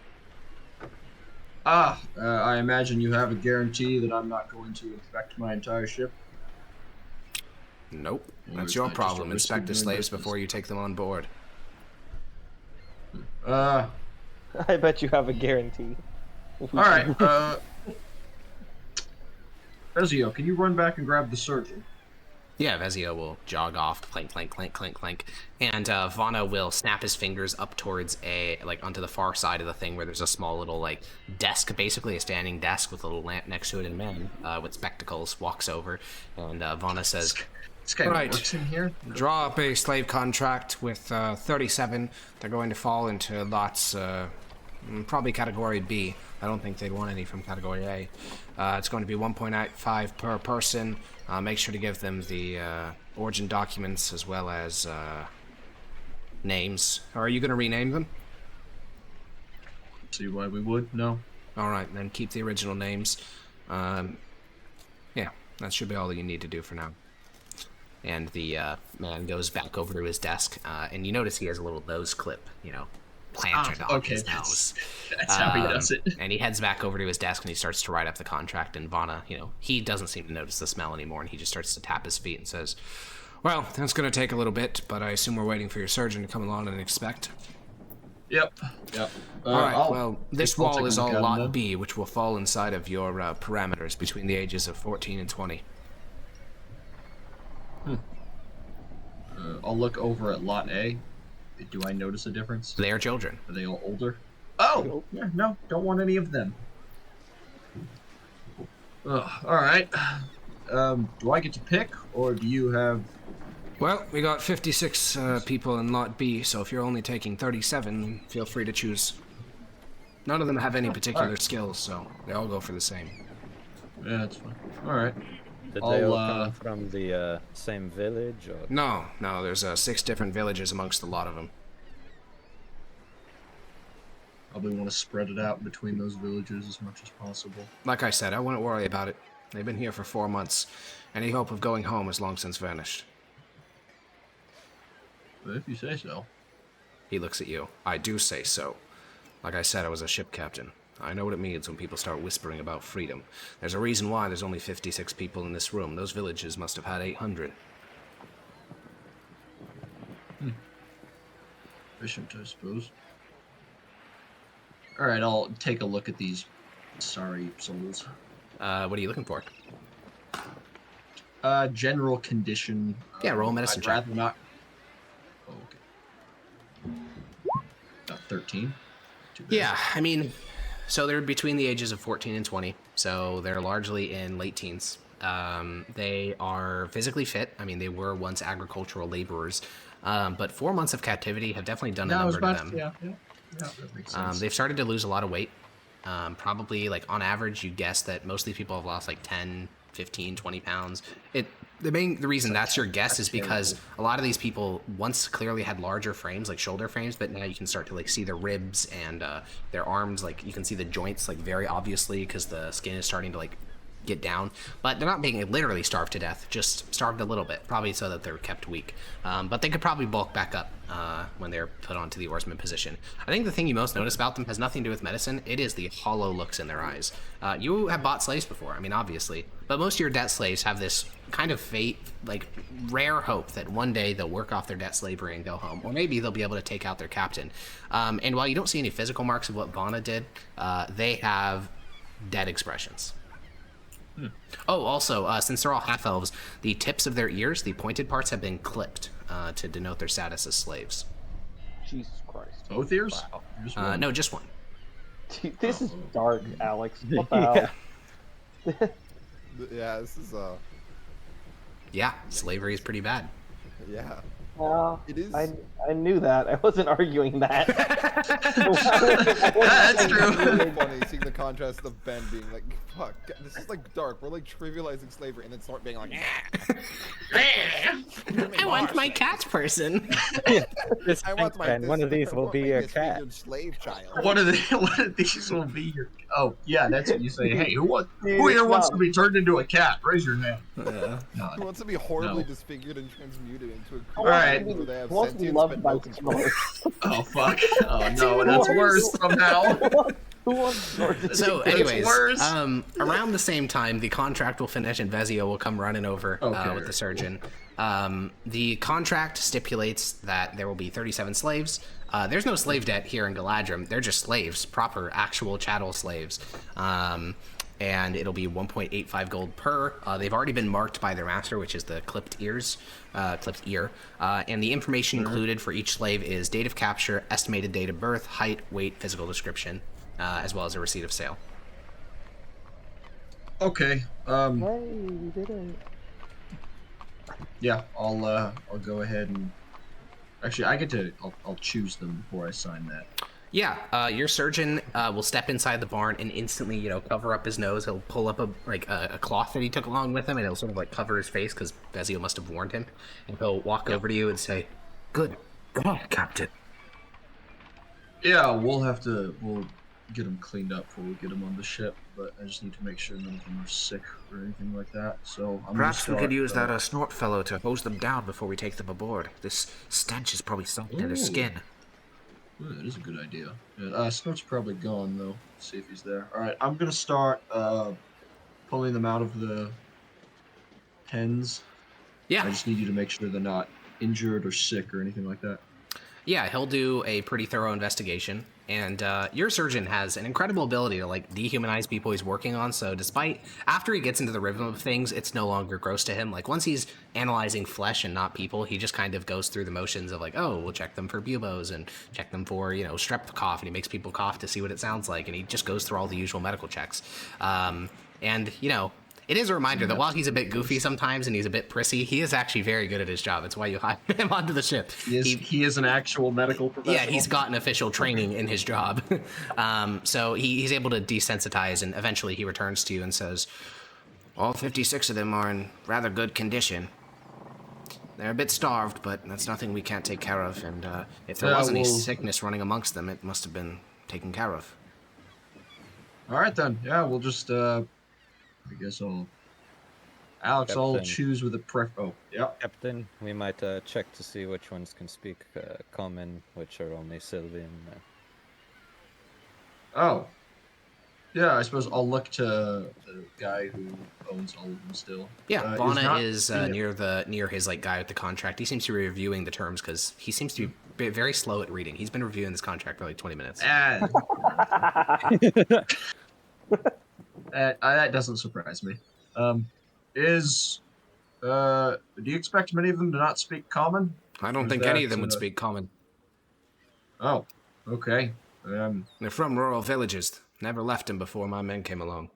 I imagine you have a guarantee that I'm not going to infect my entire ship? Nope. That's your problem. Inspect the slaves before you take them on board. I bet you have a guarantee. Alright, Vezio, can you run back and grab the surgeon? Yeah, Vezio will jog off, clank, clank, clank, clank, clank, and Vana will snap his fingers up towards onto the far side of the thing where there's a small little desk, basically a standing desk with a little lamp next to it, and a man with spectacles walks over, and Vana says, "This guy works in here." Draw up a slave contract with 37. They're going to fall into lots, probably category B. I don't think they'd want any from category A. It's going to be 1.85 per person. Make sure to give them the origin documents as well as names. Or are you going to rename them? See why we would? No. All right, then keep the original names. Yeah, that should be all that you need to do for now. And the man goes back over to his desk, and you notice he has a little nose clip, planted on his nose. That's how he does it. And he heads back over to his desk and he starts to write up the contract. And Vana, he doesn't seem to notice the smell anymore, and he just starts to tap his feet and says, "Well, that's going to take a little bit, but I assume we're waiting for your surgeon to come along and inspect." Yep. All right. Well, this wall is all Lot B, which will fall inside of your parameters between the ages of 14 and 20. I'll look over at Lot A. Do I notice a difference? They are children. Are they all older? Oh! Yeah, no, don't want any of them. Alright. Do I get to pick, or do you have... Well, we got 56 people in Lot B, so if you're only taking 37, feel free to choose. None of them have any particular skills, so they all go for the same. Yeah, that's fine. Alright. Did they all come from the same village? Or? No, there's 6 different villages amongst a lot of them. Probably want to spread it out between those villages as much as possible. Like I said, I wouldn't worry about it. They've been here for 4 months. Any hope of going home has long since vanished. But if you say so. He looks at you. I do say so. Like I said, I was a ship captain. I know what it means when people start whispering about freedom. There's a reason why there's only 56 people in this room. Those villages must have had 800. Efficient, I suppose. Alright, I'll take a look at these sorry souls. What are you looking for? General condition. Yeah, roll a medicine check. I'd rather not. Oh, okay. 13. Yeah, I mean, so they're between the ages of 14 and 20, so they're largely in late teens. They are physically fit. I mean, they were once agricultural laborers, but 4 months of captivity have definitely done a number to them. Yeah, that makes sense. They've started to lose a lot of weight. Probably, like, on average, you guess that most of these people have lost, like, 10, 15, 20 pounds. The reason that's your guess is because a lot of these people once clearly had larger frames, like shoulder frames, but now you can start to like see their ribs and their arms, like you can see the joints like very obviously because the skin is starting to like get down, but they're not being literally starved to death, just starved a little bit, probably so that they're kept weak. But they could probably bulk back up when they're put onto the oarsman position. I think the thing you most notice about them has nothing to do with medicine. It is the hollow looks in their eyes. You have bought slaves before, I mean, obviously, but most of your debt slaves have this kind of fate, like rare hope that one day they'll work off their debt slavery and go home, or maybe they'll be able to take out their captain. And while you don't see any physical marks of what Vana did, they have dead expressions. Oh, also, since they're all half-elves, the tips of their ears, the pointed parts, have been clipped to denote their status as slaves. Jesus Christ. Both ears? Wow. No, just one. Dude, this is dark, Alex. What the hell? Yeah, this is Yeah, slavery is pretty bad. Yeah. Well, it is. I knew that. I wasn't arguing that. That's true. It's really funny seeing the contrast of Ben being like, "Fuck, this is like dark. We're like trivializing slavery," and then start being like, I want my cat person. I want my Ben, one of these will be your cat. Slave child. One of these will be your. Oh yeah, that's what you say. Hey, who here wants to be turned into a cat? Raise your hand. Who wants to be horribly disfigured and transmuted into a? All right. Where they have Wants to be loved by smokers. Oh fuck! Oh no, that's worse somehow. Who wants So, anyways, around the same time, the contract will finish and Vezio will come running over with the surgeon. The contract stipulates that there will be 37 slaves. There's no slave debt here in Galadrim. They're just slaves, proper, actual chattel slaves. And it'll be 1.85 gold per. They've already been marked by their master, which is the clipped ear. And the information included for each slave is date of capture, estimated date of birth, height, weight, physical description, as well as a receipt of sale. Okay. Hey, you did it. Yeah, I'll go ahead and. Actually, I get to. I'll choose them before I sign that. Yeah, your surgeon will step inside the barn and instantly, cover up his nose. He'll pull up a cloth that he took along with him, and he'll sort of like cover his face because Vezio must have warned him. And he'll walk over to you and say, "Good God, Captain." Yeah, we'll get them cleaned up before we get them on the ship, but I just need to make sure none of them are sick or anything like that. So perhaps we could use that snort fellow to hose them down before we take them aboard. This stench is probably something in their skin. Ooh, that is a good idea. Yeah, Snort's probably gone though. Let's see if he's there. All right, I'm gonna start pulling them out of the pens. Yeah. I just need you to make sure they're not injured or sick or anything like that. Yeah, he'll do a pretty thorough investigation, and your surgeon has an incredible ability to like dehumanize people he's working on. So after he gets into the rhythm of things, it's no longer gross to him. Like once he's analyzing flesh and not people, he just kind of goes through the motions of like, oh, we'll check them for buboes and check them for strep cough, and he makes people cough to see what it sounds like, and he just goes through all the usual medical checks. It is a reminder that while he's a bit goofy sometimes and he's a bit prissy, he is actually very good at his job. It's why you hire him onto the ship. He is an actual medical professional. Yeah, he's gotten official training in his job. So he's able to desensitize, and eventually he returns to you and says, all 56 of them are in rather good condition. They're a bit starved, but that's nothing we can't take care of. And if there was any sickness running amongst them, it must have been taken care of. All right, then. Yeah, we'll just... I guess Alex, Captain. I'll choose with a Oh, yeah. Captain, we might check to see which ones can speak common, which are only Sylvian. Oh. Yeah, I suppose I'll look to the guy who owns all of them still. Yeah, Vana is the... near his like guy with the contract. He seems to be reviewing the terms because he seems to be very slow at reading. He's been reviewing this contract for like 20 minutes. That doesn't surprise me. Do you expect many of them to not speak common? I don't think any of them would speak common. Oh, okay. They're from rural villages. Never left him before my men came along.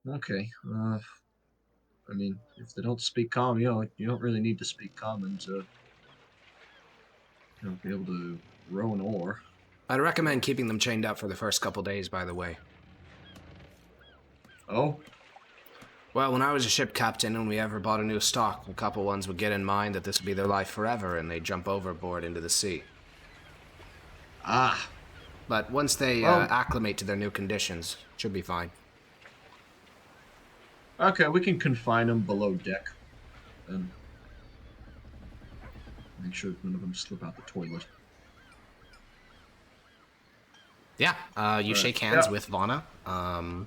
Okay. I mean, if they don't speak common, you don't really need to speak common to, be able to row an oar. I'd recommend keeping them chained up for the first couple days, by the way. Oh? Well, when I was a ship captain and we ever bought a new stock, a couple ones would get in mind that this would be their life forever and they'd jump overboard into the sea. Ah. But once they acclimate to their new conditions, it should be fine. Okay, we can confine them below deck. And make sure none of them slip out the toilet. Yeah, you shake hands with Vana.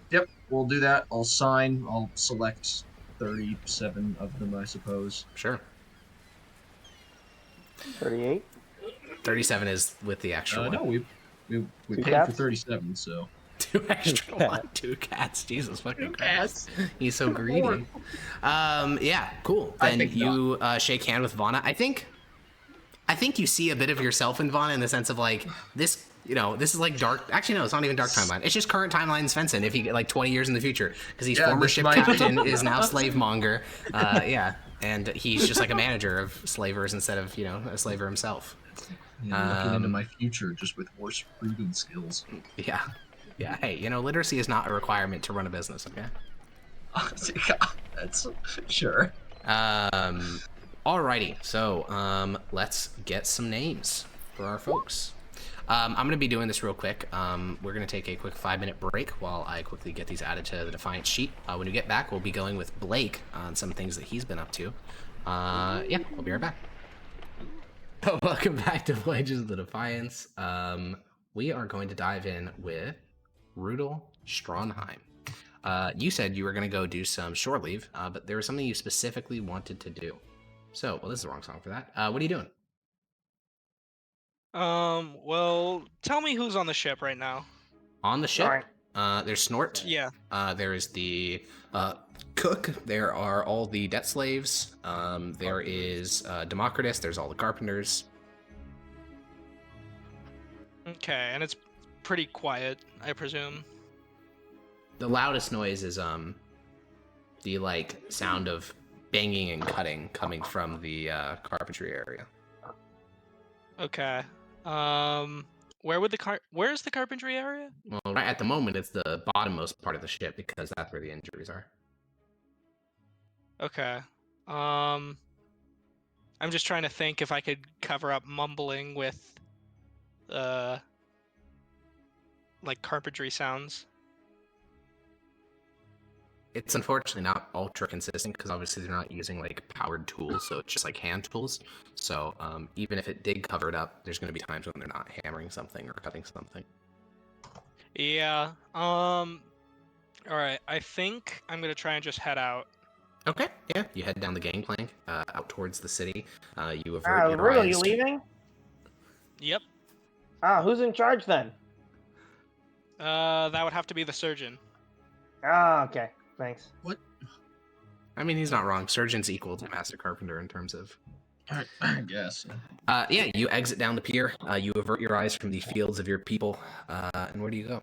Yep, we'll do that. I'll sign. I'll select 37 of them, I suppose. Sure. 38? 37 is with the extra one. No, we paid for 37, so... 2 extra one, 2 cats. Jesus fucking Christ. He's so greedy. Yeah, cool. Then you shake hand with Vana. I think you see a bit of yourself in Vana in the sense of like this. This is like dark. Actually, no, it's not even dark timeline. It's just current timeline Svensson. If you get like 20 years in the future, because he's former ship captain, is now slave monger. Yeah, and he's just like a manager of slavers instead of a slaver himself. Yeah, looking into my future just with worse breathing skills. Yeah. Yeah, hey, literacy is not a requirement to run a business, okay? That's sure. Alrighty, so let's get some names for our folks. I'm gonna be doing this real quick. We're gonna take a quick 5-minute break while I quickly get these added to the Defiance sheet. When we get back, we'll be going with Blake on some things that he's been up to. Yeah, we'll be right back. Welcome back to Voyages of the Defiance. We are going to dive in with Rudel Stronheim. You said you were going to go do some shore leave, but there was something you specifically wanted to do. So, well, this is the wrong song for that. What are you doing? Well, tell me who's on the ship right now. On the ship? There's Snort. Yeah. There is the cook. There are all the debt slaves. There is Democritus. There's all the carpenters. Okay, and it's pretty quiet, I presume. The loudest noise is the sound of banging and cutting coming from the carpentry area. Okay. Where's the carpentry area? Well, right at the moment it's the bottommost part of the ship because that's where the injuries are. Okay. I'm just trying to think if I could cover up mumbling with carpentry sounds. It's unfortunately not ultra consistent because obviously they're not using powered tools, so it's just hand tools. So even if it did cover it up, there's going to be times when they're not hammering something or cutting something. Yeah. All right. I think I'm gonna try and just head out. Okay. Yeah. You head down the gangplank out towards the city. You avert your Rudel, eyes. you leaving? Yep. Who's in charge then? That would have to be the surgeon. Okay. Thanks. What? I mean, he's not wrong. Surgeon's equal to Master Carpenter in terms of... I guess. Yeah, you exit down the pier. You avert your eyes from the fields of your people. And where do you go?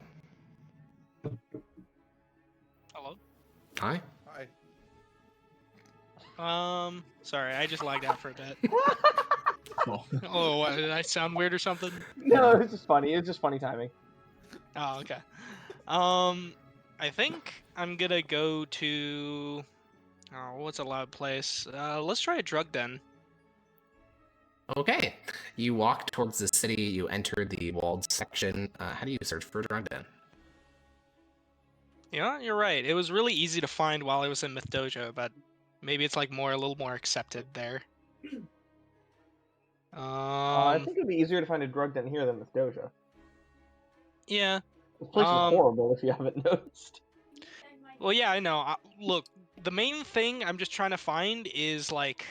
Hello? Hi? Hi. Sorry, I just lagged out for a bit. Oh, what, did I sound weird or something? No, it was just funny. It was just funny timing. Oh, okay. I think I'm gonna go to... Oh, what's a loud place? Let's try a drug den. Okay. You walk towards the city. You enter the walled section. How do you search for a drug den? Yeah, you're right. It was really easy to find while I was in Myth Dojo, but maybe it's a little more accepted there. I think it'd be easier to find a drug den here than Myth Dojo. Yeah. This place is horrible if you haven't noticed. Well, yeah, I know. Look, the main thing I'm just trying to find is like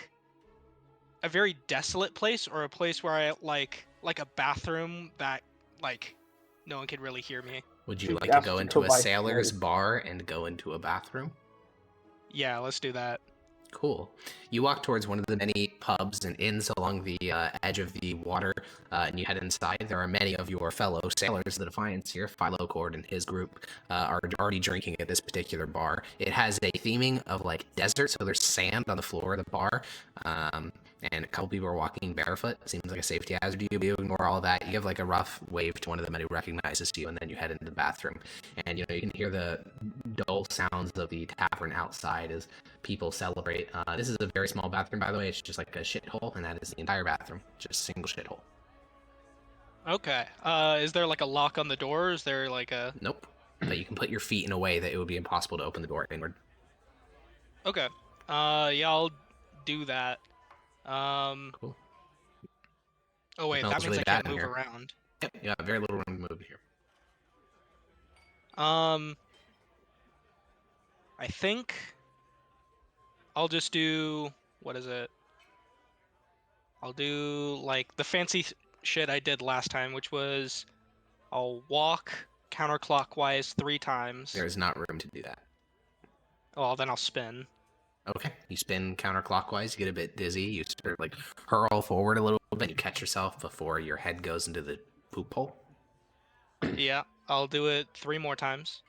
a very desolate place, or a place where I like a bathroom that like no one could really hear me. Would you She like to asked go to into go a by sailor's place. bar and go into a bathroom? Yeah, let's do that. Cool. You walk towards one of the many pubs and inns along the edge of the water, and you head inside. There are many of your fellow sailors, the Defiance here. Philo Cord and his group are already drinking at this particular bar. It has a theming of like desert, so there's sand on the floor of the bar, and a couple people are walking barefoot. Seems like a safety hazard to you, but you ignore all that. You give like a rough wave to one of the men who recognizes you, and then you head into the bathroom. And you can hear the dull sounds of the tavern outside as people celebrate. This is a very small bathroom, by the way. It's just like a shithole, and that is the entire bathroom. Just a single shithole. Okay. Is there like a lock on the door? Is there like a... Nope. But you can put your feet in a way that it would be impossible to open the door inward. Okay. Yeah, I'll do that. Cool. Oh wait, that Smells means really I bad can't in move here. around. Yep, you got very little room to move here. I think I'll just do... What is it? I'll do like the fancy shit I did last time, which was I'll walk counterclockwise 3 times. There is not room to do that. Well, then I'll spin. Okay, you spin counterclockwise, you get a bit dizzy, you sort of like hurl forward a little bit, you catch yourself before your head goes into the poop hole. Yeah, I'll do it 3 more times.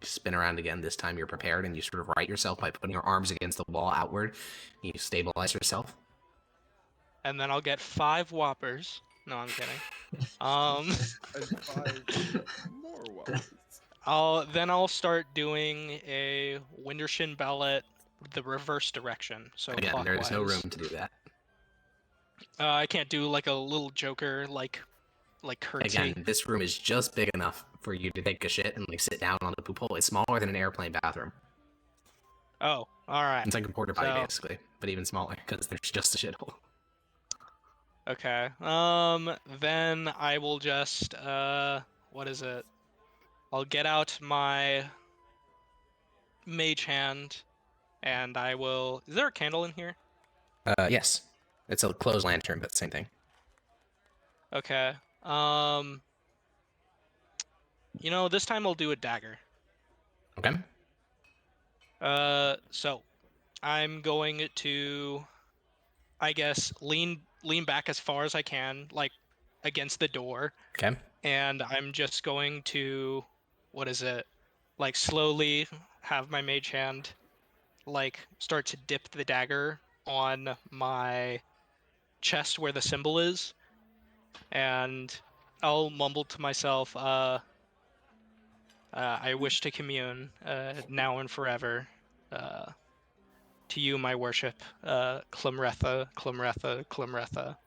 You spin around again, this time you're prepared, and you sort of right yourself by putting your arms against the wall outward. You stabilize yourself. And then I'll get 5 whoppers. No, I'm kidding. And 5 more ones. I'll start doing a Wintershin Ballet the reverse direction. So Again, clockwise. there is no room to do that. I can't do like a little Joker like curtsy. Again, this room is just big enough for you to take a shit and like sit down on the poop hole. It's smaller than an airplane bathroom. Oh, all right. It's like a porta potty So- basically, but even smaller because there's just a shithole. Okay. Then I will just what is it? I'll get out my mage hand, and I will. Is there a candle in here? Yes, it's a closed lantern, but same thing. Okay. This time I'll do a dagger. Okay. So I'm going to, I guess, lean back as far as I can, like against the door. Okay. And I'm just going to, what is it? Like slowly have my mage hand, like start to dip the dagger on my chest where the symbol is, and I'll mumble to myself, I wish to commune, now and forever, to you, my worship, Clymretha, Clymretha, Clymretha.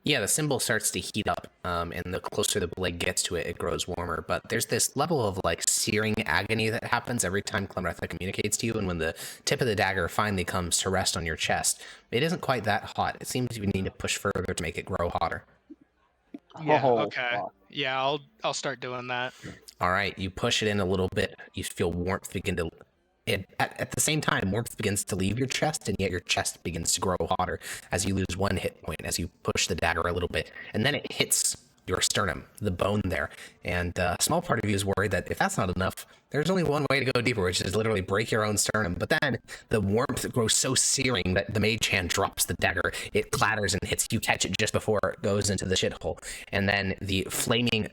Yeah, the symbol starts to heat up, and the closer the blade gets to it, it grows warmer. But there's this level of like searing agony that happens every time Clymretha communicates to you, and when the tip of the dagger finally comes to rest on your chest, it isn't quite that hot. It seems you need to push further to make it grow hotter. Yeah, Oh, okay. fuck. Yeah, I'll start doing that. All right, you push it in a little bit. You feel warmth begin to... At the same time, warmth begins to leave your chest, and yet your chest begins to grow hotter as you lose 1 hit point, as you push the dagger a little bit. And then it hits your sternum, the bone there. And a small part of you is worried that if that's not enough, there's only one way to go deeper, which is literally break your own sternum. But then the warmth grows so searing that the mage hand drops the dagger. It clatters and hits. You catch it just before it goes into the shithole. And then the flaming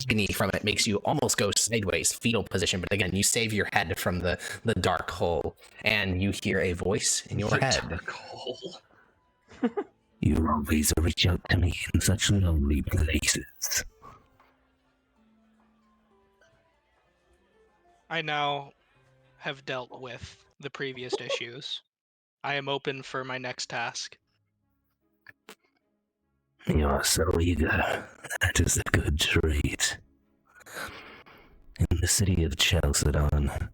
agony from it makes you almost go sideways, fetal position. But again, you save your head from the dark hole. And you hear a voice in your head. Dark hole. You always reach out to me in such lonely places. I now have dealt with the previous issues. I am open for my next task. You're so eager. That is a good trait. In the city of Chalcedon,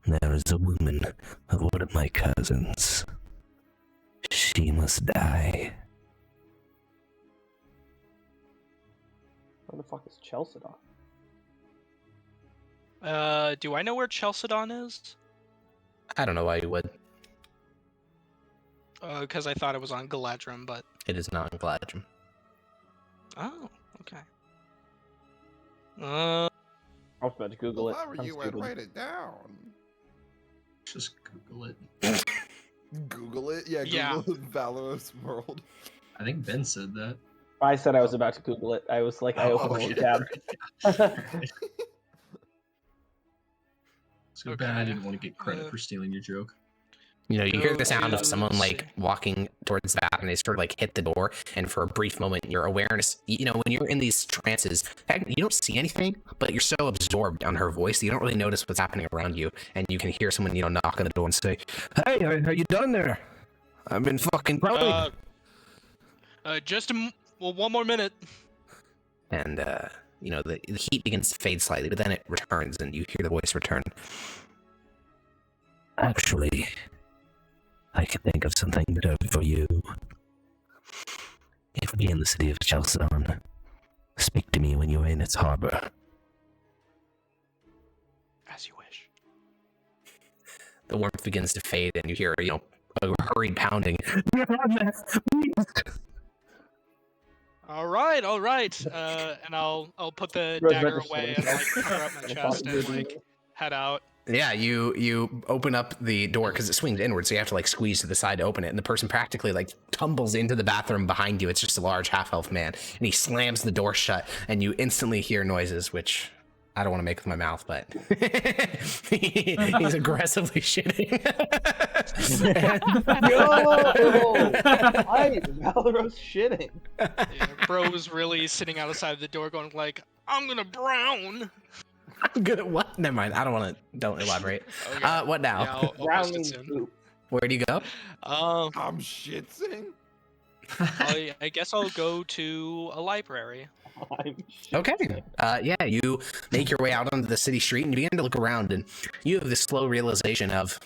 there is a woman of one of my cousins. She must die. Where the fuck is Chalcedon? Do I know where Chalcedon is? I don't know why you would. Because I thought it was on Galadrim, but... It is not in Galadrim. Oh, okay. I was about to Google If it. I were I'm you, I'd stupid. write it down. Just Google it. Google it? Yeah, Yeah. Google Valoros World. I think Ben said that. I said I was about to Google it. I was like, I opened the yeah. tab. So bad I Okay. didn't want to get credit for stealing your joke. You know, you hear the sound of Let's someone like see. walking towards that, and they sort of like hit the door, and for a brief moment, your awareness, you know, when you're in these trances, you don't see anything, but you're so absorbed on her voice, you don't really notice what's happening around you, and you can hear someone, you know, knock on the door and say, "Hey, are you done there? I've been fucking growing." Just one more minute. And you know, the heat begins to fade slightly, but then it returns, and you hear the voice return. Actually, I can think of something better for you. If we in the city of Chalcedon, speak to me when you're in its harbor. As you wish. The warmth begins to fade, and you hear, you know, a hurried pounding. All right. And I'll put the Rose dagger registered away and like himself. cover up my chest and like head out. Yeah, you open up the door because it swings inward, so you have to like squeeze to the side to open it, and the person practically like tumbles into the bathroom behind you. It's just a large half-elf man, and he slams the door shut, and you instantly hear noises, which I don't want to make with my mouth, but he's aggressively shitting. Yo! Why is Valoros shitting? Yeah, bro was really sitting outside the door going like, I'm gonna brown. I'm good at what? Never mind. I don't want to. Don't elaborate. Okay. What now? Yeah, I'll Brown post it means soon. poop. Where do you go? I'm shitsing. I guess I'll go to a library. I'm Okay. shitting. Yeah, you make your way out onto the city street and you begin to look around, and you have this slow realization of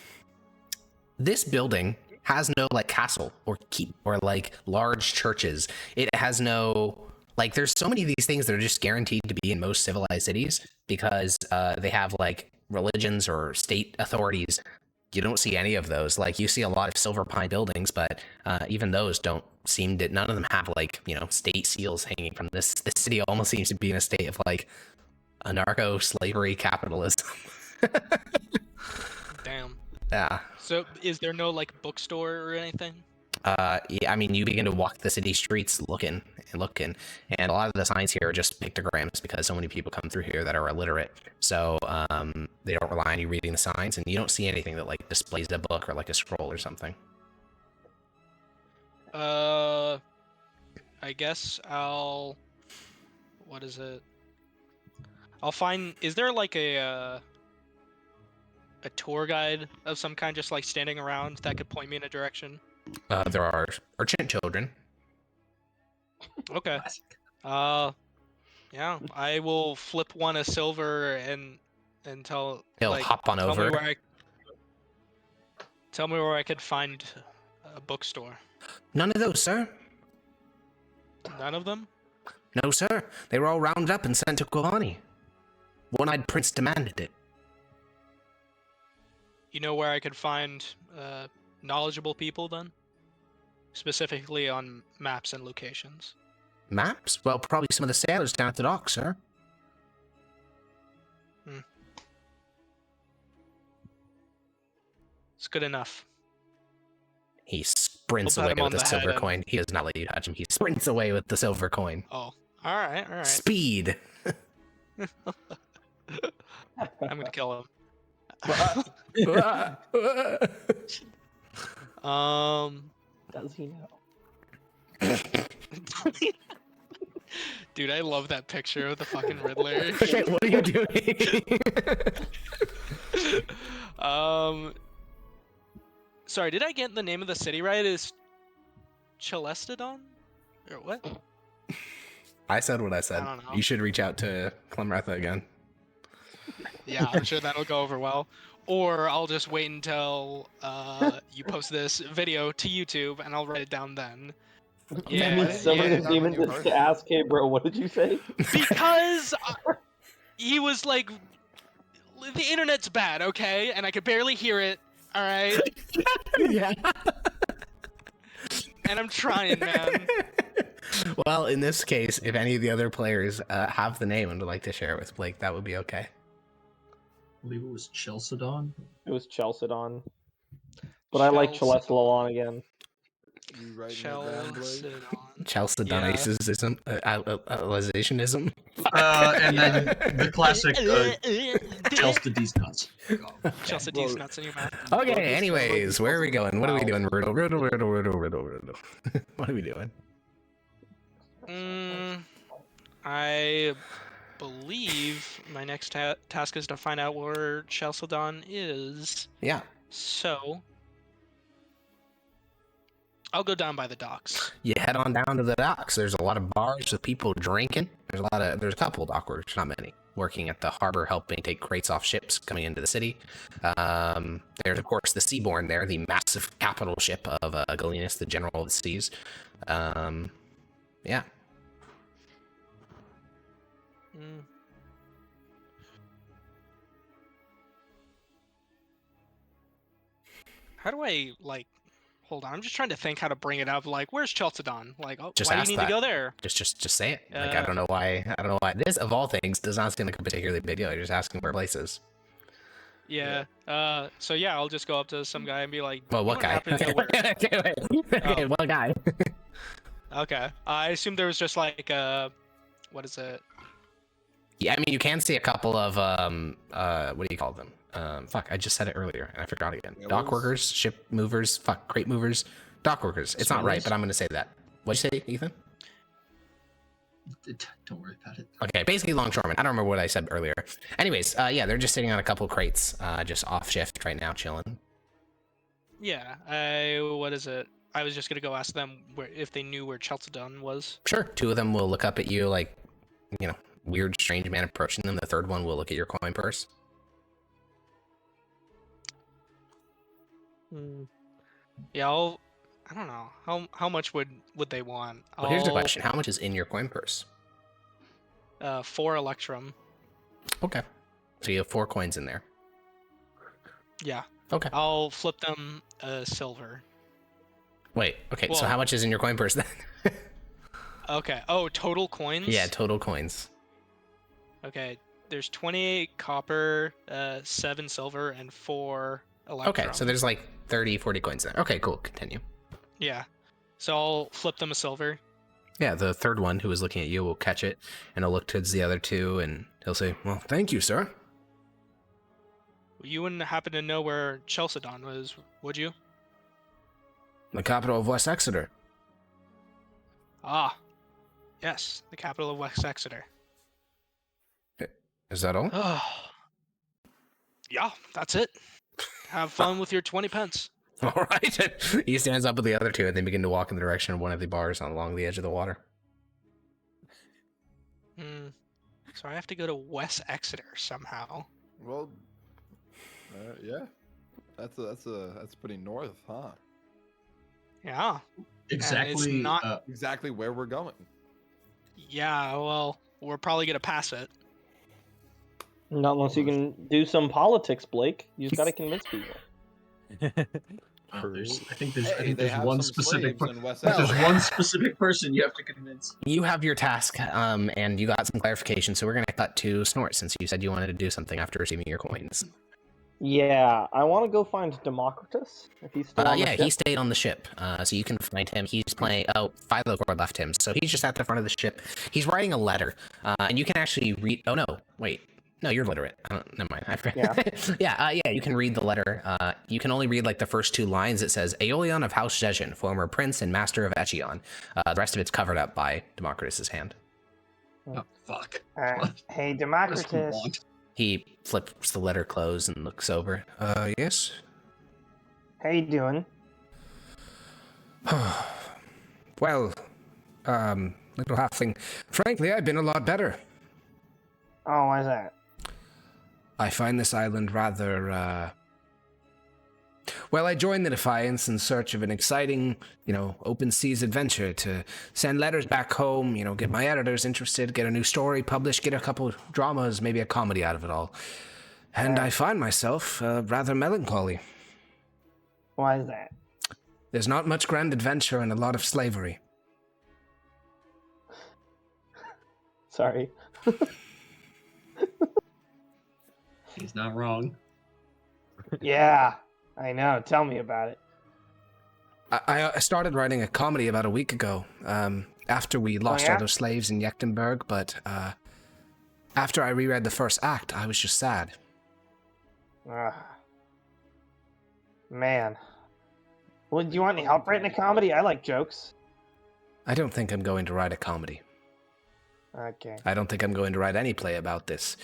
this building has no like castle or keep or like large churches. It has no like. There's so many of these things that are just guaranteed to be in most civilized cities because they have like religions or state authorities. You don't see any of those. Like you see a lot of silver pine buildings, but even those don't seem to. None of them have like, you know, state seals hanging from this. This city almost seems to be in a state of like anarcho slavery capitalism. Damn. Yeah. So is there no like bookstore or anything? Yeah, I mean, you begin to walk the city streets looking, and a lot of the signs here are just pictograms because so many people come through here that are illiterate. So they don't rely on you reading the signs, and you don't see anything that like displays a book or like a scroll or something. I guess I'll. What is it? I'll find. Is there like a tour guide of some kind, just like standing around that could point me in a direction? There are urchin children. Okay. Yeah, I will flip one a silver and tell. He'll like, hop on tell over. Tell me where I could find a bookstore. None of those, sir. None of them. No, sir. They were all rounded up and sent to Kovani. One-eyed prince demanded it. You know where I could find knowledgeable people then? Specifically on maps and locations. Maps? Well, probably some of the sailors down at the dock, sir. It's good enough. He sprints I'll away pat him on with the the silver head. coin. He does not let you touch him. He sprints away with the silver coin. Oh, all right. Speed. I'm gonna kill him. Does he know? Dude, I love that picture of the fucking Riddler. What are you doing? Sorry, did I get the name of the city right? Is Chalcedon? Or what? I said what I said. I don't know. You should reach out to Clemretha again. Yeah, I'm sure that'll go over well. Or I'll just wait until you post this video to YouTube and I'll write it down then. That means someone yeah. is even to ask, hey bro, what did you say? Because he was like the internet's bad, okay? And I could barely hear it, alright? Yeah. And I'm trying, man. Well, in this case, if any of the other players have the name and would like to share it with Blake, that would be okay. I believe it was Chalcedon. It was Chalcedon. But I like Chalcedon again. You writing that down, Blake? Chalcedonism, alizationism. And then the classic Chelsea D's nuts. Chelsea D's nuts in your mouth. Okay, anyways, where are we going? What are we doing? Riddle. What are we doing? I believe my next task is to find out where Chalcedon is. Yeah. So I'll go down by the docks. You head on down to the docks. There's a lot of bars with people drinking. There's a couple of dock workers, not many, working at the harbor helping take crates off ships coming into the city. There's of course the Seabourn there, the massive capital ship of Galenus, the general of the seas. Yeah. How do I hold on, I'm just trying to think how to bring it up. Like, where's Chalcedon? Like, why Just do you ask need that. to go there? Just say it. Like, I don't know why. This, of all things, does not seem like a particularly big deal. You're just asking where a place is. Yeah. So yeah, I'll just go up to some guy and be like, Well, what guy? happen to know where- Okay, what guy? Okay. I assume there was just like what is it? Yeah, I mean, you can see a couple of what do you call them? Fuck, I just said it earlier and I forgot again. Dock workers, ship movers, crate movers, dock workers. It's not right, but I'm gonna say that. What'd you say, Ethan? Don't worry about it. Okay, basically longshoremen. I don't remember what I said earlier. Anyways, yeah, they're just sitting on a couple crates, just off shift right now, chilling. Yeah. What is it? I was just gonna go ask them if they knew where Chalcedon was. Sure. Two of them will look up at you like, weird, strange man approaching them. The third one will look at your coin purse. Yeah, I don't know. How much would they want? Well, here's the question. How much is in your coin purse? 4 electrum. Okay. So you have 4 coins in there. Yeah. Okay. I'll flip them silver. Wait, okay, so Well- how much is in your coin purse then? Okay. Oh, total coins? Yeah, total coins. Okay. There's 28 copper, 7 silver, and 4 electrum. Okay, so there's like 30, 40 coins there. Okay, cool, continue. Yeah. So I'll flip them a silver. Yeah, the third one who is looking at you will catch it, and he'll look towards the other two, and he'll say, well, thank you, sir. You wouldn't happen to know where Chalcedon was, would you? The capital of West Exeter. Ah. Yes, the capital of West Exeter. Is that all? Oh. Yeah, that's it. Have fun with your 20 pence. All right. He stands up with the other two, and they begin to walk in the direction of one of the bars along the edge of the water. So I have to go to West Exeter somehow. Well, yeah, that's pretty north, huh? Yeah. Exactly. Exactly where we're going. Yeah, well, we're probably gonna pass it. Not unless you can do some politics, Blake. You just gotta convince people. I think there's have one some specific. slaves in West There's Exeter. one specific person you have to convince. You have your task, and you got some clarification, so we're going to cut to Snort, since you said you wanted to do something after receiving your coins. Yeah, I want to go find Democritus, if he's still on the ship. He stayed on the ship, so you can find him. He's playing... Oh, Phylocor left him, so he's just at the front of the ship. He's writing a letter, and you can actually read... Oh, no, wait. No, you're literate. Never mind. I forgot. Yeah. Yeah, you can read the letter. You can only read, like, the first 2 lines. It says, Aeolian of House Zhejian, former prince and master of Echion. The rest of it's covered up by Democritus' hand. Oh, fuck. Hey, What does he Democritus. want? He flips the letter closed and looks over. Yes? How you doing? Well, little halfling. Frankly, I've been a lot better. Oh, why's that? I find this island rather, Well, I joined the Defiance in search of an exciting, open seas adventure to send letters back home, get my editors interested, get a new story published, get a couple dramas, maybe a comedy out of it all. And I find myself rather melancholy. Why is that? There's not much grand adventure and a lot of slavery. Sorry. He's not wrong. Yeah, I know. Tell me about it. I started writing a comedy about a week ago, after we lost all those slaves in Yechtenberg, but after I reread the first act, I was just sad. Man. Well, do you want any help writing a comedy? I like jokes. I don't think I'm going to write a comedy. Okay. I don't think I'm going to write any play about this.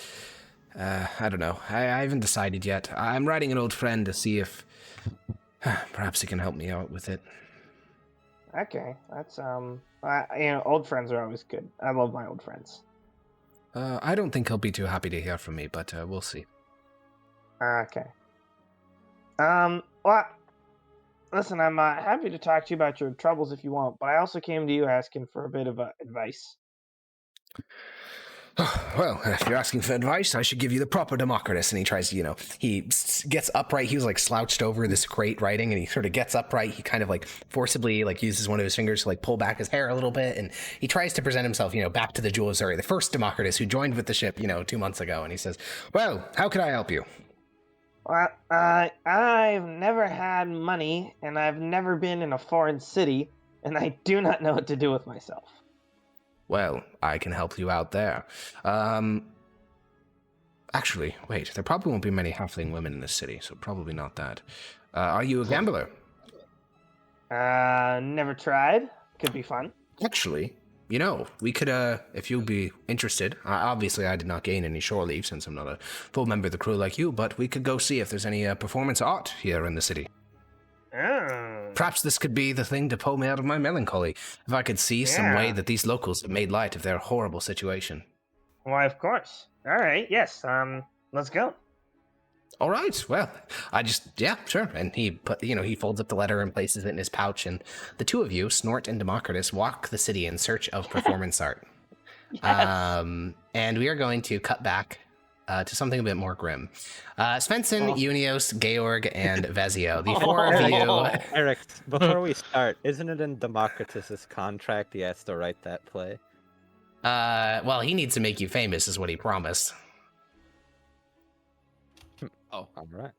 I don't know. I haven't decided yet. I'm writing an old friend to see if perhaps he can help me out with it. Okay, that's old friends are always good. I love my old friends. I don't think he'll be too happy to hear from me, but we'll see. Okay. Well, listen, I'm happy to talk to you about your troubles if you want, but I also came to you asking for a bit of advice. Well, if you're asking for advice, I should give you the proper Democritus. And he tries to, he gets upright. He was like slouched over this crate writing, and he sort of gets upright. He kind of like forcibly like uses one of his fingers to like pull back his hair a little bit. And he tries to present himself, back to the Jewel of Zuri, the first Democritus who joined with the ship, 2 months ago. And he says, well, how can I help you? Well, I've never had money, and I've never been in a foreign city, and I do not know what to do with myself. Well, I can help you out there. Actually, wait, there probably won't be many halfling women in this city, so probably not that. Are you a gambler? Never tried. Could be fun. Actually, we could, if you'd be interested, obviously I did not gain any shore leave since I'm not a full member of the crew like you, but we could go see if there's any performance art here in the city. Oh. Perhaps this could be the thing to pull me out of my melancholy, if I could see some way that these locals have made light of their horrible situation. Why, of course. All right, yes, let's go. All right, well, yeah, sure. And he he folds up the letter and places it in his pouch, and the two of you, Snort and Democritus, walk the city in search of performance art. Yes. And we are going to cut back to something a bit more grim. Svensson, Unios, Georg, and Vezio, the four of you... Eric, before we start, isn't it in Democritus's contract he has to write that play? Well, he needs to make you famous, is what he promised. Oh, all right.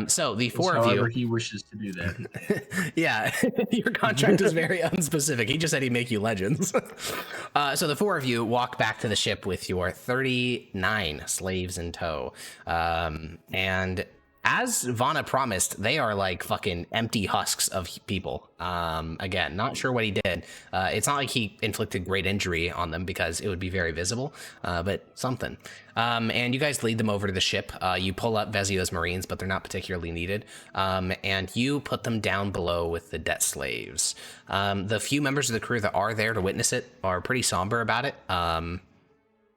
So the four of you... However he wishes to do that. Yeah, your contract is very unspecific. He just said he'd make you legends. So the four of you walk back to the ship with your 39 slaves in tow. And as Vana promised, they are like fucking empty husks of people. Again, not sure what he did. It's not like he inflicted great injury on them because it would be very visible, but something. And you guys lead them over to the ship. You pull up Vezio's Marines, but they're not particularly needed. And you put them down below with the debt slaves. The few members of the crew that are there to witness it are pretty somber about it.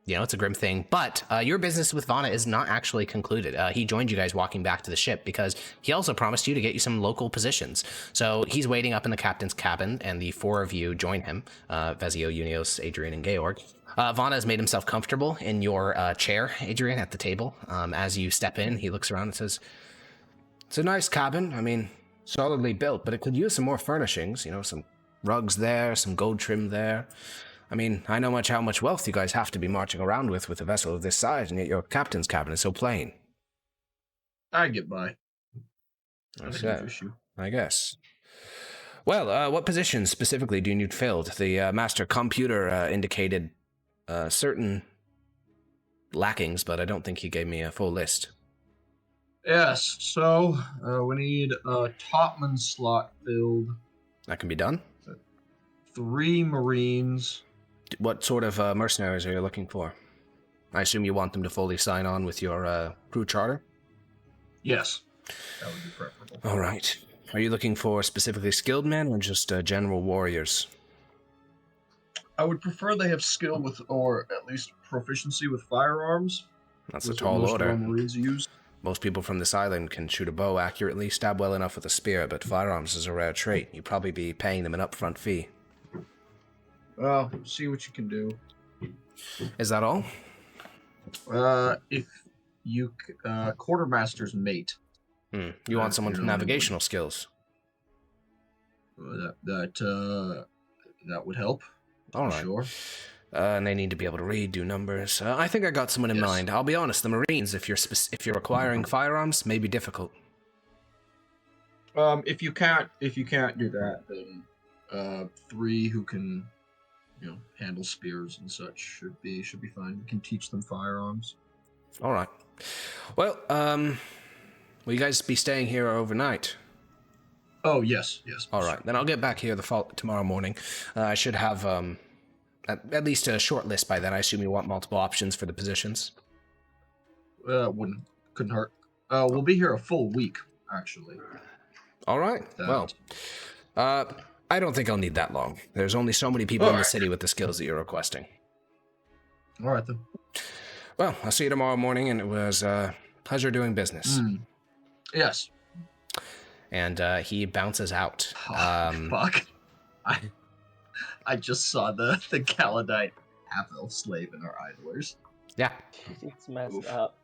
It's a grim thing, but your business with Vana is not actually concluded. He joined you guys walking back to the ship because he also promised you to get you some local positions. So he's waiting up in the captain's cabin, and the four of you join him, Vezio, Unios, Adrian, and Georg. Vana has made himself comfortable in your chair, Adrian, at the table. As you step in, he looks around and says, it's a nice cabin. I mean, solidly built, but it could use some more furnishings. Some rugs there, some gold trim there. I mean, I know how much wealth you guys have to be marching around with a vessel of this size, and yet your captain's cabin is so plain. I get by. I guess. Well, what positions specifically do you need filled? The master computer indicated certain lackings, but I don't think he gave me a full list. Yes, so we need a topman slot filled. That can be done. 3 Marines. What sort of mercenaries are you looking for? I assume you want them to fully sign on with your crew charter? Yes, that would be preferable. All right. Are you looking for specifically skilled men or just general warriors? I would prefer they have skill with, or at least proficiency with firearms. That's a tall order. Marines use. Most people from this island can shoot a bow accurately, stab well enough with a spear, but firearms is a rare trait. You'd probably be paying them an upfront fee. Well, see what you can do. Is that all? If you quartermaster's mate. You want someone with navigational skills? That would help. All right. Sure. And they need to be able to read, do numbers. I think I got someone in mind. I'll be honest, the Marines, if you're acquiring firearms, may be difficult. If you can't do that, then 3 who can, handle spears and such should be fine. You can teach them firearms. All right. Well, will you guys be staying here overnight? Oh yes. All right, then I'll get back here tomorrow morning. I should have at least a short list by then. I assume you want multiple options for the positions. Couldn't hurt. We'll be here a full week, actually. All right. Well, I don't think I'll need that long. There's only so many people in the city with the skills that you're requesting. All right then. Well, I'll see you tomorrow morning, and it was a pleasure doing business. Yes. And he bounces out. Fuck. I just saw the Galadite half-elf slave in our idlers. Yeah. It's messed up.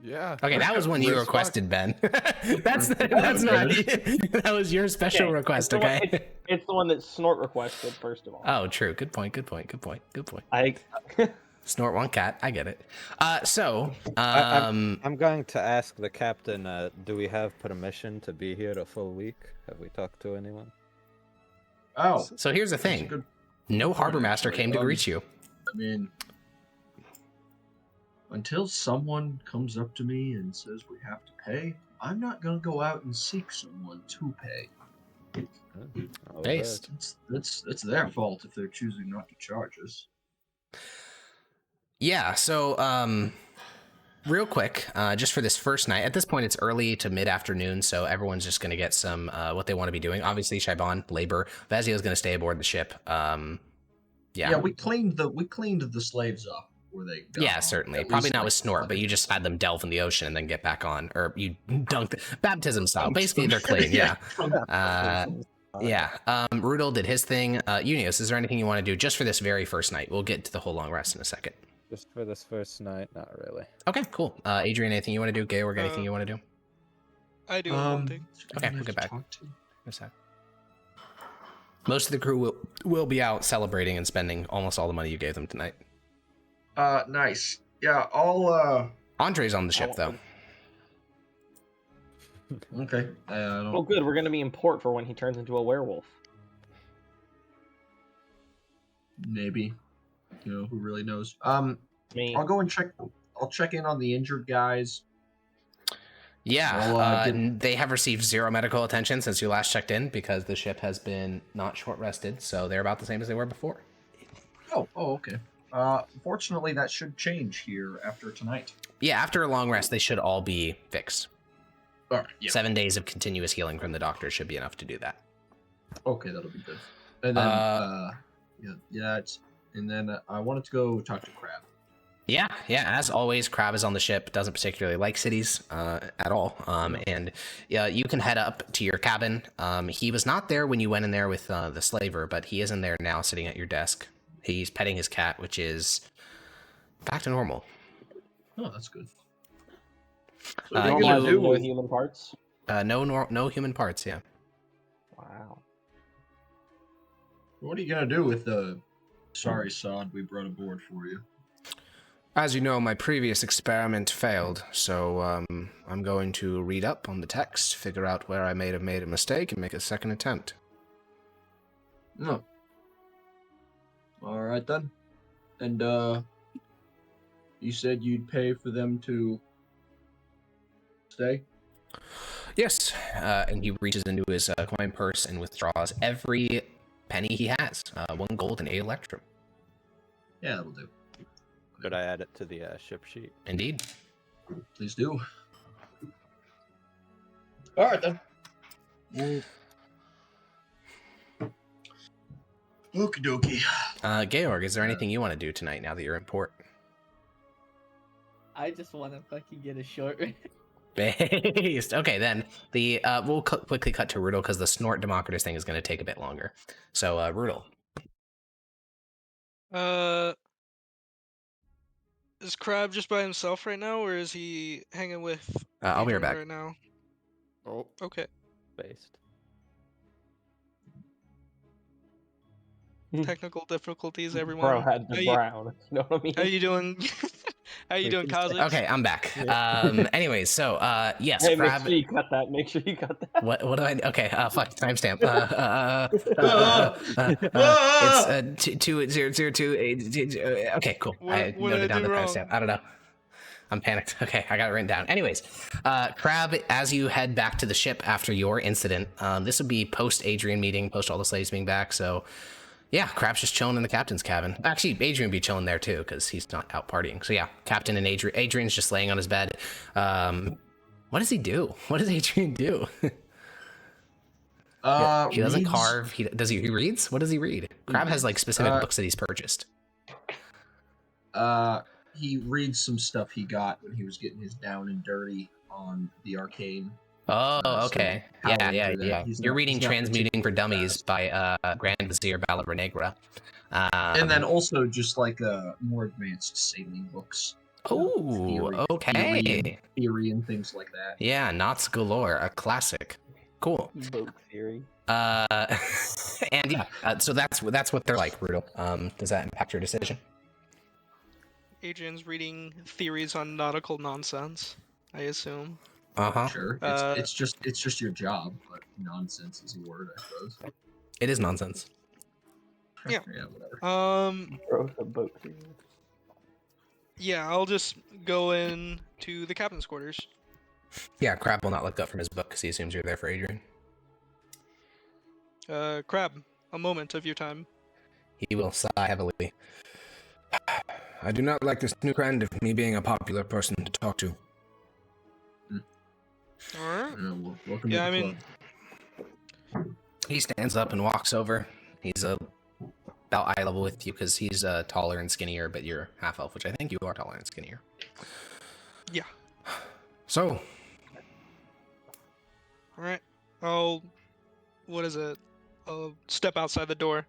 Yeah. Okay, that was one you requested, Ben. that's not. That was your special request. Okay. It's the one that Snort requested, first of all. Oh, true. Good point. I Snort one cat. I get it. I'm going to ask the captain. Do we have permission to be here a full week? Have we talked to anyone? Oh. So here's the thing. No harbor master came to greet you. I mean, until someone comes up to me and says we have to pay, I'm not gonna go out and seek someone to pay. Based. It's their fault if they're choosing not to charge us. Yeah, so, real quick, just for this first night, at this point it's early to mid-afternoon, so everyone's just going to get some, what they want to be doing. Obviously, Shaiban, labor. Vazio's going to stay aboard the ship. Yeah, we cleaned the slaves up where they got yeah, on. certainly. At Probably least, not with Snort, but you just had them delve in the ocean and then get back on. Or you dunked, baptism style. Basically, they're clean, yeah. Rudel did his thing. Unios, is there anything you want to do just for this very first night? We'll get to the whole long rest in a second. Just for this first night, not really. Okay, cool. Adrian, anything you want to do? Georg, anything you want to do? I do one thing. Okay, we'll get back. Most of the crew will be out celebrating and spending almost all the money you gave them tonight. Nice. Yeah, I'll Andre's on the ship though. Okay. Oh, good. We're gonna be in port for when he turns into a werewolf. Maybe. Who really knows? Me. I'll go and check. I'll check in on the injured guys. Yeah, they have received 0 medical attention since you last checked in because the ship has been not short rested, so they're about the same as they were before. Oh, okay. Fortunately, that should change here after tonight. Yeah, after a long rest, they should all be fixed. All right. Yeah. 7 days of continuous healing from the doctor should be enough to do that. Okay, that'll be good. And then, and then I wanted to go talk to Crab. Yeah. As always, Crab is on the ship. Doesn't particularly like cities at all. And you can head up to your cabin. He was not there when you went in there with the slaver, but he is in there now, sitting at your desk. He's petting his cat, which is back to normal. Oh, that's good. So no human parts? No human parts. Yeah. Wow. What are you gonna do with the sorry sod we brought aboard for you? As you know, my previous experiment failed, so I'm going to read up on the text, figure out where I may have made a mistake, and make a second attempt. No. All right then. And you said you'd pay for them to stay? Yes, and he reaches into his coin purse and withdraws every penny he has. 1 gold and 8 electrum. Yeah, that'll do. Could I add it to the ship sheet? Indeed. Please do. All right then. Okie dokie. Georg, is there anything you want to do tonight now that you're in port? I just want to fucking get a short. Based. Okay, then the we'll quickly cut to Rudel because the Snort Democritus thing is going to take a bit longer. So, Rudel. Is Crab just by himself right now, or is he hanging with I'll be right Adrian back. right now? Oh, Okay. Based. Technical difficulties, Bro everyone. had the How you, brown. You know what I mean? how you doing? How you We doing, can say- Kha'Zix? Okay, I'm back. Anyways, so yes, Hey, Crab. make sure you cut that. Make sure you cut that. What do I? Okay, fuck timestamp. It's 20028. Okay, cool. I What did I noted down do the wrong? timestamp. I don't know. I'm panicked. Okay, I got it written down. Anyways, Crab, as you head back to the ship after your incident, this would be post Adrian meeting, post all the slaves being back. So, yeah, Crab's just chilling in the captain's cabin. Actually, Adrian would be chilling there too because he's not out partying. So yeah, Captain and Adrian's just laying on his bed. What does he do? What does Adrian do? He doesn't Reads, carve. He reads? What does he read? Crab has like specific books that he's purchased. He reads some stuff he got when he was getting his down and dirty on the arcane. Oh, so okay. powering Yeah. through that. You're reading he's not Transmuting for particularly Dummies fast. by Grand Vizier Ballad Renegra. And then also just like more advanced sailing books. Oh, okay. Theory and things like that. Yeah, Knots Galore, a classic. Cool. Boat theory. And yeah, so that's what they're like, Brutal. Does that impact your decision? Adrian's reading theories on nautical nonsense, I assume. Uh-huh. Sure. It's just your job, but nonsense is a word, I suppose. It is nonsense. Yeah. Yeah, whatever. Bro, the boat theory. Yeah, I'll just go in to the captain's quarters. Yeah, Crab will not look up from his book because he assumes you're there for Adrian. Crab, a moment of your time. He will sigh heavily. I do not like this new trend of me being a popular person to talk to. Alright. Welcome Yeah, to I the mean, club. He stands up and walks over. He's about eye level with you because he's taller and skinnier, but you're half elf, which I think you are taller and skinnier. yeah. So, Alright. What is it? I'll step outside the door.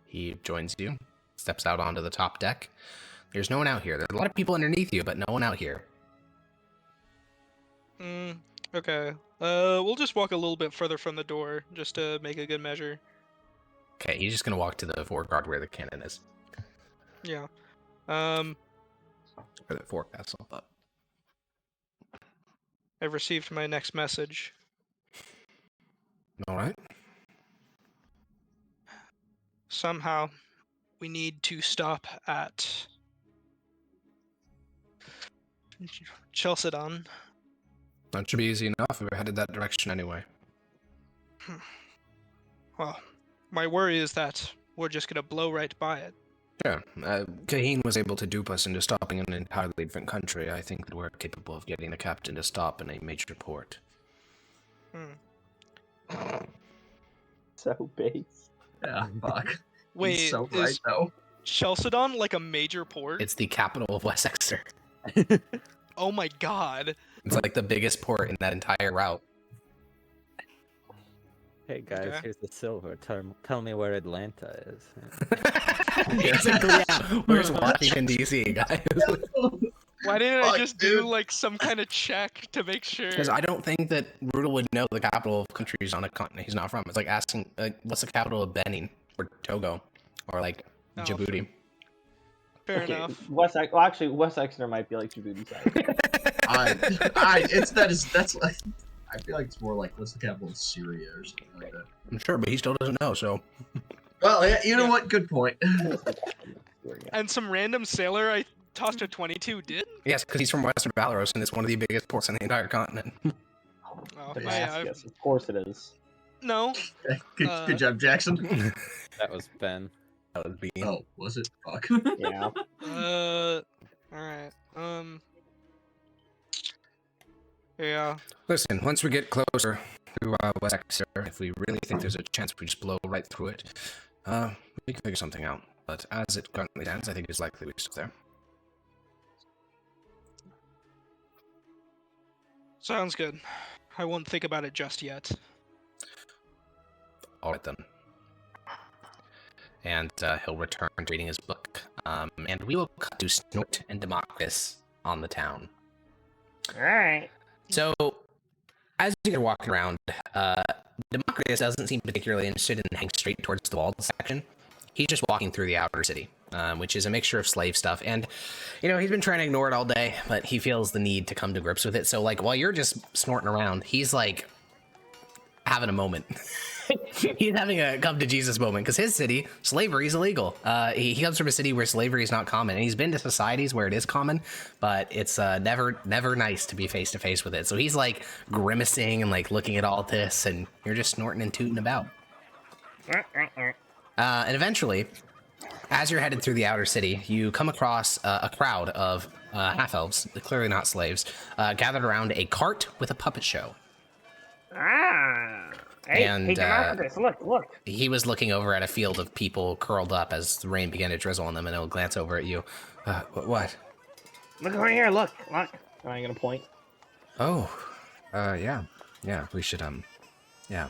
he joins you, steps out onto the top deck. There's no one out here. There's a lot of people underneath you, but no one out here. Okay. We'll just walk a little bit further from the door, just to make a good measure. Okay, he's just gonna walk to the foreguard where the cannon is. Yeah. Or the forecastle. But I've received my next message. all right. Somehow, we need to stop at Chalcedon. That should be easy enough if we're headed that direction anyway. Well, my worry is that we're just gonna blow right by it. Yeah, Kaheen was able to dupe us into stopping in an entirely different country. I think that we're capable of getting the captain to stop in a major port. So base. Yeah, fuck. Wait, He's so right is though. Chalcedon like a major port? It's the capital of West Exeter. Oh my god. It's like the biggest port in that entire route. Hey guys, Okay. here's the silver. Tell me where Atlanta is. Basically, yeah. Where's Washington, D.C., guys? Why didn't I Fuck, just dude. do like some kind of check to make sure? Because I don't think that Rudel would know the capital of countries on a continent he's not from. It's like asking, what's the capital of Benin or Togo or like Oh, Djibouti? Fair Okay, enough. West Exeter might be like Djibouti side. That's like, I feel like it's more like what's the capital of Syria or something like that. I'm sure, but he still doesn't know. So Well, yeah, you know what? Good point. And some random sailor I tossed a 22 did? yes, because he's from Western Valoros and it's one of the biggest ports on the entire continent. Oh, Yes, of course it is. No. Good job, Jackson. That was Ben. That would be. Oh, was it? Fuck. Yeah. Alright. Yeah. Listen, once we get closer to West Exeter, if we really think there's a chance we just blow right through it, we can figure something out. But as it currently stands, I think it's likely we're still there. Sounds good. I won't think about it just yet. All right then. And he'll return to reading his book. and we will cut to Snort and Democritus on the town. All right. So, as you guys are walking around, Democritus doesn't seem particularly interested in heading straight towards the walled section. He's just walking through the outer city, which is a mixture of slave stuff. And, he's been trying to ignore it all day, but he feels the need to come to grips with it. So, while you're just snorting around, he's, having a moment. He's having a come to Jesus moment, because his city, slavery is illegal. He comes from a city where slavery is not common, and he's been to societies where it is common, but it's never nice to be face to face with it. So he's grimacing and looking at all this, and you're just snorting and tooting about. And eventually, as you're headed through the outer city, you come across a crowd of half-elves, clearly not slaves, gathered around a cart with a puppet show. Hey, And Democritus, look. he was looking over at a field of people curled up as the rain began to drizzle on them, and he'll glance over at you. What? Look over here, look. Am I gonna point? Oh, yeah, we should, yeah.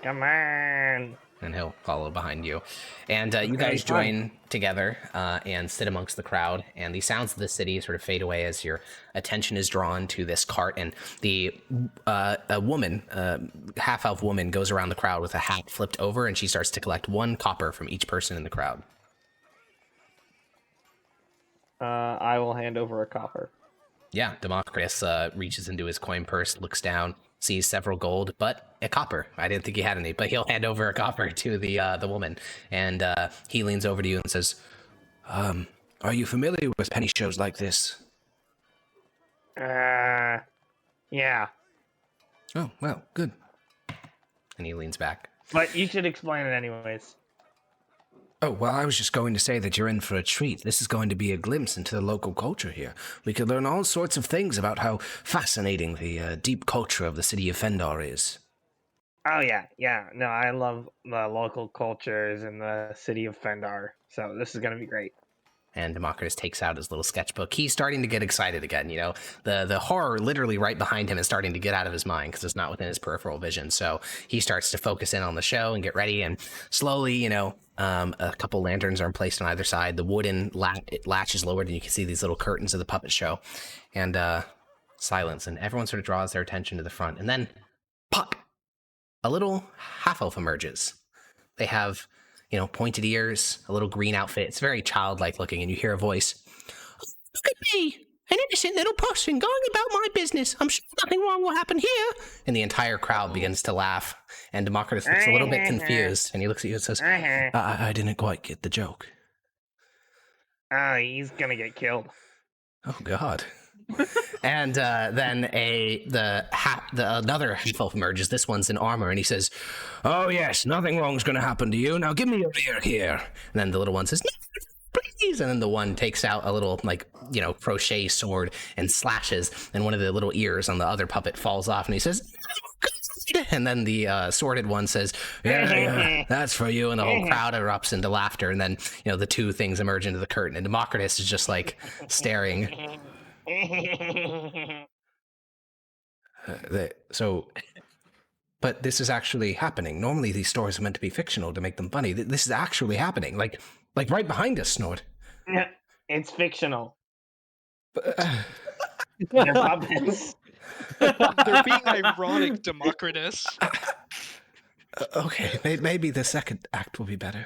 Come on. And he'll follow behind you. And you guys join together and sit amongst the crowd, and the sounds of the city sort of fade away as your attention is drawn to this cart, and a woman, half-elf woman, goes around the crowd with a hat flipped over, and she starts to collect 1 copper from each person in the crowd. I will hand over a copper. Yeah, Democritus reaches into his coin purse, looks down, sees several gold, but a copper. I didn't think he had any, but he'll hand over a copper to the woman, and he leans over to you and says, "Are you familiar with penny shows like this?" Yeah. Oh, well, good. And he leans back. But you should explain it anyways. Oh, well, I was just going to say that you're in for a treat. This is going to be a glimpse into the local culture here. We could learn all sorts of things about how fascinating the deep culture of the city of Fendar is. Oh, yeah. No, I love the local cultures in the city of Fendar, so this is going to be great. And Democritus takes out his little sketchbook. He's starting to get excited again, The horror literally right behind him is starting to get out of his mind because it's not within his peripheral vision. So he starts to focus in on the show and get ready. And slowly, a couple lanterns are placed on either side. The wooden latch is lowered, and you can see these little curtains of the puppet show. And silence. And everyone sort of draws their attention to the front. And then, pop! A little half-elf emerges. They have pointed ears, a little green outfit. It's very childlike looking, and you hear a voice. "Look at me, an innocent little person going about my business. I'm sure nothing wrong will happen here." And the entire crowd begins to laugh, and Democritus looks a little bit confused, and he looks at you and says, I didn't quite get the joke. Oh, he's gonna get killed. "Oh, God." And then another half-elf emerges. This one's in armor, and he says, "Oh, yes, nothing wrong's going to happen to you. Now give me your ear here." and then the little one says, "No, please." And then the one takes out a little, crochet sword and slashes, and one of the little ears on the other puppet falls off, and he says, and then the sworded one says, yeah, that's for you. And the whole crowd erupts into laughter. And then, the 2 things emerge into the curtain, and Democritus is just staring. But this is actually happening. Normally these stories are meant to be fictional to make them funny. This is actually happening. Like right behind us, Snort. Yeah, it's fictional. They're puppets. They're being ironic, Democritus. Okay, maybe the second act will be better.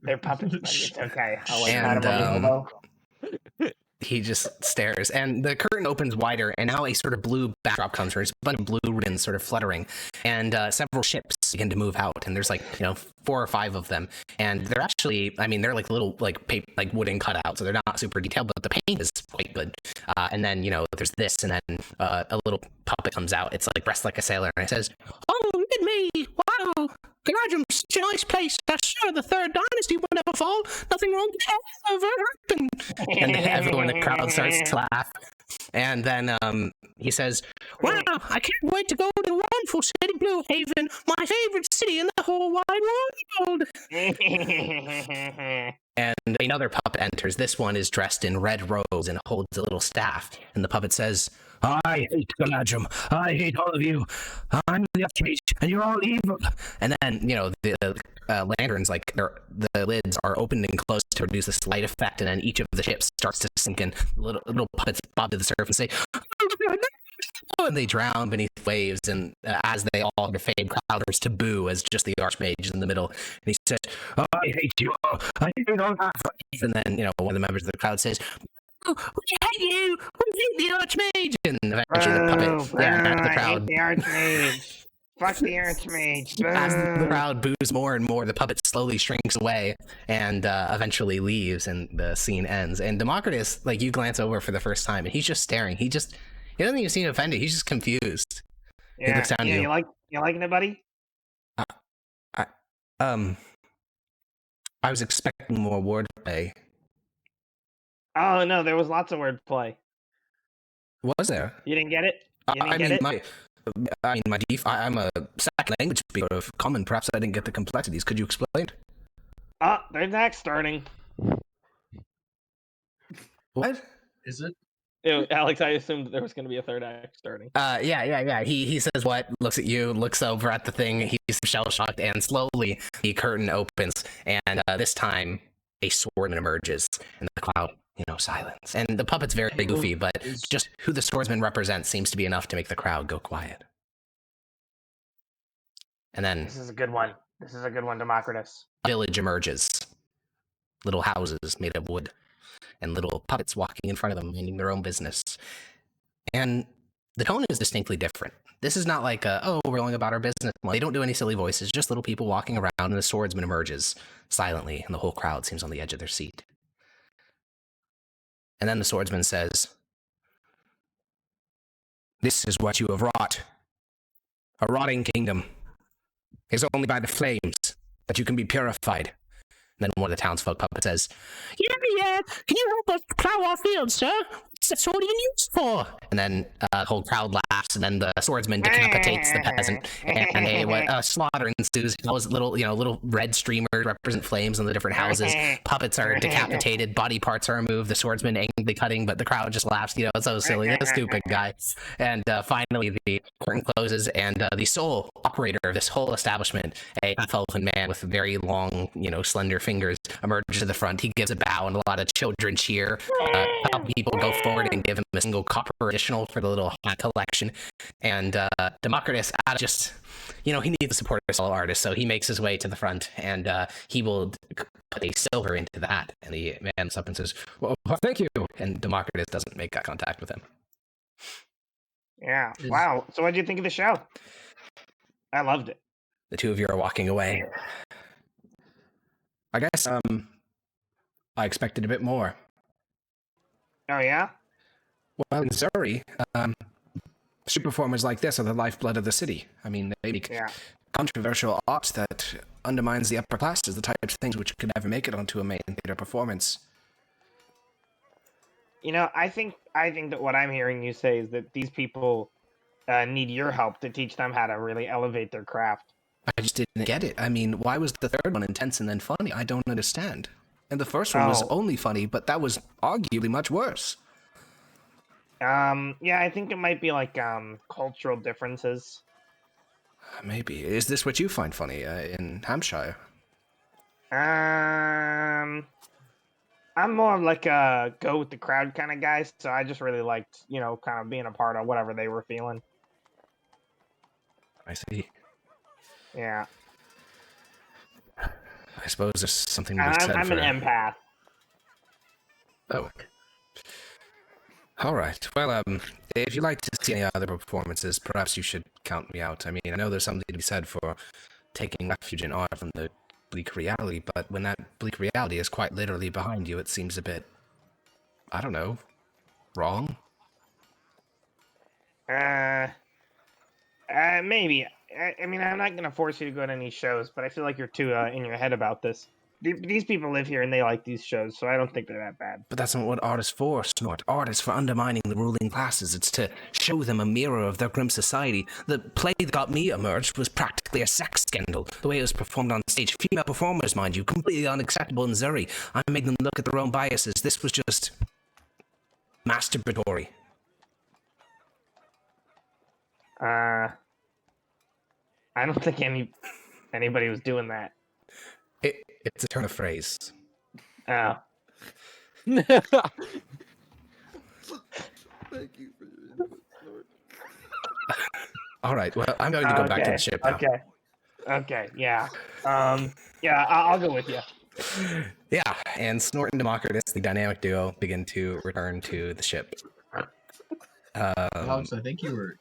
They're puppets, but it's okay. I'll And he just stares, and the curtain opens wider, and now a sort of blue backdrop comes from it. There's a bunch of blue ribbons sort of fluttering, and several ships begin to move out, and there's 4 or 5 of them, and they're actually, they're little wooden cutouts, so they're not super detailed, but the paint is quite good. And then there's this, and then a little puppet comes out. It's dressed like a sailor, and it says, "Oh, look at me! Wow, Garajum, such a nice place. I'm sure the 3rd dynasty will never fall. Nothing wrong can ever happen." And everyone in the crowd starts to laugh. And then he says, "Wow, I can't wait to go to the wonderful city Blue Haven, my favorite city in the whole wide world." And another puppet enters. This one is dressed in red robes and holds a little staff. And the puppet says, "I hate Galadrim. I hate all of you. I'm the upstage, and you're all evil." And then, the lanterns, like the lids are opened and closed to produce this light effect, and then each of the ships starts to sink in. Little puppets bob to the surface and say, "Oh," and they drown beneath waves. And as they all fade, crowders to boo as just the Archmage is in the middle, and he says, "Oh, I hate you all. I do not have." And then one of the members of the crowd says, "Oh, we hate you. We hate the Archmage." And eventually the puppet, the crowd. I hate the Archmage. Fuck the Archmage. As the crowd boos more and more, the puppet slowly shrinks away and eventually leaves, and the scene ends. And Democritus, like, you glance over for the first time, and he's just staring. He doesn't even seem offended. He's just confused. Yeah. He looks down at you. You liking it, buddy? I was expecting more wordplay. Oh no, there was lots of wordplay. Was there? You didn't get it? I'm a second language speaker of common. Perhaps I didn't get the complexities. Could you explain? There's act starting. What? Is it? Ew, Alex, I assumed there was going to be a third act starting. Yeah. He says what? Looks at you, looks over at the thing. He's shell-shocked, and slowly the curtain opens, and this time a swordsman emerges, and the crowd, silence. And the puppet's very goofy, but just who the swordsman represents seems to be enough to make the crowd go quiet. And then This is a good one. Democritus. a village emerges. Little houses made of wood, and little puppets walking in front of them, minding their own business. And the tone is distinctly different. This is not like we're going about our business. They don't do any silly voices, just little people walking around, and the swordsman emerges silently, and the whole crowd seems on the edge of their seat. And then the swordsman says, "This is what you have wrought. A rotting kingdom. It's only by the flames that you can be purified." And then one of the townsfolk puppets says, Yeah, can you help us plow our fields, sir? What's that sword even used for? And then the whole crowd laughs, and then the swordsman decapitates the peasant, and a slaughter ensues. Those little red streamers represent flames on the different houses. Puppets are decapitated, body parts are removed, the swordsman angrily cutting, but the crowd just laughs. It's so silly, a stupid guy. And finally, the curtain closes, and the sole operator of this whole establishment, a half-elfin man with very long, slender fingers, emerges to the front. He gives a bow, and a lot of children cheer. A couple people go forward and give him a single copper additional for the little hat collection. And Democritus, he needs the support of all artists, so he makes his way to the front, and he will put a silver into that. And the man looks up and says, "Well, thank you." And Democritus doesn't make eye contact with him. Yeah. Wow. So what did you think of the show? I loved it. The two of you are walking away. I guess I expected a bit more. Oh yeah? Well, in Surrey, street performers like this are the lifeblood of the city. I mean, they make controversial art that undermines the upper classes, the types of things which could never make it onto a main theater performance. I think that what I'm hearing you say is that these people need your help to teach them how to really elevate their craft. I just didn't get it. I mean, why was the third one intense and then funny? I don't understand. And the first one was only funny, but that was arguably much worse. Yeah, I think it might be like cultural differences. Maybe. Is this what you find funny in Hampshire? I'm more of like a go with the crowd kind of guy, so I just really liked, kind of being a part of whatever they were feeling. I see. Yeah. I suppose there's something to be said I'm for... an empath. Oh. All right. Well, if you'd like to see any other performances, perhaps you should count me out. I mean, I know there's something to be said for taking refuge in art from the bleak reality, but when that bleak reality is quite literally behind you, it seems a bit, I don't know, wrong? Maybe. I mean, I'm not going to force you to go to any shows, but I feel like you're too in your head about this. These people live here and they like these shows, so I don't think they're that bad. But that's not what art is for, Snort. Art is for undermining the ruling classes. It's to show them a mirror of their grim society. The play that got me emerged was practically a sex scandal. The way it was performed on stage. Female performers, mind you, completely unacceptable in Zuri. I made them look at their own biases. This was just... masturbatory. I don't think anybody was doing that. It's a turn of phrase. Oh. Thank you for your input, Snort. All right. Well, I'm going to go back to the ship now. Okay. Yeah. Yeah. I'll go with you. Yeah, and Snort and Democritus, the dynamic duo, begin to return to the ship. Alex, I think you were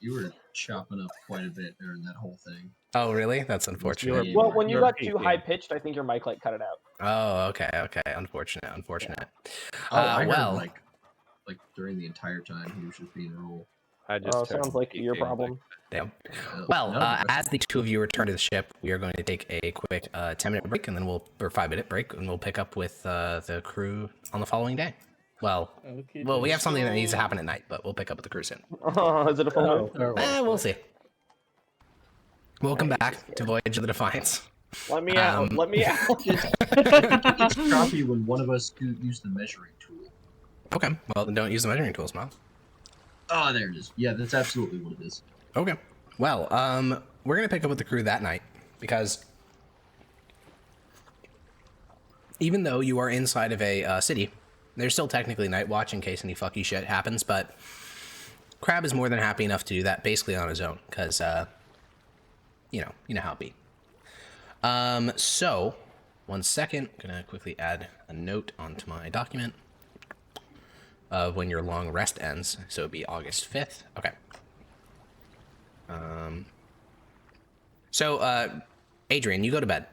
chopping up quite a bit during that whole thing. Oh, really? That's unfortunate. Well, when you You're got too peaking. high pitched, I think your mic like cut it out. Oh, okay. Unfortunate. Oh, I well, heard like during the entire time he was just being a roll. I just heard Sounds like your peaking. problem. damn. Well, as the two of you return to the ship, we are going to take a quick 10-minute break, and then or 5-minute break, and we'll pick up with the crew on the following day. Well, we have something that needs to happen at night, but we'll pick up with the crew soon. Oh, is it a full moon? We'll see. Welcome back to Voyage of the Defiance. Let me out. Let me out. It's choppy when one of us use the measuring tool. Okay, well, then don't use the measuring tools, Miles. Oh, there it is. Yeah, that's absolutely what it is. Okay. Well, we're going to pick up with the crew that night, because even though you are inside of a city, there's still technically night watch in case any fucky shit happens, but Crab is more than happy enough to do that basically on his own, because, you know how it be. So, 1 second, I'm going to quickly add a note onto my document of when your long rest ends, so it'd be August 5th. Okay. So, Adrian, you go to bed.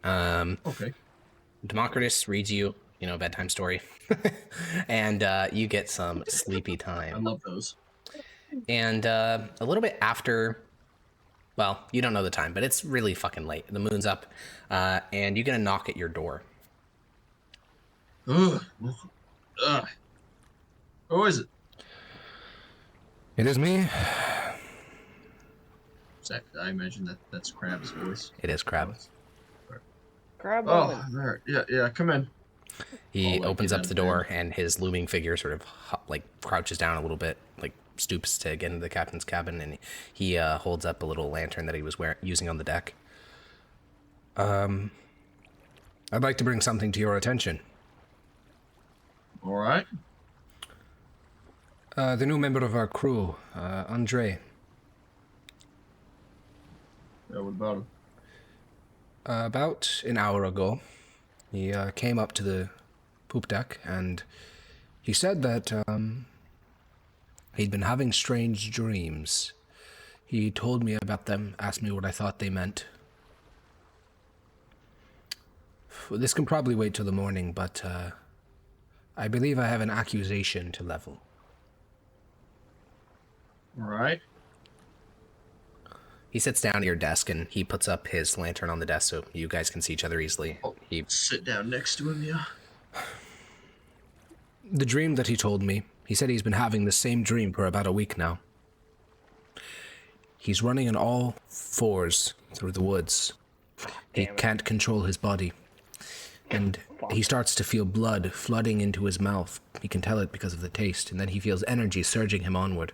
Okay. Democritus reads you, a bedtime story, and you get some sleepy time. I love those. And a little bit after, well, you don't know the time, but it's really fucking late. The moon's up, and you get a knock at your door. Ugh. Who is it? It is me. I imagine that's Crab's voice. It is Crab. Crab. Oh, there. Yeah. Come in. He I'll opens get up out the of door, bed. and his looming figure sort of crouches down a little bit, stoops to get into the captain's cabin, and he holds up a little lantern that he was using on the deck. I'd like to bring something to your attention. All right. The new member of our crew, Andre. Yeah, what about him? About an hour ago, he came up to the poop deck, and he said that he'd been having strange dreams. He told me about them, asked me what I thought they meant. This can probably wait till the morning, but I believe I have an accusation to level. All right. He sits down at your desk, and he puts up his lantern on the desk so you guys can see each other easily. He Sit down next to him, yeah. The dream that he told me, he said he's been having the same dream for about a week now. He's running on all fours through the woods. He can't control his body. And he starts to feel blood flooding into his mouth. He can tell it because of the taste. And then he feels energy surging him onward.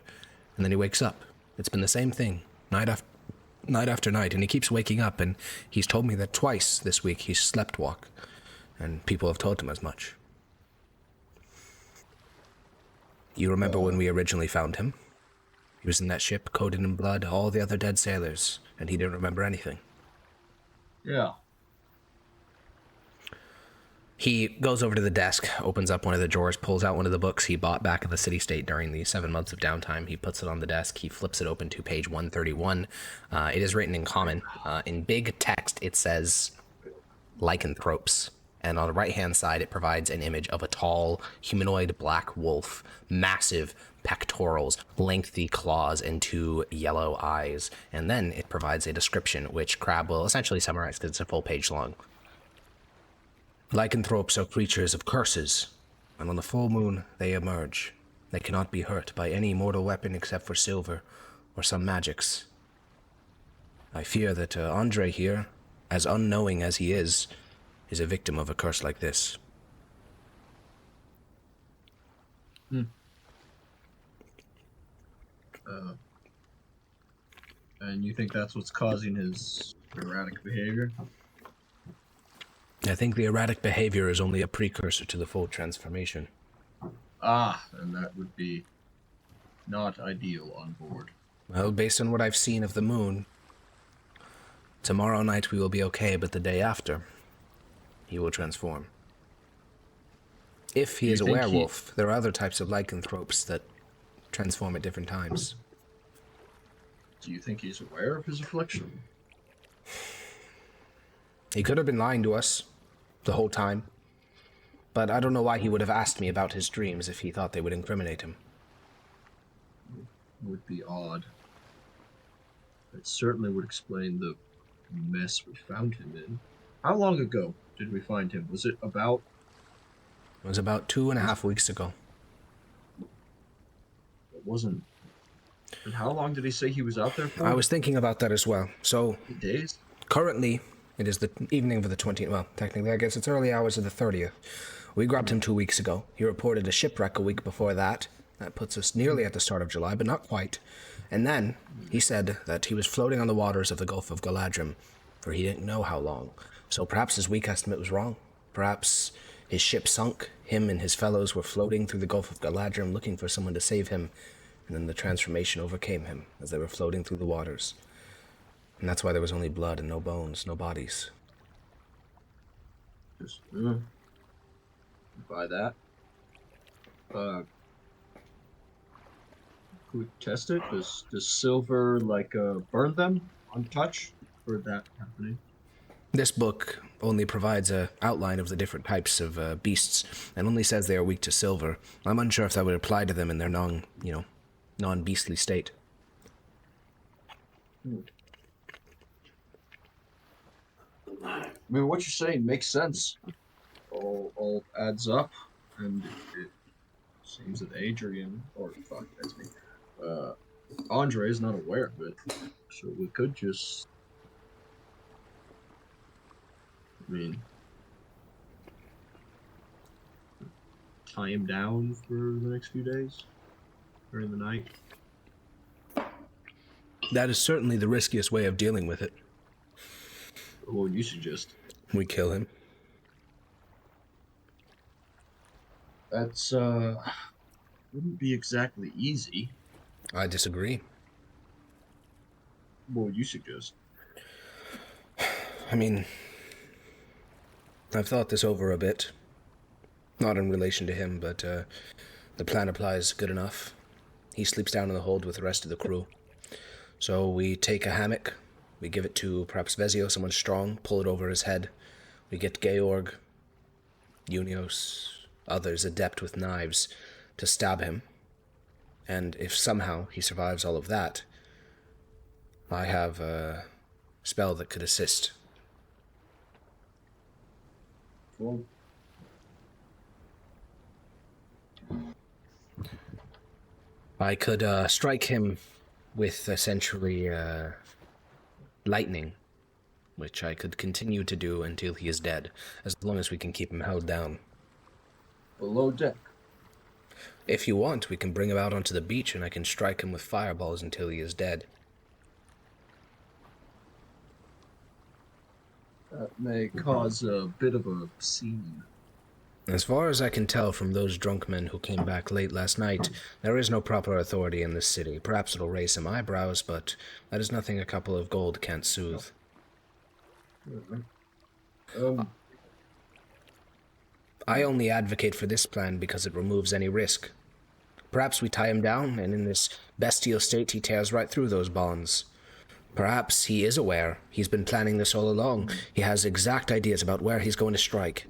And then he wakes up. It's been the same thing, night after night. And he keeps waking up. And he's told me that twice this week he's slept walk. And people have told him as much. You remember when we originally found him? He was in that ship, coated in blood, all the other dead sailors, and he didn't remember anything. Yeah. He goes over to the desk, opens up one of the drawers, pulls out one of the books he bought back in the city-state during the 7 months of downtime. He puts it on the desk. He flips it open to page 131. It is written in common. In big text, it says lycanthropes. And on the right-hand side, it provides an image of a tall, humanoid black wolf, massive pectorals, lengthy claws, and 2 yellow eyes. And then it provides a description, which Crab will essentially summarize because it's a full page long. Lycanthropes are creatures of curses, and on the full moon they emerge. They cannot be hurt by any mortal weapon except for silver or some magics. I fear that Andre here, as unknowing as he is a victim of a curse like this. And you think that's what's causing his erratic behavior? I think the erratic behavior is only a precursor to the full transformation. Ah, and that would be not ideal on board. Well, based on what I've seen of the moon, tomorrow night we will be okay, but the day after, he will transform. If he is a werewolf, there are other types of lycanthropes that transform at different times. Do you think he's aware of his affliction? He could have been lying to us the whole time, but I don't know why he would have asked me about his dreams if he thought they would incriminate him. Would be odd. It certainly would explain the mess we found him in. How long ago did we find him? Was it about... It was about 2.5 weeks ago. It wasn't... And how long did he say he was out there for? I was thinking about that as well. So, days? Currently, it is the evening of the 20th. Well, technically, I guess it's early hours of the 30th. We grabbed him 2 weeks ago. He reported a shipwreck a week before that. That puts us nearly at the start of July, but not quite. And then he said that he was floating on the waters of the Gulf of Galadrim, for he didn't know how long. So perhaps his weak estimate was wrong. Perhaps his ship sunk. Him and his fellows were floating through the Gulf of Galadrim looking for someone to save him. And then the transformation overcame him as they were floating through the waters. And that's why there was only blood and no bones, no bodies. Just, buy that. Could we test it? Does silver, burn them on touch? Or that happening? This book only provides an outline of the different types of beasts, and only says they are weak to silver. I'm unsure if that would apply to them in their non-beastly state. I mean, what you're saying makes sense. All adds up, and it seems that Adrian, or fuck, that's me. Andre is not aware of it, so we could just. I mean, tie him down for the next few days during the night. That is certainly the riskiest way of dealing with it. What would you suggest? We kill him. That's, wouldn't be exactly easy. I disagree. What would you suggest? I mean, I've thought this over a bit. Not in relation to him, but the plan applies good enough. He sleeps down in the hold with the rest of the crew. So we take a hammock, we give it to perhaps Vezio, someone strong, pull it over his head. We get Georg, Unios, others adept with knives to stab him. And if somehow he survives all of that, I have a spell that could assist. Well, I could strike him with essentially lightning, which I could continue to do until he is dead, as long as we can keep him held down. Below deck. If you want, we can bring him out onto the beach and I can strike him with fireballs until he is dead. That may cause a bit of a scene. As far as I can tell from those drunk men who came back late last night, there is no proper authority in this city. Perhaps it'll raise some eyebrows, but that is nothing a couple of gold can't soothe. I only advocate for this plan because it removes any risk. Perhaps we tie him down, and in this bestial state he tears right through those bonds. Perhaps he is aware. He's been planning this all along. He has exact ideas about where he's going to strike.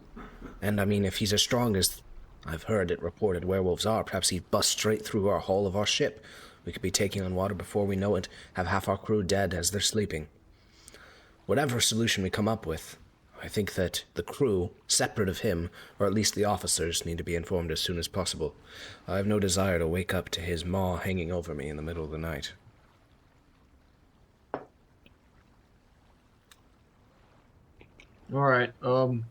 And I mean, if he's as strong as I've heard it reported werewolves are, perhaps he'd bust straight through our hull of our ship. We could be taking on water before we know it, have half our crew dead as they're sleeping. Whatever solution we come up with, I think that the crew, separate of him, or at least the officers, need to be informed as soon as possible. I have no desire to wake up to his maw hanging over me in the middle of the night. Alright, we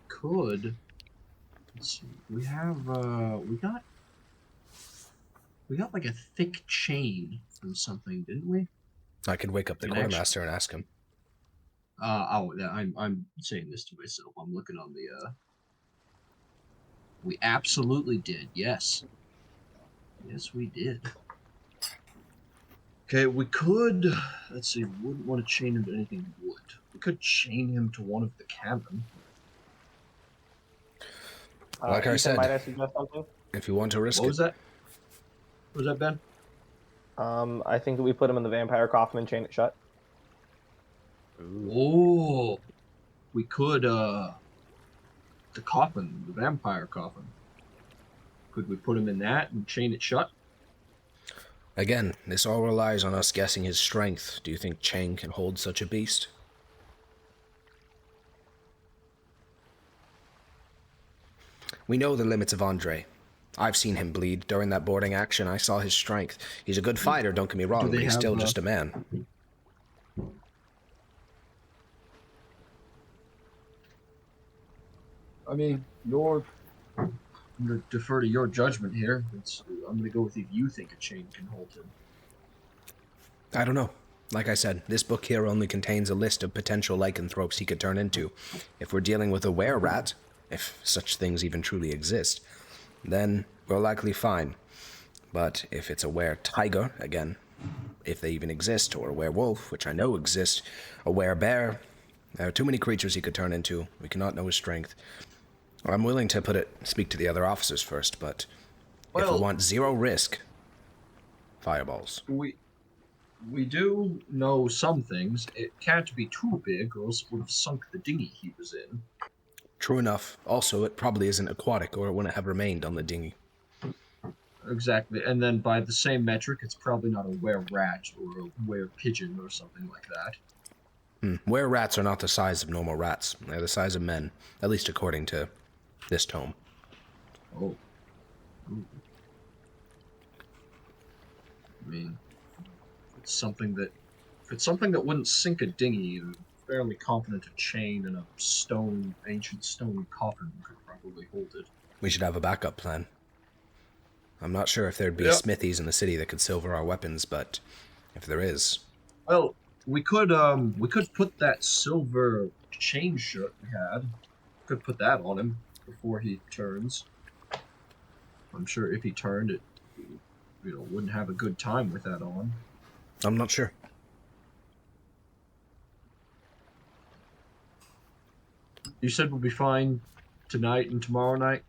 could, let's see, we got like a thick chain from something, didn't we? I could wake up the quartermaster and ask him. I'm saying this to myself. I'm looking on the. We absolutely did. Yes. Yes, we did. Okay, we could. Let's see. We wouldn't want to chain him to anything wood. We could chain him to one of the cannon. Like I said, might I suggest something? If you want to risk What it. was that? What was that, Ben? I think that we put him in the vampire coffin and chain it shut. Oh, we could. The coffin, the vampire coffin. Could we put him in that and chain it shut? Again, this all relies on us guessing his strength. Do you think Chang can hold such a beast? We know the limits of Andre. I've seen him bleed. During that boarding action, I saw his strength. He's a good fighter, don't get me wrong, but he's still just a man. I mean, I'm going to defer to your judgment here. I'm going to go with if you think a chain can hold him. I don't know. Like I said, this book here only contains a list of potential lycanthropes he could turn into. If we're dealing with a were-rat, if such things even truly exist, then we're likely fine. But if it's a were-tiger, again, if they even exist, or a werewolf, which I know exist, a were-bear, there are too many creatures he could turn into. We cannot know his strength. I'm willing to speak to the other officers first, but if we want zero risk, fireballs. We do know some things. It can't be too big, or else it would have sunk the dinghy he was in. True enough. Also, it probably isn't aquatic, or it wouldn't have remained on the dinghy. Exactly, and then by the same metric, it's probably not a were-rat or a were-pigeon or something like that. Were-rats are not the size of normal rats. They're the size of men, at least according to this tome. Oh. Ooh. I mean, if it's something that wouldn't sink a dinghy, I'm fairly confident a chain and a ancient stone coffin could probably hold it. We should have a backup plan. I'm not sure if there'd be smithies in the city that could silver our weapons, but if there is... Well, we could put that silver chain shirt we had. Could put that on him before he turns. I'm sure if he turned, it wouldn't have a good time with that on. I'm not sure. You said we'll be fine tonight and tomorrow night?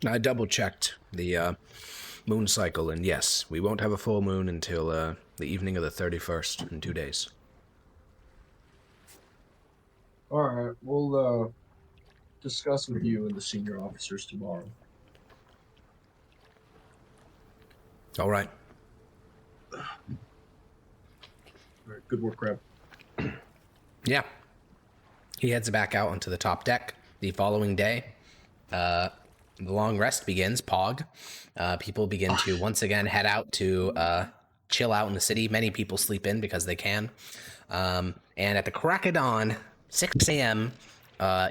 I double-checked the moon cycle, and yes, we won't have a full moon until the evening of the 31st in 2 days. Alright, we'll discuss with you and the senior officers tomorrow. Alright. Alright, good work, Crab. Yeah. He heads back out onto the top deck. The following day, the long rest begins, Pog. People begin to once again head out to chill out in the city. Many people sleep in because they can. And at the crack of dawn, 6 a.m.,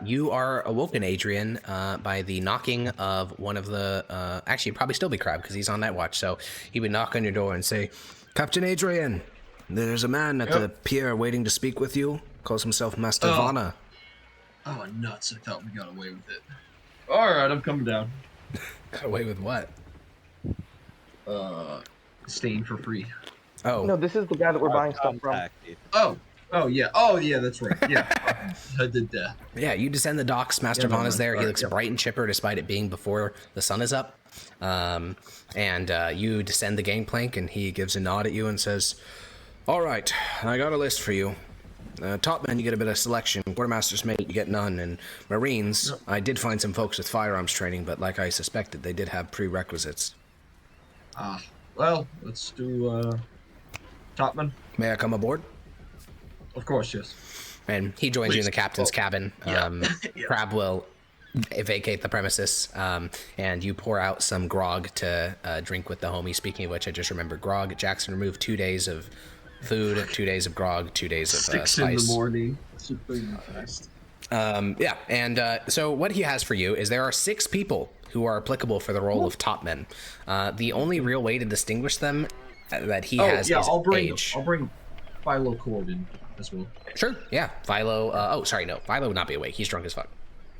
you are awoken, Adrian, by the knocking of one of the... actually, it'd probably still be Crab because he's on night watch. So he would knock on your door and say, Captain Adrian, there's a man at the pier waiting to speak with you. Calls himself Master Vana. Oh, nuts. I thought we got away with it. Alright, I'm coming down. Got away with what? Staying for free. Oh. No, this is the guy that we're buying stuff from. Oh, yeah, that's right. Yeah, I did that. Yeah, you descend the docks. Master Vana's there. He looks bright and chipper despite it being before the sun is up. And you descend the gangplank, and he gives a nod at you and says, all right, I got a list for you. Top men, you get a bit of selection. Quartermaster's mate, you get none. And Marines, I did find some folks with firearms training, but like I suspected, they did have prerequisites. Well, let's do Topman. May I come aboard? Of course, yes. And he joins you in the captain's cabin. Crab will vacate the premises, and you pour out some grog to drink with the homie. Speaking of which, I just remembered grog. Jackson removed 2 days of food, 2 days of grog, 2 days of 6 spice. in the morning. Super fast. So what he has for you is there are 6 people who are applicable for the role of top men. The only real way to distinguish them that he has is age. Philo Corden as well. Sure, yeah. Philo, oh, sorry, no. Philo would not be awake. He's drunk as fuck.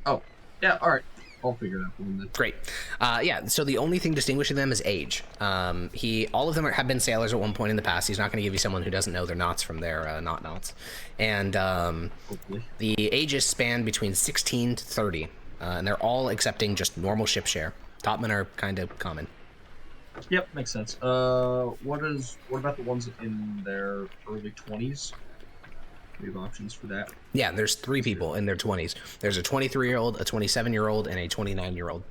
Oh, yeah, all right. I'll figure it out for him then. Great. Yeah, so the only thing distinguishing them is age. All of them have been sailors at one point in the past. He's not going to give you someone who doesn't know their knots from their not knots. And the ages span between 16 to 30, and they're all accepting just normal ship share. Topmen are kind of common. Yep, makes sense. What about the ones in their early 20s? We have options for that. Yeah, there's 3 people in their 20s. There's a 23-year-old, a 27-year-old, and a 29-year-old.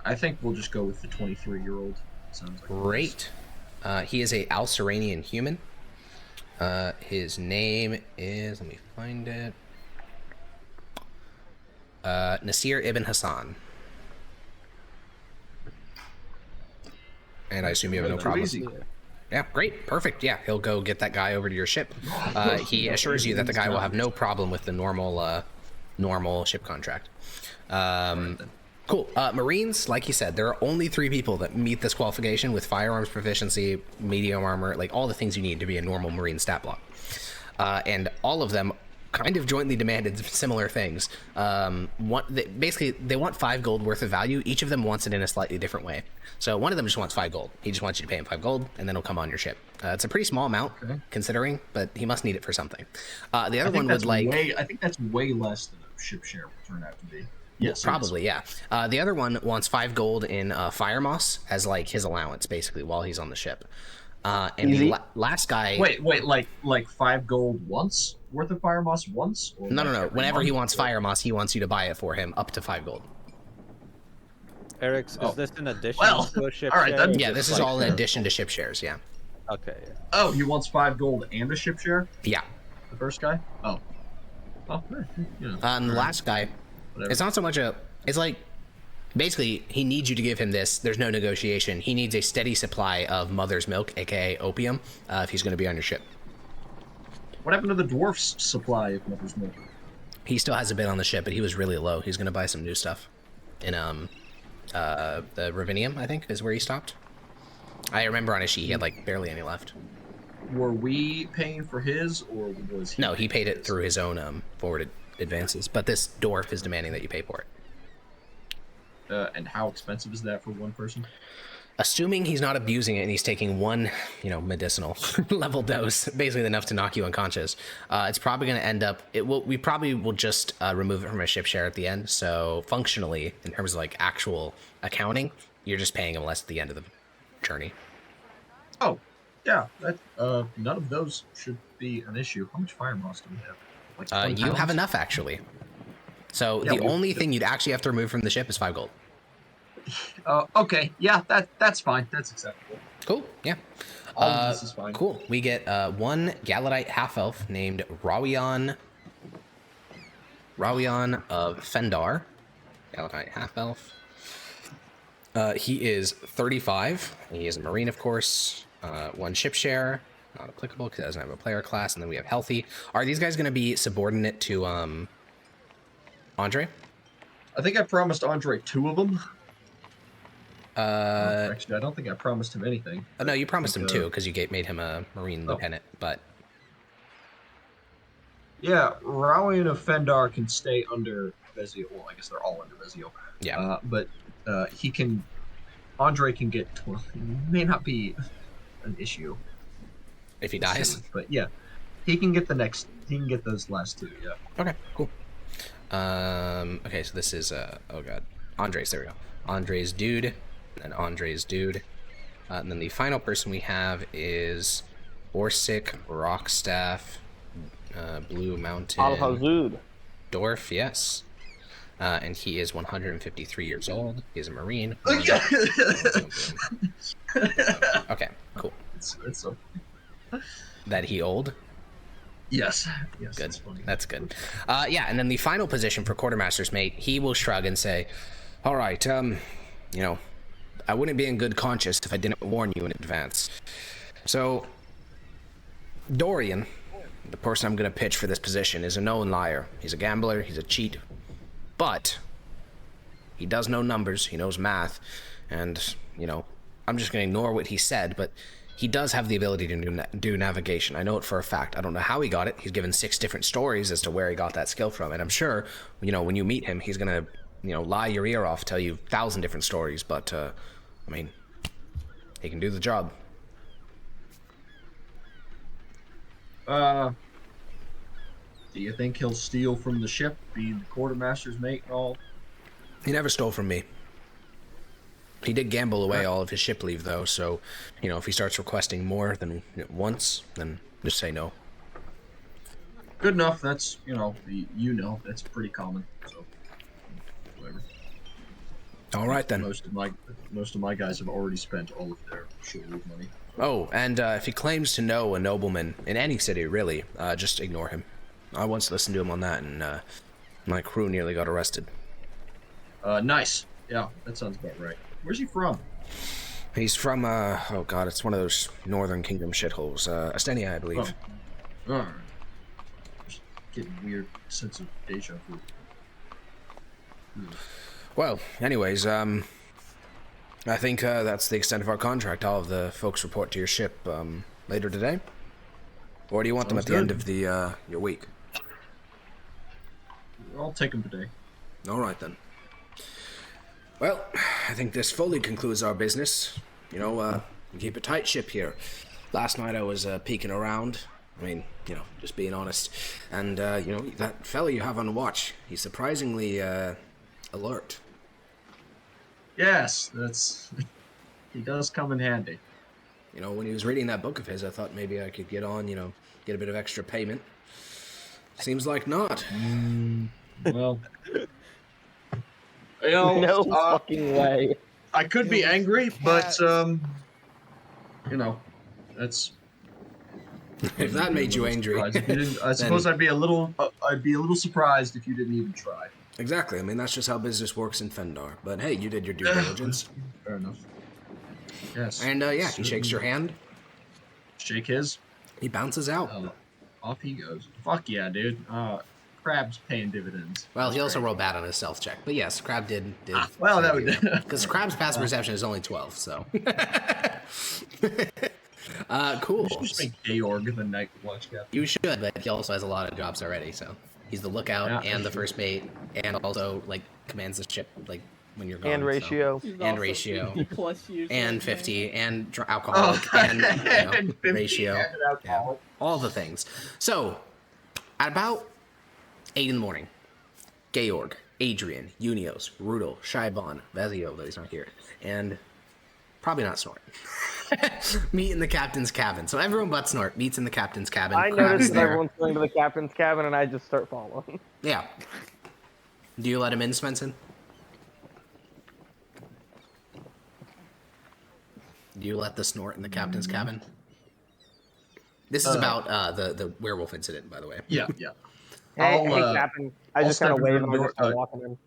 I think we'll just go with the 23-year-old. Sounds like Great. He is a Al-Seranian human. His name is, let me find it. Nasir ibn Hassan. And I assume you have no problem. Yeah, great, perfect. Yeah, he'll go get that guy over to your ship. He assures you that the guy will have no problem with the normal ship contract. Cool. Marines, like you said, there are only 3 people that meet this qualification with firearms proficiency, medium armor, like all the things you need to be a normal Marine stat block. And all of them kind of jointly demanded similar things. Basically, they want 5 gold worth of value. Each of them wants it in a slightly different way. So one of them just wants 5 gold. He just wants you to pay him 5 gold, and then he'll come on your ship. It's a pretty small amount, considering, but he must need it for something. The other one would like... I think that's way less than a ship share will turn out to be. Yes, probably, yeah. The other one wants 5 gold in fire moss as like his allowance, basically, while he's on the ship. And the last guy... Wait, like 5 gold once? Worth of fire moss once? Or No. Whenever he wants fire moss, he wants you to buy it for him, up to 5 gold. Eric, is this in addition to a ship all right, share? Yeah, this is all in addition to ship shares, yeah. Okay. Yeah. Oh, he wants 5 gold and a ship share? Yeah. The first guy? Oh. And the last guy, it's not so much it's like, basically, he needs you to give him this. There's no negotiation. He needs a steady supply of mother's milk, aka opium, if he's going to be on your ship. What happened to the dwarf's supply of mother's milk? He still has a bit on the ship, but he was really low. He's going to buy some new stuff. In the Ravinium, I think, is where he stopped. I remember on his sheet he had like barely any left. Were we paying for his, or was he? No, he paid it through his own forwarded advances. But this dwarf is demanding that you pay for it. And how expensive is that for one person? Assuming he's not abusing it and he's taking 1, medicinal level dose, basically enough to knock you unconscious, it's probably going to end up. We probably will just remove it from a ship share at the end. So functionally, in terms of like actual accounting, you're just paying him less at the end of the journey. Oh, yeah. That none of those should be an issue. How much fire moss do we have? Like you have enough actually. So yeah, the only thing you'd actually have to remove from the ship is 5 gold. Okay, yeah, that's fine. That's acceptable. Cool, yeah. All of this is fine. Cool. We get 1 Galadite half-elf named Rawian of Fendar. Galadite half-elf. He is 35. He is a Marine, of course. 1 ship share. Not applicable because it doesn't have a player class. And then we have healthy. Are these guys going to be subordinate to Andre? I think I promised Andre 2 of them. Actually, I don't think I promised him anything. No, you promised him 2 because you made him a Marine lieutenant, but... Yeah, Rawian of Fendar can stay under Vezio. Well, I guess they're all under Vezio. Yeah. But Andre can get 12. It may not be an issue. If he dies? But yeah, he can get those last 2, yeah. Okay, cool. Okay, so this is, oh god. Andres, there we go. Andres dude. And Andre's dude. And then the final person we have is Orsic, Rockstaff, Blue Mountain. Al-Hazud. Dorf, yes. And he is 153 years old. He is a Marine. Okay, cool. It's so That he old? Yes. Good. That's good. Yeah, and then the final position for Quartermaster's Mate, he will shrug and say, all right, I wouldn't be in good conscience if I didn't warn you in advance. So, Dorian, the person I'm going to pitch for this position, is a known liar. He's a gambler, he's a cheat, but he does know numbers, he knows math, and, I'm just going to ignore what he said, but he does have the ability to do navigation. I know it for a fact. I don't know how he got it. He's given 6 different stories as to where he got that skill from, and I'm sure, you know, when you meet him, he's gonna, you know, lie your ear off, tell you 1,000 different stories. But I mean, he can do the job. Do you think he'll steal from the ship, be the quartermaster's mate and all? He never stole from me. He did gamble away all of his ship leave, though, so, you know, if he starts requesting more than once, then just say no. Good enough. That's, you know, that's pretty common. So, whatever. All right, then. Most of my guys have already spent all of their ship leave money. Oh, and if he claims to know a nobleman in any city, really, just ignore him. I once listened to him on that, and my crew nearly got arrested. Nice. Yeah, that sounds about right. Where's he from? He's from, oh god, it's one of those Northern Kingdom shitholes. Estenia, I believe. Oh. Alright. Just getting a weird sense of deja vu. Well, anyways, I think that's the extent of our contract. All of the folks report to your ship later today. Or do you want them at the end of the your week? I'll take them today. All right, then. Well, I think this fully concludes our business. You know, we keep a tight ship here. Last night I was peeking around. I mean, you know, just being honest. And, you know, that fella you have on watch, he's surprisingly alert. Yes, that's... he does come in handy. You know, when he was reading that book of his, I thought maybe I could get on, you know, get a bit of extra payment. Seems like not. Well... You know, no fucking way. I could be angry, but you know, that's. If that made you angry, I suppose I'd be a little surprised if you didn't even try. Exactly. I mean, that's just how business works in Fendar. But hey, you did your due diligence. Fair enough. Yes. And yeah, he shakes your hand. Shake his. He bounces out. Off he goes. Fuck yeah, dude. Crab's paying dividends. Well, he also rolled bad on his stealth check. But yes, Crab did well, that would... Because Crab's passive perception is only 12, so... Cool. You should just make Georg the night watch captain. You should, but he also has a lot of jobs already, so... He's the lookout and the first mate, and also, like, commands the ship, like, when you're gone. And ratio. So. And ratio. 50 plus years and 50, and alcoholic, and, you know, and 50, ratio. And yeah, all the things. So, at about 8 in the morning, Georg, Adrian, Unios, Rudel, Shaibon, Vezio, though he's not here, and probably not Snort, meet in the captain's cabin. So everyone but Snort meets in the captain's cabin. I noticed that everyone's going to the captain's cabin, and I just start following. Yeah. Do you let him in, Svensson? Do you let the Snort in the captain's cabin? This is about the werewolf incident, by the way. Yeah, yeah. Hey, Captain. I just kind of wave and just start walking in.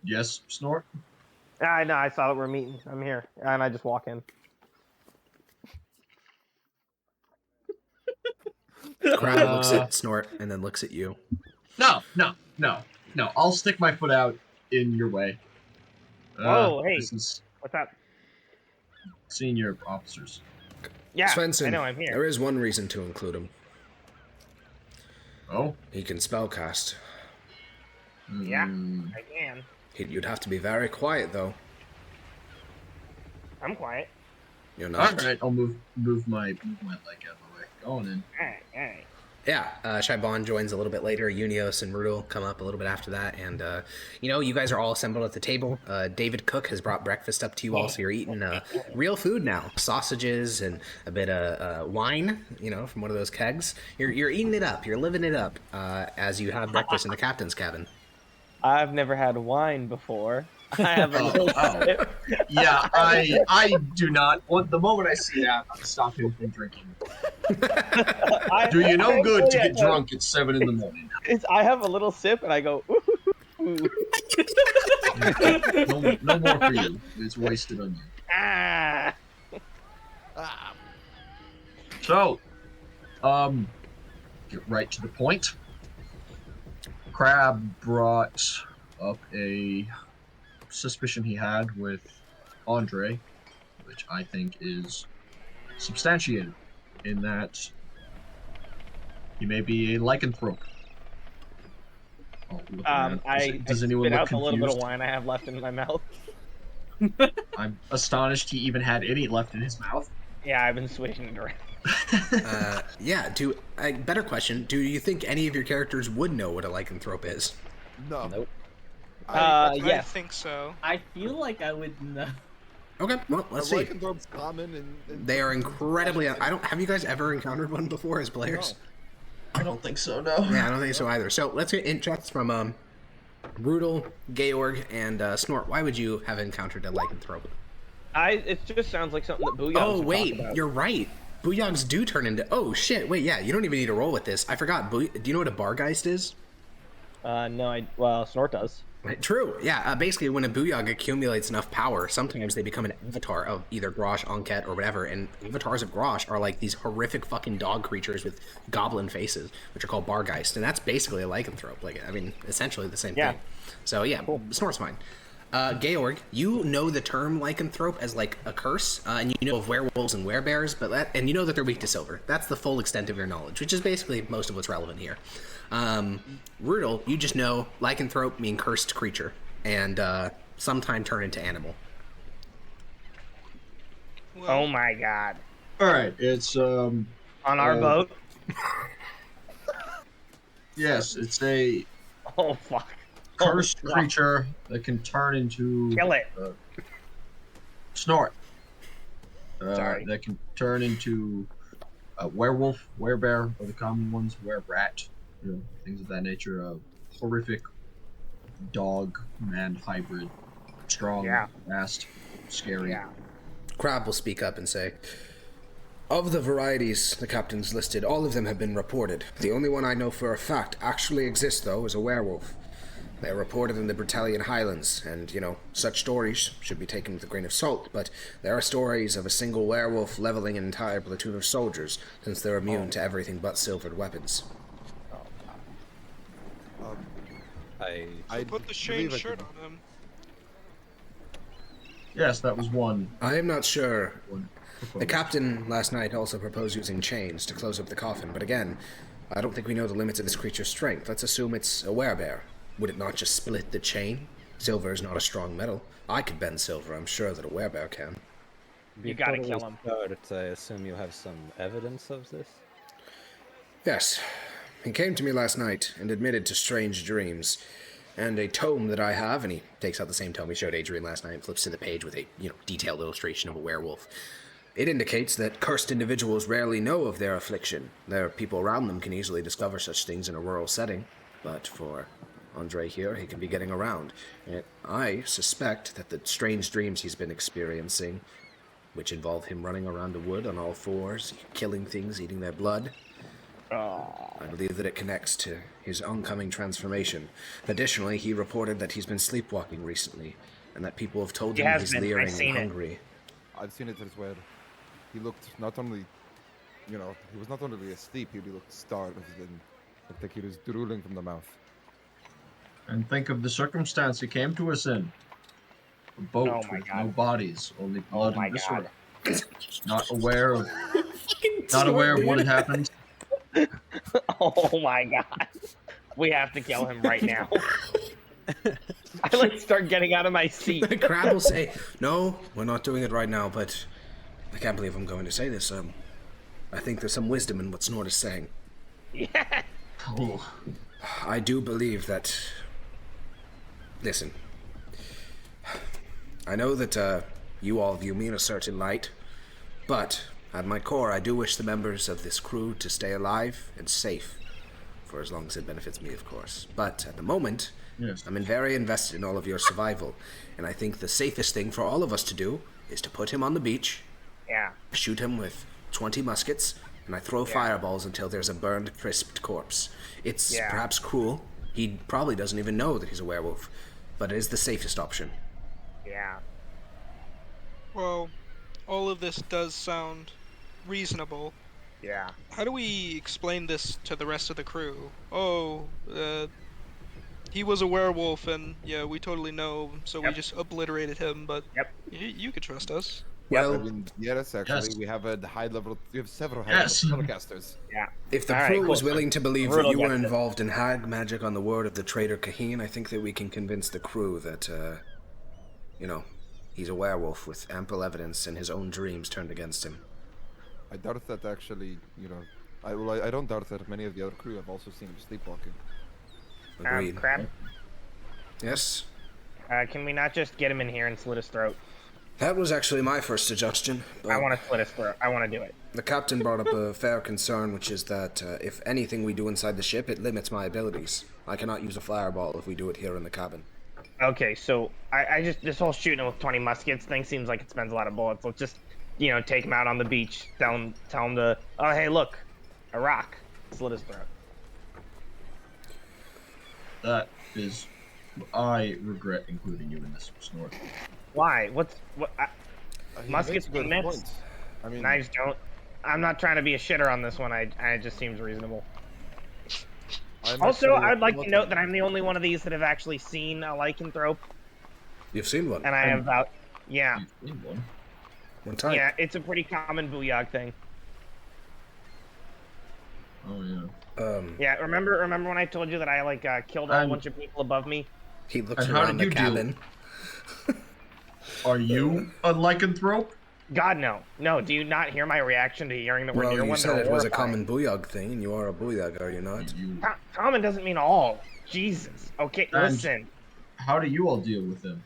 Yes, Snort? I know, I saw that we're meeting. I'm here. And I just walk in. Crab looks at Snort and then looks at you. No. I'll stick my foot out in your way. Oh, hey. This is what's up? Senior officers. Yeah, Svensson, I know, I'm here. There is one reason to include him. Oh? He can spellcast. Yeah, I can. You'd have to be very quiet, though. I'm quiet. You're not. Alright, I'll move my leg out of the way. Going in. Alright. Yeah, Shaibon joins a little bit later. Unios and Rudel come up a little bit after that. And, you know, you guys are all assembled at the table. David Cook has brought breakfast up to you all, so you're eating real food now. Sausages and a bit of wine, you know, from one of those kegs. You're eating it up. You're living it up as you have breakfast in the captain's cabin. I've never had wine before. I have a little sip. Yeah, I do not. The moment I see that, I'm stopping from drinking. Do you know good to get drunk at 7 in the morning? I have a little sip and I go, ooh. No more for you. It's wasted on you. Ah. So, get right to the point. Crab brought up a suspicion he had with Andre, which I think is substantiated in that he may be a lycanthrope. Oh, look around. I Does anyone spit look out the little bit of confused? wine I have left in my mouth. I'm astonished he even had any left in his mouth. Yeah, I've been swishing it around. Yeah, better question. Do you think any of your characters would know what a lycanthrope is? No. Nope. I Yes. think so. I feel like I would know. Okay, well, let's see. Lycanthrope's common in They are incredibly... Have you guys ever encountered one before as players? I don't think so, no. Yeah, I don't think so either. So let's get int checks from Rudel, Georg, and Snort. Why would you have encountered a lycanthrope? It just sounds like something that Booyah Oh, would talk wait, about. you're right. Booyogs do turn into... Oh, shit, wait, yeah, you don't even need to roll with this. I forgot. Do you know what a Bargeist is? No, well, Snort does. True, yeah. Basically, when a Booyog accumulates enough power, sometimes they become an avatar of either Grosh, Anket, or whatever, and avatars of Grosh are like these horrific fucking dog creatures with goblin faces, which are called Bargeist, and that's basically a lycanthrope. Like, I mean, essentially the same thing. So, yeah, Snort's fine. Georg, you know the term lycanthrope as like a curse, and you know of werewolves and werebears, and you know that they're weak to silver. That's the full extent of your knowledge, which is basically most of what's relevant here. Rudel, you just know lycanthrope mean cursed creature, and sometime turn into animal. Well, Oh my god. Alright, it's, On our boat? yes, it's a Oh, fuck. cursed Oh, fuck. creature that can turn into... Kill it. Snort. Sorry. That can turn into a werewolf, werebear, or the common ones, wererat, things of that nature. A horrific dog-man hybrid. Strong, fast, scary. Yeah. Crab will speak up and say, "Of the varieties the captains listed, all of them have been reported. The only one I know for a fact actually exists, though, is a werewolf. They're reported in the Bretellian Highlands, and, such stories should be taken with a grain of salt, but there are stories of a single werewolf leveling an entire platoon of soldiers, since they're immune to everything but silvered weapons." I put the Shane believe I shirt could- on him. Yes, that was one. I am not sure. one The proposed. captain last night also proposed using chains to close up the coffin, but again, I don't think we know the limits of this creature's strength. Let's assume it's a werebear. Would it not just split the chain? Silver is not a strong metal. I could bend silver. I'm sure that a werebear can. You gotta kill him. I assume you have some evidence of this? Yes. He came to me last night and admitted to strange dreams. And a tome that I have, and he takes out the same tome he showed Adrian last night and flips to the page with a, detailed illustration of a werewolf. It indicates that cursed individuals rarely know of their affliction. Their people around them can easily discover such things in a rural setting. But for Andre here, he can be getting around. And I suspect that the strange dreams he's been experiencing, which involve him running around the wood on all fours, killing things, eating their blood, I believe that it connects to his oncoming transformation. Additionally, he reported that he's been sleepwalking recently, and that people have told He him has he's been. I've leering seen and it. hungry. I've seen it as well. He looked not only, he was not only asleep, he looked starved and looked like he was drooling from the mouth. And think of the circumstance he came to us in. A boat Oh my with God. no bodies, only blood my and viscera. God. Not aware of what had happened. Oh my god. We have to kill him right now. I start getting out of my seat. The crab will say, "No, we're not doing it right now, but I can't believe I'm going to say this. I think there's some wisdom in what Snort is saying. Yeah. Oh, I do believe that... Listen. I know that you all view me in a certain light, but at my core, I do wish the members of this crew to stay alive and safe, for as long as it benefits me, of course. But at the moment, yes. I'm very invested in all of your survival, and I think the safest thing for all of us to do is to put him on the beach, Yeah. shoot him with 20 muskets, and I throw fireballs until there's a burned, crisped corpse. It's perhaps cruel. He probably doesn't even know that he's a werewolf, but it is the safest option. Yeah. Well, all of this does sound reasonable. Yeah. How do we explain this to the rest of the crew? Oh, he was a werewolf, and yeah, we totally know, so we just obliterated him, but you could trust us. Well, I mean, yes, actually, Yes. we have a high level. We have several high Yes. level spellcasters. Yeah. if the All right, crew cool. was willing to believe that Brutal you were gets it. involved in hag magic on the word of the traitor Kaheen, I think that we can convince the crew that, he's a werewolf with ample evidence and his own dreams turned against him. I doubt that actually, I don't doubt that many of the other crew have also seen him sleepwalking. Agreed. Crab, Yes? can we not just get him in here and slit his throat? That was actually my first suggestion. I But want to slit his throat. I want to do it. the captain brought up a fair concern, which is that if anything we do inside the ship, it limits my abilities. I cannot use a fireball if we do it here in the cabin. Okay, so I just this whole shooting with 20 muskets thing seems like it spends a lot of bullets. Let's just take him out on the beach. Tell him to hey look, a rock. Slit his throat. That is, I regret including you in this, Snort. Why? What? He Muskets makes good mixed. points. I mean, Knives don't. I'm not trying to be a shitter on this one. It just seems reasonable. Also, I'd like to note that I'm the only one of these that have actually seen a lycanthrope, You've seen one. and I have about yeah, You've seen one. One time. yeah. It's a pretty common booyah thing. Oh yeah. Yeah, remember when I told you that I killed a whole bunch of people above me? He looks And how around did the you do? cabin. Are you a lycanthrope? God no, no. Do you not hear my reaction to hearing that we're Well, near you one? said They're it was a horrifying. common booyog thing, and you are a booyog, are you not? Common doesn't mean all. Jesus. Okay, And- listen. How do you all deal with them?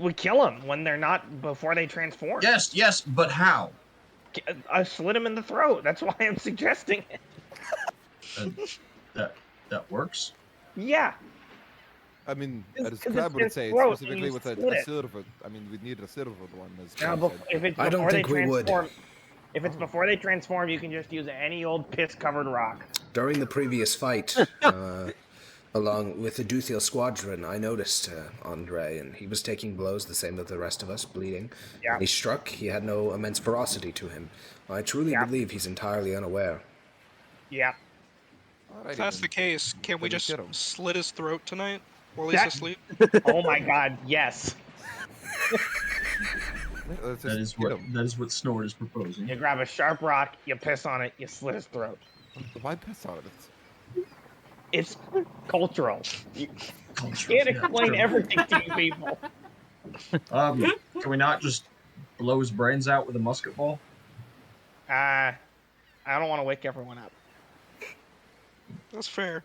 We kill them when they're not before they transform. Yes, but how? I slit him in the throat. That's why I'm suggesting it. And that works. Yeah. I mean, It's as 'cause Crab it's would their say, throat and specifically you with slit a it. silver. I mean, we'd need a silver one. As Now, Crab said. if it's I don't before they think we would. transform, if it's before they transform, you can just use any old piss-covered rock. During the previous fight, along with the Duthiel squadron, I noticed Andre, and he was taking blows the same as the rest of us, bleeding. Yeah. When he struck, he had no immense ferocity to him. I truly Yeah. believe he's entirely unaware. Yeah. Alrighty If that's then. the case, can we Then just get 'em. slit his throat tonight while he's That- asleep? Oh my God. Yes. Let's That just is get what 'em. Snort is proposing. You grab a sharp rock, you piss on it, you slit his throat. Why piss on it? It's cultural. You Culture. can't Yeah, explain true. everything to you people. Can we not just blow his brains out with a musket ball? I don't want to wake everyone up. That's fair.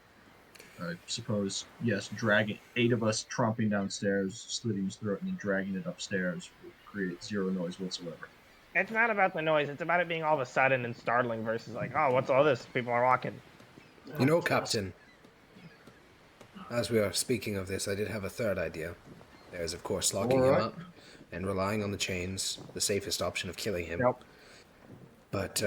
I suppose, yes, dragging 8 of us tromping downstairs, slitting his throat, and then dragging it upstairs will create zero noise whatsoever. It's not about the noise. It's about it being all of a sudden and startling versus like, oh, what's all this? People are walking. You know, Captain, as we are speaking of this, I did have a third idea. There's, of course, locking him Alright. up and relying on the chains, the safest option of killing him. Nope. But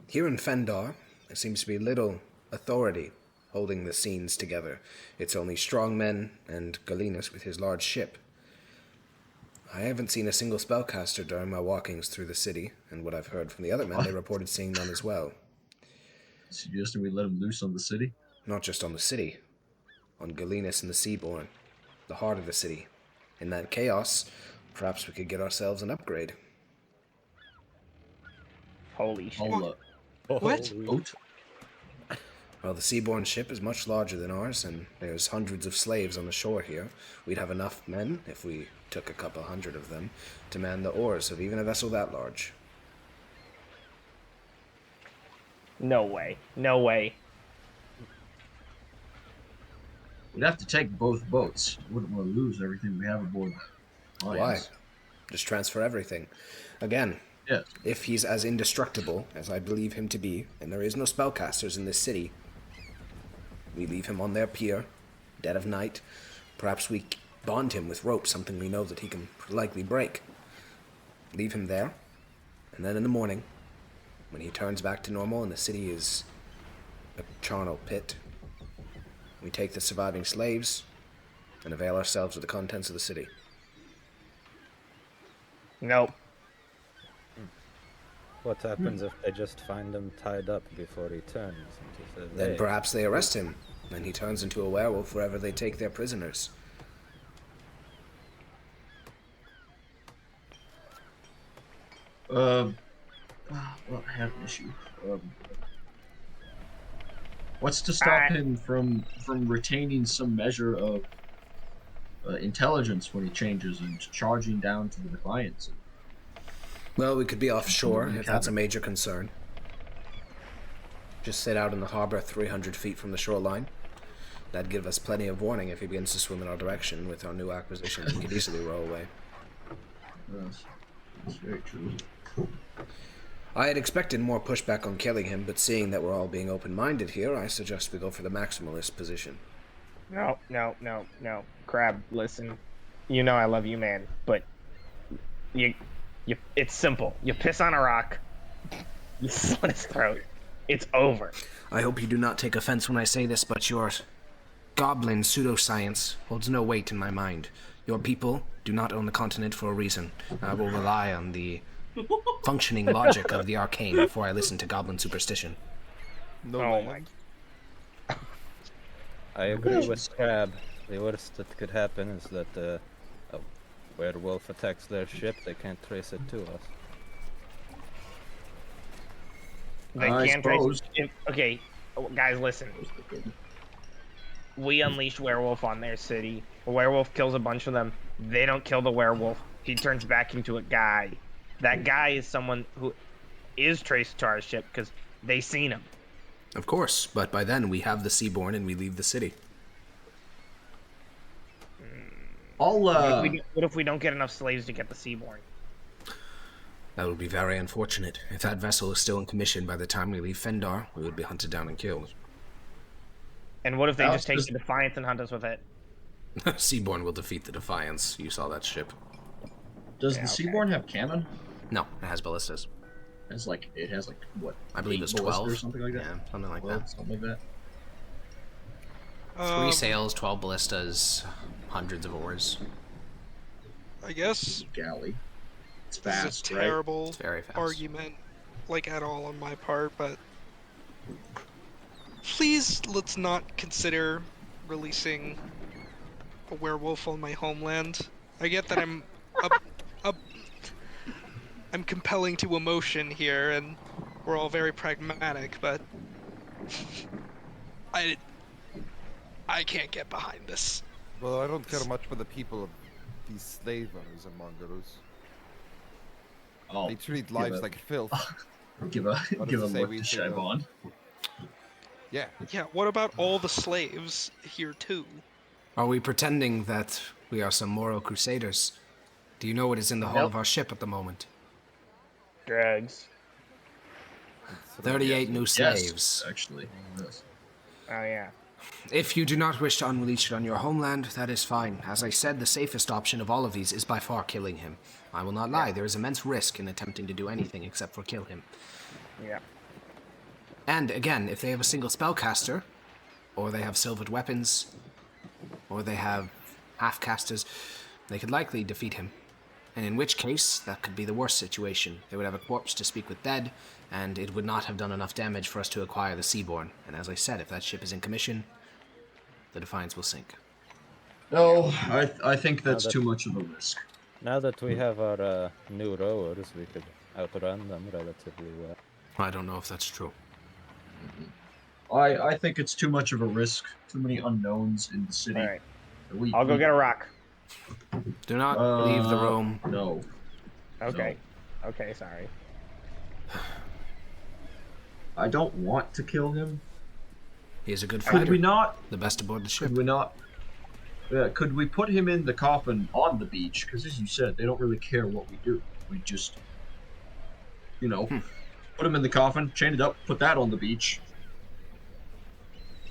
here in Fendar, there seems to be little authority holding the scenes together. It's only strong men and Galenus with his large ship. I haven't seen a single spellcaster during my walkings through the city, and what I've heard from the other men, they reported seeing none as well. Suggesting we let him loose on the city? Not just on the city, on Galenus and the Seaborn, the heart of the city. In that chaos, perhaps we could get ourselves an upgrade. Holy shit. Hold up. What? Boat? Well, the Seaborn ship is much larger than ours, and there's hundreds of slaves on the shore here. We'd have enough men, if we took a couple hundred of them, to man the oars of even a vessel that large. No way. No way. We'd have to take both boats. Wouldn't want to lose everything we have aboard. Why? Lions. Just transfer everything. Again, Yes. if he's as indestructible as I believe him to be, and there is no spellcasters in this city, we leave him on their pier, dead of night. Perhaps we bond him with rope, something we know that he can likely break. Leave him there, and then in the morning, when he turns back to normal and the city is a charnel pit, we take the surviving slaves and avail ourselves of the contents of the city. Nope. What happens if they just find him tied up before he turns into the Then day? perhaps they arrest him, and he turns into a werewolf wherever they take their prisoners. Well, I have an issue. What's to stop him from retaining some measure of intelligence when he changes and charging down to the Defiance? Well, we could be offshore in the if that's a cabin. major concern. Just sit out in the harbor 300 feet from the shoreline. That'd give us plenty of warning if he begins to swim in our direction. With our new acquisition, he could easily row away. Yes, that's very true. I had expected more pushback on killing him, but seeing that we're all being open-minded here, I suggest we go for the maximalist position. No. Crab, listen. You know I love you, man, but it's simple. You piss on a rock, you slit his throat. It's over. I hope you do not take offense when I say this, but your goblin pseudoscience holds no weight in my mind. Your people do not own the continent for a reason. I will rely on the functioning logic of the arcane before I listen to goblin superstition. No Oh land. I agree with Crab. The worst that could happen is that a werewolf attacks their ship. They can't trace it to us. They I can't suppose. Okay, guys, listen. We unleash werewolf on their city. A werewolf kills a bunch of them. They don't kill the werewolf. He turns back into a guy. That guy is someone who is traced to our ship because they seen him. Of course, but by then we have the Seaborn and we leave the city. What if we don't get enough slaves to get the Seaborn? That would be very unfortunate. If that vessel is still in commission by the time we leave Fendar, we would be hunted down and killed. And what if they Alex, just take does- the Defiance and hunt us with it? Seaborn will defeat the Defiance. You saw that ship. Does Yeah, the okay. Seaborn have cannon? No, it has ballistas. It has what? I believe 8 it's ballistas 12. or something like that. Yeah, something like 12, that. something like that. 3 sails, 12 ballistas, hundreds of oars. I guess Galley. It's this is fast, a right? terrible It's very fast. argument, like at all on my part, but please let's not consider releasing a werewolf on my homeland. I get that I'm I'm compelling to emotion here, and we're all very pragmatic, but I can't get behind this. Well, I don't care much for the people of these slavers among us. Oh, They treat lives like filth. give a What give a does it say look we to should go? Shaibon. Yeah. Yeah, what about all the slaves here too? Are we pretending that we are some moral crusaders? Do you know what is in the hull Nope. of our ship at the moment? Drugs. 38 new Yes, slaves. actually. Yes. Oh yeah. If you do not wish to unleash it on your homeland, that is fine. As I said, the safest option of all of these is by far killing him. I will not lie, there is immense risk in attempting to do anything except for kill him. Yeah. And again, if they have a single spellcaster, or they have silvered weapons, or they have half-casters, they could likely defeat him. And in which case, that could be the worst situation. They would have a corpse to speak with dead, and it would not have done enough damage for us to acquire the Seaborn. And as I said, if that ship is in commission, the Defiance will sink. No, I think that's that- too much of a risk. Now that we have our new rowers, we could outrun them relatively well. I don't know if that's true. I think it's too much of a risk. Too many unknowns in the city. All right. We, I'll go get a rock. Do not leave the room. No. Okay. Okay, sorry. I don't want to kill him. He is a good Could we fighter. not? The best aboard the ship. Could we not? Could we put him in the coffin on the beach? Because as you said, they don't really care what we do. We just, put him in the coffin, chain it up, put that on the beach,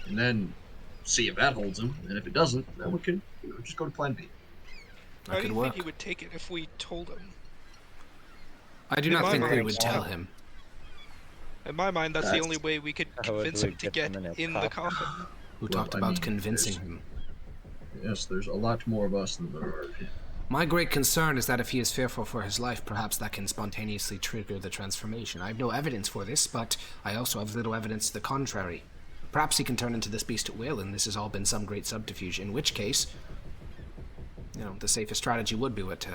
and then see if that holds him. And if it doesn't, then we can just go to Plan B. That How do could you work. think he would take it if we told him? I do In not my think we mind, would tell him. In my mind, that's the That's- only way we could How would convince we him to get get him in a in the coffin? coffin. Who Well, talked I about mean, convincing there's- him. Yes, there's a lot more of us than there are of him. My great concern is that if he is fearful for his life, perhaps that can spontaneously trigger the transformation. I have no evidence for this, but I also have little evidence to the contrary. Perhaps he can turn into this beast at will, and this has all been some great subterfuge, in which case, the safest strategy would be what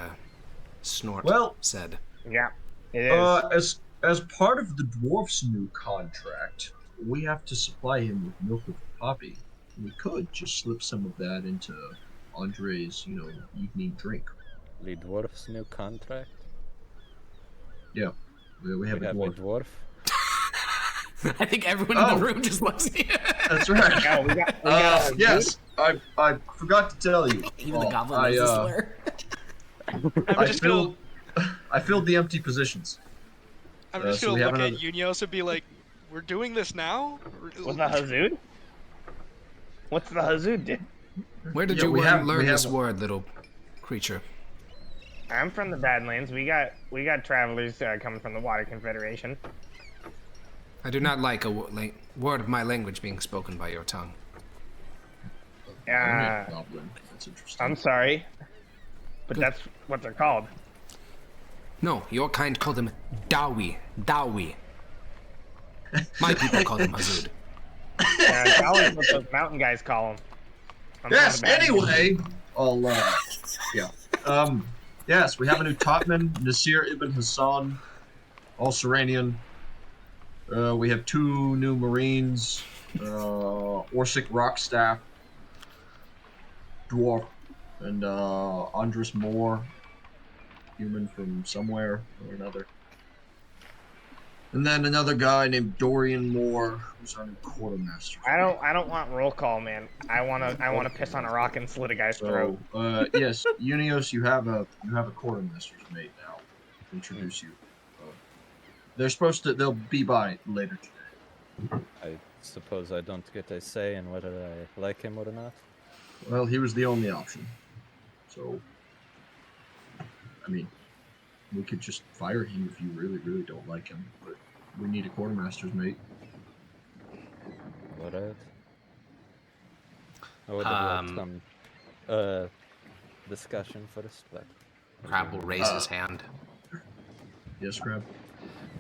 Snort Well- said. Yeah. It is. As part of the dwarf's new contract, we have to supply him with milk of the poppy. We could just slip some of that into Andre's, evening drink. The dwarf's new contract? Yeah, we have We a have a dwarf. dwarf? I think everyone in the room just loves you. That's right. Yeah, we got Yes, I forgot to tell you. Even the goblin knows the slur. I filled the empty positions. I'm just so gonna we have look at another- Unios and be like, "We're doing this now." What's the Hazood? What's the Hazood do? Where did Yeah, you we have- learn we this have- word, little creature? I'm from the Badlands. We got travelers coming from the Water Confederation. I do not like a word of my language being spoken by your tongue. Goblin. That's interesting. I'm sorry, but that's what they're called. No, your kind call them Dawi. Dawi. My people call them Hazud. That's always what those mountain guys call them. Yes. Anyway, yes, we have a new topman, Nasir ibn Hassan, all Serenian. We have 2 new Marines, Orsic Rockstaff, Dwarf, and Andres Moore, human from somewhere or another. And then another guy named Dorian Moore, who's our new quartermaster. I don't want roll call, man. I wanna piss on a rock and slit a guy's throat. Yes, Unios, you have a quartermaster's mate now. Introduce you. They'll be by later today. I suppose I don't get a say in whether I like him or not. Well, he was the only option. So, I mean, we could just fire him if you really, really don't like him. But we need a quartermaster's mate. Alright. I would have liked some discussion first, but... Crab will raise his hand. Yes, Crab?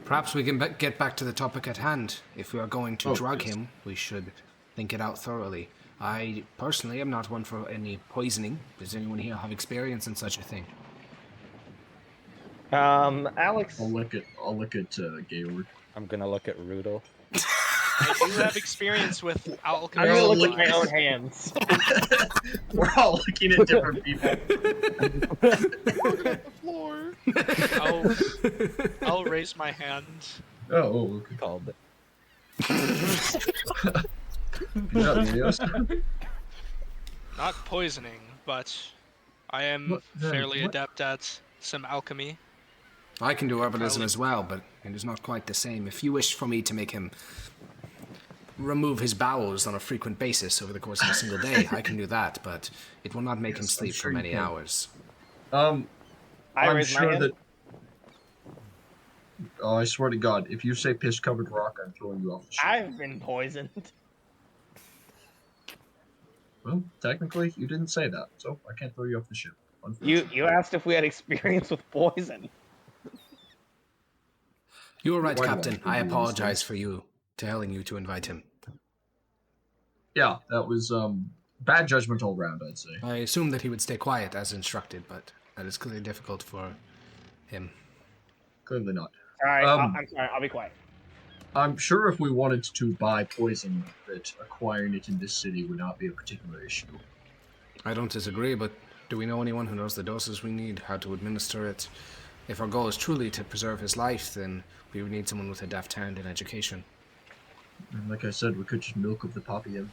Perhaps we can get back to the topic at hand. If we are going to drug yes. him, we should think it out thoroughly. I personally am not one for any poisoning. Does anyone here have experience in such a thing? Alex. I'll look at Gaylord. I'm gonna look at Rudel. I do have experience with alchemy. I'm gonna look at my own hands. We're all looking at different people. Looking at the floor. I'll raise my hand. Oh, okay. Called it. Good job, Unios. Not poisoning, but I am fairly adept at some alchemy. I can do herbalism as well, but it is not quite the same. If you wish for me to make him remove his bowels on a frequent basis over the course of a single day, I can do that, but it will not make him sleep for many hours. I'm raise my sure hand. that. Oh, I swear to God, if you say piss-covered rock, I'm throwing you off the ship. I've been poisoned. Well, technically, you didn't say that, so I can't throw you off the ship. You asked if we had experience with poison. You were right, Why do I Captain. have to I do these apologize things? for you telling you to invite him. Yeah, that was bad judgment all round, I'd say. I assumed that he would stay quiet as instructed, but that is clearly difficult for him. Clearly not. Alright, Um, I'm sorry, I'll be quiet. I'm sure if we wanted to buy poison, that acquiring it in this city would not be a particular issue. I don't disagree, but do we know anyone who knows the doses we need, how to administer it? If our goal is truly to preserve his life, then we would need someone with a deft hand in education. And like I said, we could just milk of the poppy him.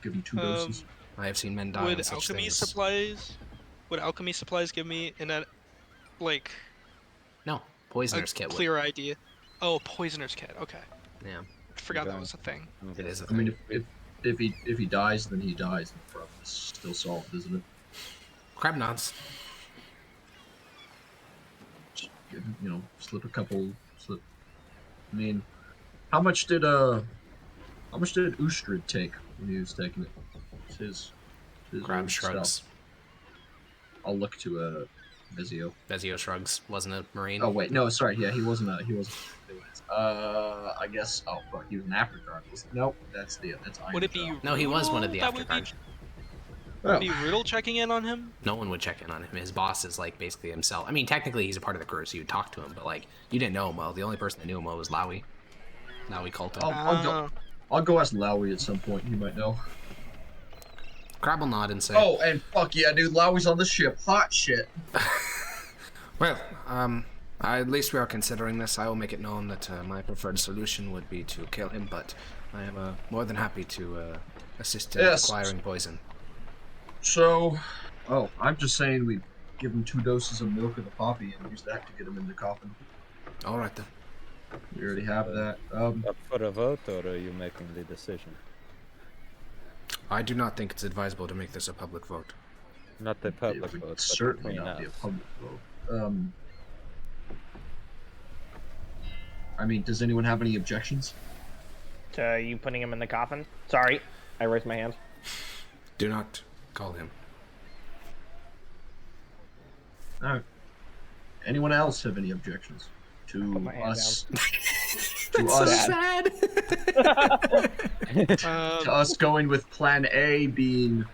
Give him 2 doses. I have seen men die on Would such alchemy things. supplies give me No, a poisoner's kit would. clear idea? Oh, poisoner's kit. Okay, Yeah, forgot that was a thing. it is a I thing. mean, if he dies, then he dies. The problem is still solved, isn't it? Crab nods. Just, slip a couple. I mean, how much did Ustrid take when he was taking it? His Crab own shrugs. stuff. I'll look to Vezio. Vezio shrugs. Wasn't a marine. Oh wait, no, sorry. Yeah, he wasn't. I guess. Oh fuck, he was an African. Nope, that's Iron Would it be? Jaw. No, he was one of the that would be- Afterguard. Well, Be Riddle checking in on him? No one would check in on him. His boss is like basically himself. I mean, technically he's a part of the crew, so you would talk to him, but like you didn't know him well. The only person that knew him well was Lowy. Lowy Colton. I'll go ask Lowy at some point. He might know. Crab will nod and say, Oh, and fuck yeah, dude, Lowy's on the ship. Hot shit. Well, at least we are considering this. I will make it known that my preferred solution would be to kill him, but I am more than happy to assist in acquiring poison. So, I'm just saying we give him 2 doses of milk of the poppy and use that to get him in the coffin. All right then. We already have that. Up for a vote, or are you making the decision? I do not think it's advisable to make this a public vote. Not the public It would vote, certainly but not be a between us. public vote. I mean, does anyone have any objections? To you putting him in the coffin? Sorry, I raised my hand. Do not call him. Alright. Anyone else have any objections to my hand us? down. To us, Sad. to us going with Plan A being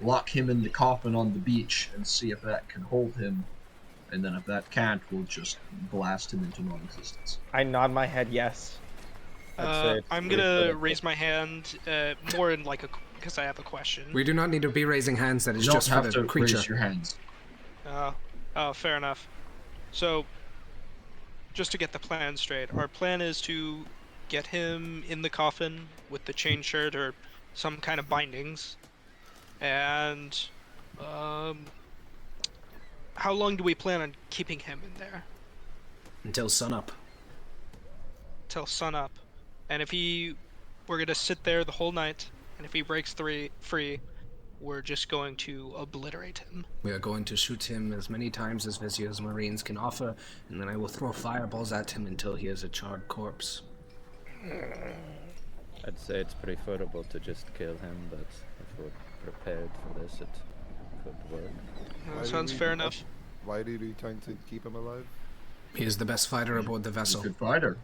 lock him in the coffin on the beach and see if that can hold him, and then if that can't, we'll just blast him into non-existence. I nod my head yes. I'm gonna raise my hand more in like because I have a question. We do not need to be raising hands. That is You don't just for have the to creature. raise your hands. Oh, fair enough. So, just to get the plan straight, our plan is to get him in the coffin with the chain shirt or some kind of bindings. And, how long do we plan on keeping him in there? Until sunup. Till sunup. And if we're gonna sit there the whole night, and if he breaks free, we're just going to obliterate him. We are going to shoot him as many times as Vizier's Marines can offer, and then I will throw fireballs at him until he is a charred corpse. I'd say it's preferable to just kill him, but if we're prepared for this, it could work. Sounds fair enough. Why are you trying to keep him alive? He is the best fighter aboard the He's a vessel. good fighter.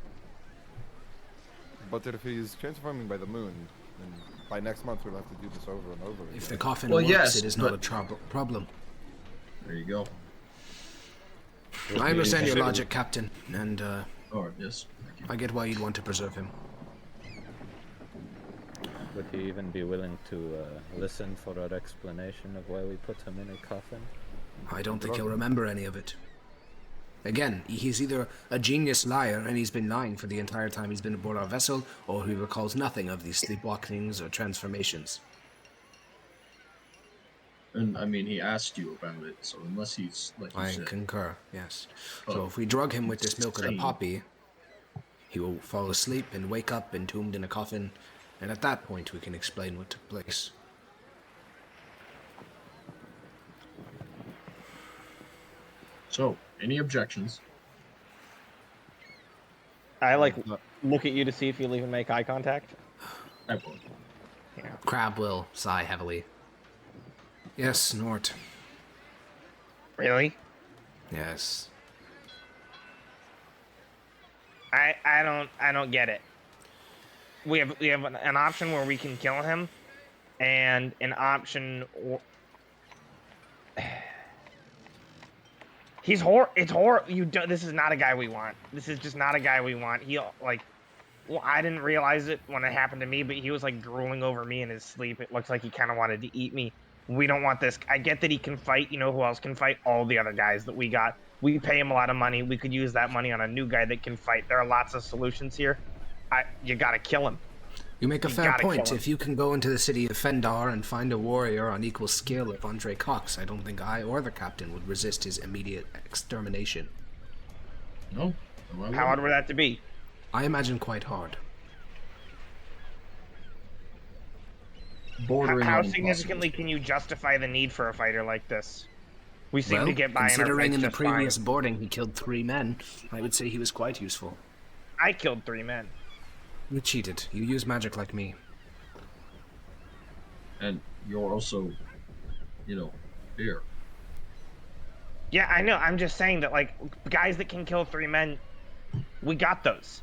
But if he's transforming by the moon, then by next month we'll have to do this over and over again. If the coffin Well, works, yes, it is not but- a problem. There you go. I understand your logic, Captain, and Oh, yes. Thank you. I get why you'd want to preserve him. Would he even be willing to listen for our explanation of why we put him in a coffin? I don't think he'll remember any of it. Again, he's either a genius liar and he's been lying for the entire time he's been aboard our vessel, or he recalls nothing of these sleepwalkings or transformations. And I mean, he asked you about it, so unless he's like you I said, concur, yes. Oh, So if we drug him with this milk of the insane. poppy, he will fall asleep and wake up entombed in a coffin, and at that point we can explain what took place. So, any objections? I look at you to see if you'll even make eye contact. I won't. Crab will sigh heavily. Yes, Nort. Really? Yes. I don't get it. We have an option where we can kill him, and an option. He's It's This is not a guy we want. This is just not a guy we want. Well, I didn't realize it when it happened to me, but he was like drooling over me in his sleep. It looks like he kind of wanted to eat me. We don't want this. I get that he can fight. You know who else can fight? All the other guys that we got. We pay him a lot of money. We could use that money on a new guy that can fight. There are lots of solutions here. You gotta kill him. You make a You fair gotta point. kill him. If you can go into the city of Fendar and find a warrior on equal skill of Andre Cox, I don't think I or the captain would resist his immediate extermination. No. How hard would that to be? I imagine quite hard. Bordering How on significantly impossible. can you justify the need for a fighter like this? We seem Well, to get by in our considering fights in the just previous fine. boarding he killed 3 men, I would say he was quite useful. I killed 3 men. You cheated. You use magic like me. And you're also, here. Yeah, I know. I'm just saying that, like, guys that can kill 3 men, we got those.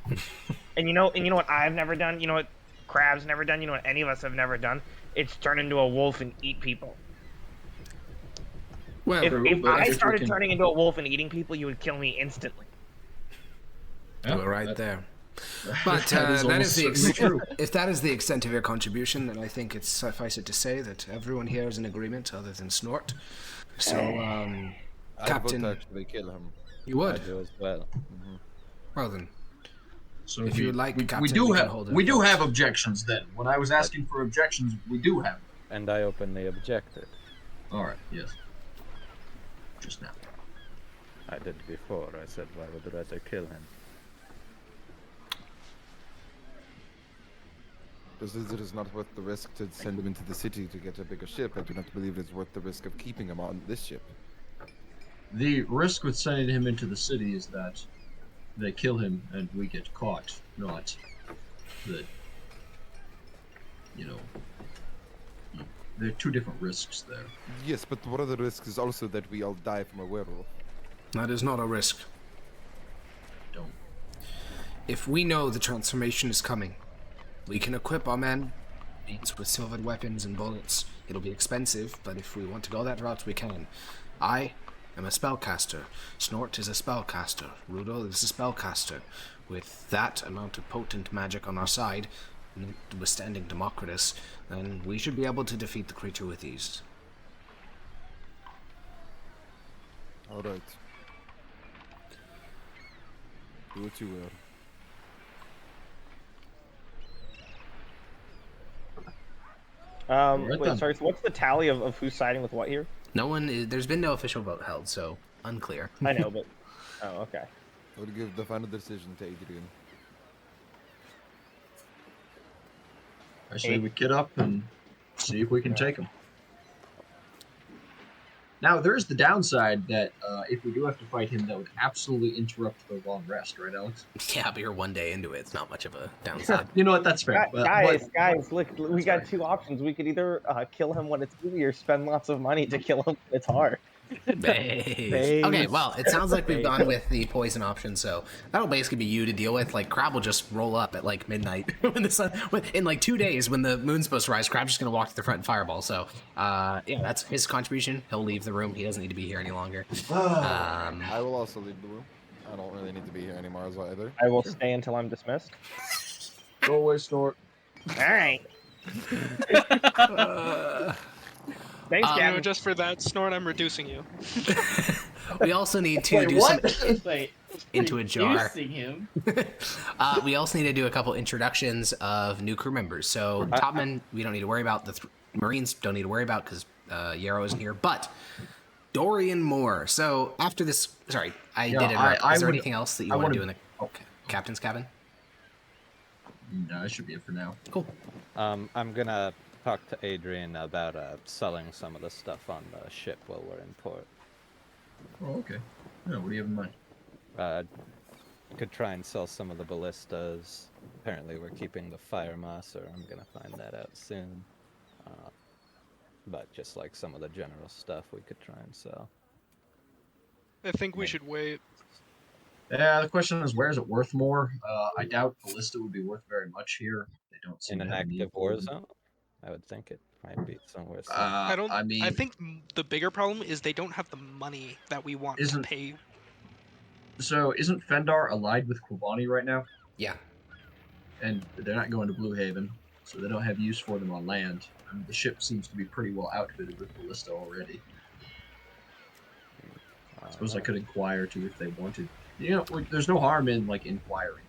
and you know what I've never done? You know what Crab's never done? You know what any of us have never done? It's turn into a wolf and eat people. Well, If but I if we started can- turning into a wolf and eating people, you would kill me instantly. Yeah, we're right that- there. But that is that almost is the certainly true. if that is the extent of your contribution, then I think it's suffice it to say that everyone here is in agreement, other than Snort. So, I Captain, would actually kill him. you I would. do as well. Well then, So if you would like, we Captain, do we can have hold we a do vote. have objections. Then, when I was asking for objections, we do have them. And I openly objected. All right. Yes. Just now. I did before. I said, why would I rather kill him? Just as it is not worth the risk to send him into the city to get a bigger ship, I do not believe it's worth the risk of keeping him on this ship. The risk with sending him into the city is that they kill him and we get caught, not that, there are two different risks there. Yes, but one of the risks is also that we all die from a werewolf. That is not a risk. Don't. If we know the transformation is coming, we can equip our men with silvered weapons and bullets. It'll be expensive, but if we want to go that route, we can. I am a spellcaster. Snort is a spellcaster. Rudo is a spellcaster. With that amount of potent magic on our side, withstanding Democritus, then we should be able to defeat the creature with ease. All right. Do what you will. Right Wait, then. sorry. So what's the tally of who's siding with what here? There's been no official vote held, so unclear. I know, but okay. I would give the final decision to Adrian. I say we get up and see if we can take him. Now, there is the downside that if we do have to fight him, that would absolutely interrupt the long rest, right, Alex? Yeah, but you're one day into it. It's not much of a downside. You know what? That's fair. Guys, look, we got two options. We could either kill him when it's easy or spend lots of money to kill him when it's hard. Base. Okay, well, it sounds like we've gone with the poison option, so that'll basically be you to deal with. Like, Crab will just roll up at like midnight when the sun, in like 2 days when the moon's supposed to rise. Crab's just gonna walk to the front and fireball. So, yeah, that's his contribution. He'll leave the room. He doesn't need to be here any longer. I will also leave the room. I don't really need to be here anymore as well either. I will stay until I'm dismissed. Go away, Snort. All right. Thanks, You know, Gavin. just for that, Snort, I'm reducing you. We also need to Wait, do what? some Wait, into a jar. reducing him. We also need to do a couple introductions of new crew members. So Topman, we don't need to worry about. The Marines don't need to worry about because Yarrow isn't here. But Dorian Moore. So after this, sorry, I Yeah, did interrupt. Is there would- anything else that you I want to wanna- do in the captain's cabin? No, that should be it for now. Cool. I'm gonna talk to Adrian about selling some of the stuff on the ship while we're in port. Oh, okay. Yeah, what do you have in mind? Could try and sell some of the ballistas. Apparently we're keeping the fire moss, or I'm gonna find that out soon. But just like some of the general stuff we could try and sell. I think we should wait. Yeah, the question is, where is it worth more? I doubt Ballista would be worth very much here. They don't seem In to an have a need active for war them. zone? I would think it might be somewhere. I don't. I mean, I think the bigger problem is they don't have the money that we want to Isn't- pay. so isn't Fendar allied with Kobani right now? Yeah. And they're not going to Blue Haven, so they don't have use for them on land. I mean, the ship seems to be pretty well outfitted with Ballista already. I suppose I could inquire too if they wanted. You know, like, there's no harm in like inquiring.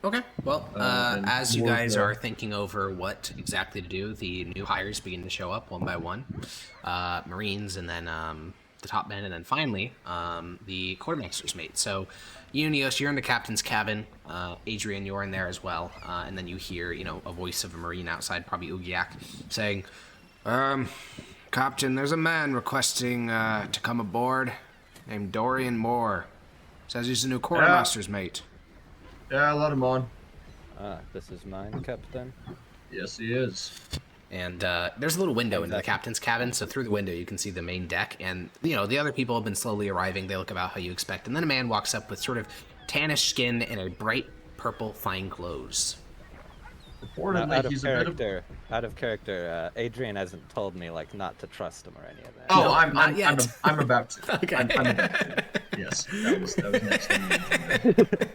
Okay. Well, and as you more guys the- are thinking over what exactly to do, the new hires begin to show up one by one. Marines, and then the top men, and then finally the quartermaster's mate. So, you, Neos, you're in the captain's cabin. Adrian, you're in there as well. And then you hear, a voice of a Marine outside, probably Ugiak, saying, Captain, there's a man requesting to come aboard named Dorian Moore. Says he's the new quartermaster's mate. Yeah, let him on. This is mine, Captain. Yes, he is. and there's a little window into the captain's cabin, so through the window you can see the main deck, and the other people have been slowly arriving. They look about how you expect, and then a man walks up with sort of tannish skin and a bright purple fine clothes. Reportedly, Now, he's a bit of. out of character, Adrian hasn't told me like not to trust him or any of that. Oh, No, not I'm yet. I'm about to. Okay. I'm about to. Yes, that was next thing.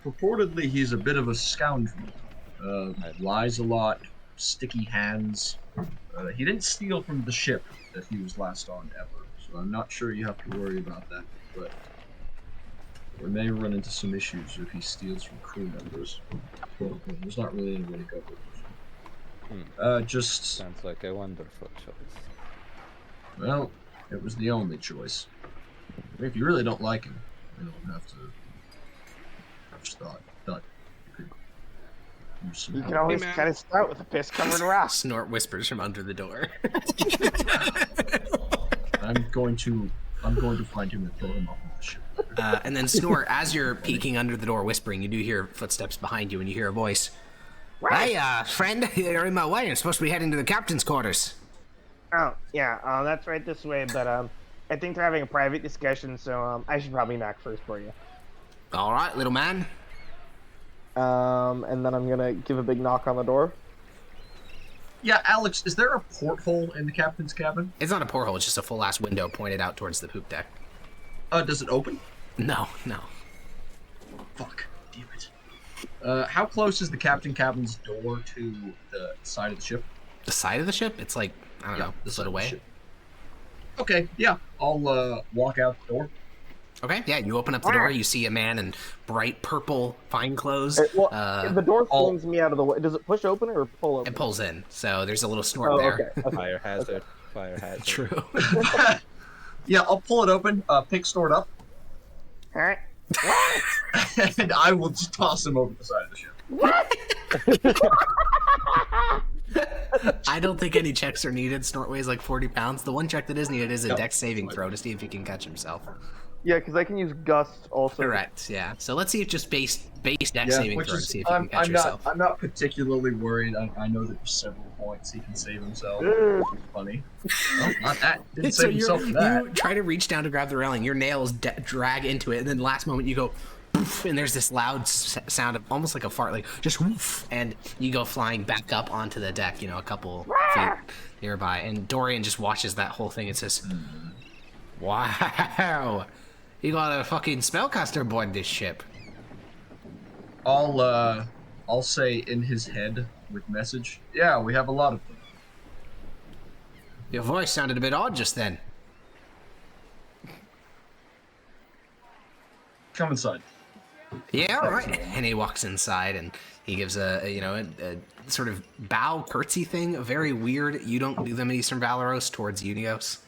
Purportedly, he's a bit of a scoundrel. Lies a lot, sticky hands. He didn't steal from the ship that he was last on ever, so I'm not sure you have to worry about that. But we may run into some issues if he steals from crew members. There's not really any way to cover it. Just Sounds like a wonderful choice. well, it was the only choice. If you really don't like him, you don't have to. I just thought you could use some You help. can always man. cut his throat with a piss covered rock. Snort whispers from under the door. I'm going to find him and throw him off of the ship. And then Snort, as you're peeking under the door whispering, you do hear footsteps behind you and you hear a voice. Hey, friend, you're in my way. I'm supposed to be heading to the captain's quarters. Oh, yeah, that's right this way, but I think they're having a private discussion, so I should probably knock first for you. All right, little man. And then I'm gonna give a big knock on the door. Yeah, Alex, is there a porthole in the captain's cabin? It's not a porthole, it's just a full-ass window pointed out towards the poop deck. Does it open? No. Fuck. Damn it. How close is the captain cabin's door to the side of the ship? The side of the ship? It's like, I don't know, this side little of the way. ship. Okay, yeah. I'll walk out the door. Okay, yeah, you open up the door, you see a man in bright purple fine clothes. If the door flings me out of the way, does it push open or pull open? It pulls in, so there's a little snort there. Okay. Fire hazard. Fire hazard. True. Yeah, I'll pull it open, pick Snort up, Alright. and I will just toss him over the side of the ship. I don't think any checks are needed. Snort weighs like 40 pounds. The one check that is needed is a dex saving throw to see if he can catch himself. Yeah, because I can use Gust also. Correct, yeah. So let's see if just base dex saving which throw to is, see if you can catch yourself. I'm not particularly worried. I know that there's several points he can save himself. Funny. Oh, not that. Didn't So save himself for that. you try to reach down to grab the railing, your nails drag into it, and then last moment you go, poof, and there's this loud sound of almost like a fart, like just woof, and you go flying back up onto the deck, a couple feet nearby, and Dorian just watches that whole thing and says, "Wow, you got a fucking spellcaster aboard this ship." I'll say in his head with message. Yeah, we have a lot of them. Your voice sounded a bit odd just then. Come inside. Yeah, all right. And he walks inside and he gives a sort of bow curtsy thing, very weird. You don't do them in Eastern Valoros towards Unios.